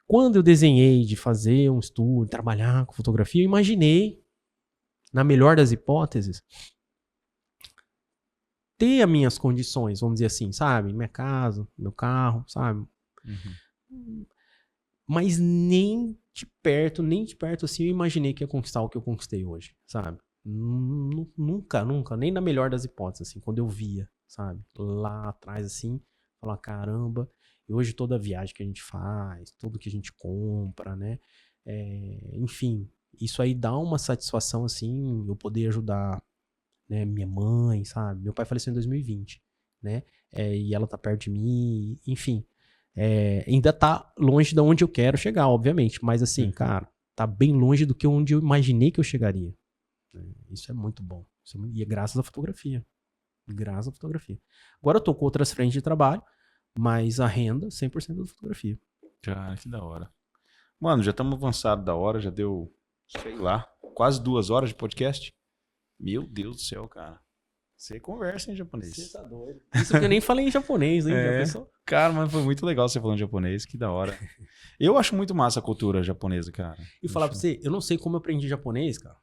quando eu desenhei de fazer um estudo, trabalhar com fotografia, eu imaginei, na melhor das hipóteses, ter as minhas condições, vamos dizer assim, sabe? Minha casa, meu carro, sabe? Mas nem de perto, assim, eu imaginei que ia conquistar o que eu conquistei hoje, sabe? Nunca, nem na melhor das hipóteses, assim, quando eu via, sabe? Lá atrás, assim, falar, caramba, e hoje toda a viagem que a gente faz, tudo que a gente compra, né? Enfim, isso aí dá uma satisfação, assim, eu poder ajudar, né, minha mãe, sabe? Meu pai faleceu em 2020, né? E ela tá perto de mim, enfim. Ainda tá longe de onde eu quero chegar, obviamente, mas assim, cara, tá bem longe do que onde eu imaginei que eu chegaria. Isso é muito bom. E é graças à fotografia. Graças à fotografia. Agora eu tô com outras frentes de trabalho, mas a renda 100% da fotografia. Cara, que da hora. Mano, já estamos avançados da hora, já deu, sei lá, quase 2 horas de podcast. Meu Deus do céu, cara. Você conversa em japonês. Você tá doido. Isso que eu nem falei em japonês, hein? Já pensou? Cara, mas foi muito legal você falando japonês, que da hora. Eu acho muito massa a cultura japonesa, cara. E falar pra você, eu não sei como eu aprendi japonês, cara.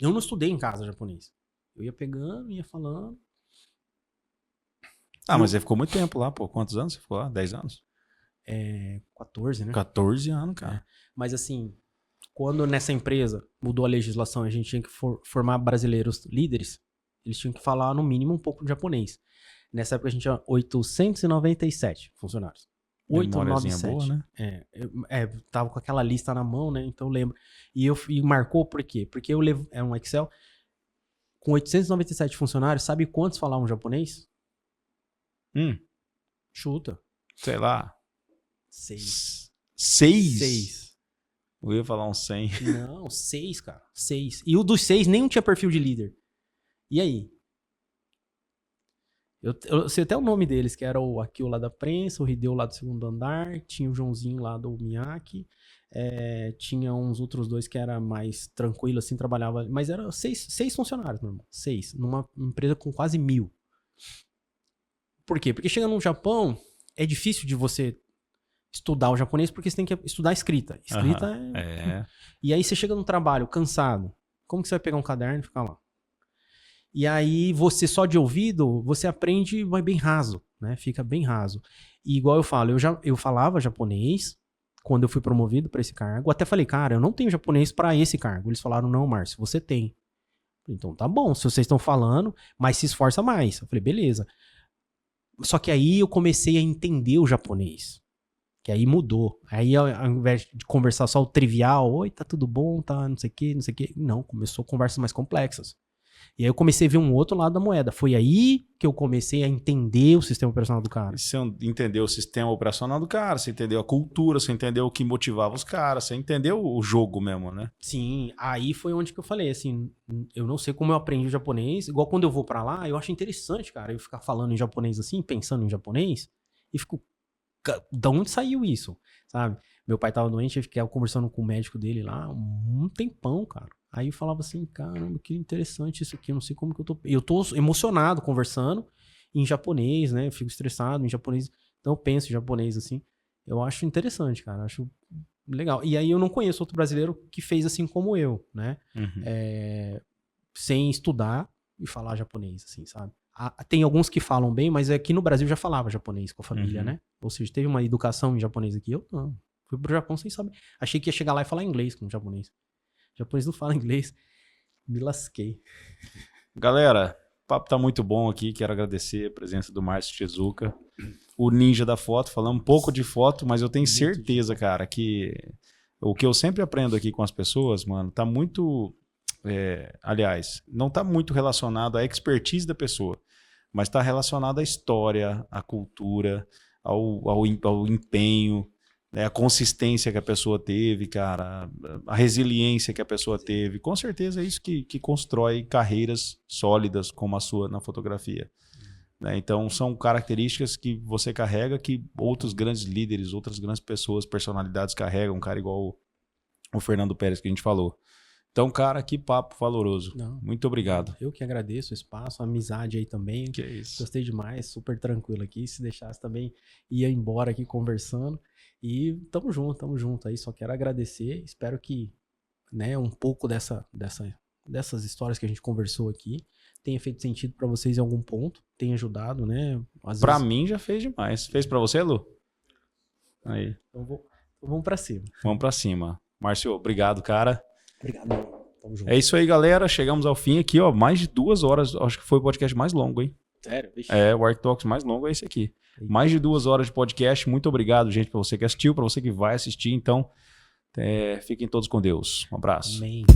Eu não estudei em casa japonês. Eu ia pegando, ia falando. Mas você ficou muito tempo lá, pô. Quantos anos você ficou lá? 10 anos? 14, né? 14 anos, cara. Mas assim, quando nessa empresa mudou a legislação e a gente tinha que formar brasileiros líderes, eles tinham que falar no mínimo um pouco de japonês. Nessa época a gente tinha 897 funcionários. 897. Boa, né? Tava com aquela lista na mão, né? Então eu lembro. E marcou por quê? Porque eu levo, um Excel com 897 funcionários, sabe quantos falavam japonês? Chuta. Sei lá. 6. 6? Eu ia falar uns 100. Não, 6, cara. 6. E o dos 6 nenhum tinha perfil de líder. E aí? Eu sei até o nome deles, que era o Akio lá da prensa, o Hideo lá do segundo andar, tinha o Joãozinho lá do Miyake, tinha uns outros 2 que era mais tranquilo, assim, trabalhava, mas eram 6 funcionários, meu irmão. 6, numa empresa com quase 1000. Por quê? Porque chega no Japão, é difícil de você estudar o japonês, porque você tem que estudar a escrita. Escrita E aí você chega no trabalho cansado, como que você vai pegar um caderno e ficar lá? E aí você só de ouvido, você aprende, vai bem raso, né? Fica bem raso. E igual eu falo, eu falava japonês quando eu fui promovido para esse cargo. Até falei, cara, eu não tenho japonês para esse cargo. Eles falaram, não, Márcio, você tem. Então tá bom, se vocês estão falando, mas se esforça mais. Eu falei, beleza. Só que aí eu comecei a entender o japonês. Que aí mudou. Aí ao invés de conversar só o trivial, oi, tá tudo bom, tá, não sei o que, não sei o que. Não, começou conversas mais complexas. E aí eu comecei a ver um outro lado da moeda. Foi aí que eu comecei a entender o sistema operacional do cara. Você entendeu o sistema operacional do cara, você entendeu a cultura, você entendeu o que motivava os caras, você entendeu o jogo mesmo, né? Sim, aí foi onde que eu falei, assim, eu não sei como eu aprendi o japonês, igual quando eu vou pra lá, eu acho interessante, cara, eu ficar falando em japonês assim, pensando em japonês, e fico, da onde saiu isso, sabe? Meu pai tava doente, eu fiquei conversando com o médico dele lá um tempão, cara. Aí eu falava assim, caramba, que interessante isso aqui, eu não sei como que eu tô... Eu tô emocionado conversando em japonês, né? Eu fico estressado em japonês, então eu penso em japonês, assim. Eu acho interessante, cara, acho legal. E aí eu não conheço outro brasileiro que fez assim como eu, né? Sem estudar e falar japonês, assim, sabe? Tem alguns que falam bem, mas aqui no Brasil já falava japonês com a família, né? Ou seja, teve uma educação em japonês aqui, eu não. Fui pro Japão sem saber. Achei que ia chegar lá e falar inglês com o japonês. O japonês não fala inglês. Me lasquei. Galera, o papo tá muito bom aqui. Quero agradecer a presença do Márcio Shizuka, o ninja da foto. Falamos um pouco de foto, mas eu tenho certeza, cara, que o que eu sempre aprendo aqui com as pessoas, mano, tá muito... aliás, não tá muito relacionado à expertise da pessoa, mas tá relacionado à história, à cultura, ao empenho, né, a consistência que a pessoa teve, cara, a resiliência que a pessoa teve. Com certeza é isso que constrói carreiras sólidas como a sua na fotografia. Né? Então são características que você carrega que outros grandes líderes, outras grandes pessoas, personalidades carregam, um cara igual o Fernando Pérez que a gente falou. Então, cara, que papo valoroso. Não, muito obrigado. Eu que agradeço o espaço, a amizade aí também. Que isso. Gostei demais, super tranquilo aqui. Se deixasse também, ia embora aqui conversando. E tamo junto aí. Só quero agradecer. Espero que, né, um pouco dessa dessas histórias que a gente conversou aqui tenha feito sentido pra vocês em algum ponto, tenha ajudado, né? Pra mim já fez demais. Fez pra você, Lu? Aí. Então vamos pra cima. Vamos pra cima. Márcio, obrigado, cara. Obrigado. Tamo junto. É isso aí, galera. Chegamos ao fim aqui, ó. Mais de 2 horas. Acho que foi o podcast mais longo, hein? Sério? Vixe. O Arc Talks mais longo é esse aqui. Mais de 2 horas de podcast. Muito obrigado, gente, pra você que assistiu, pra você que vai assistir. Então, fiquem todos com Deus. Um abraço. Amém.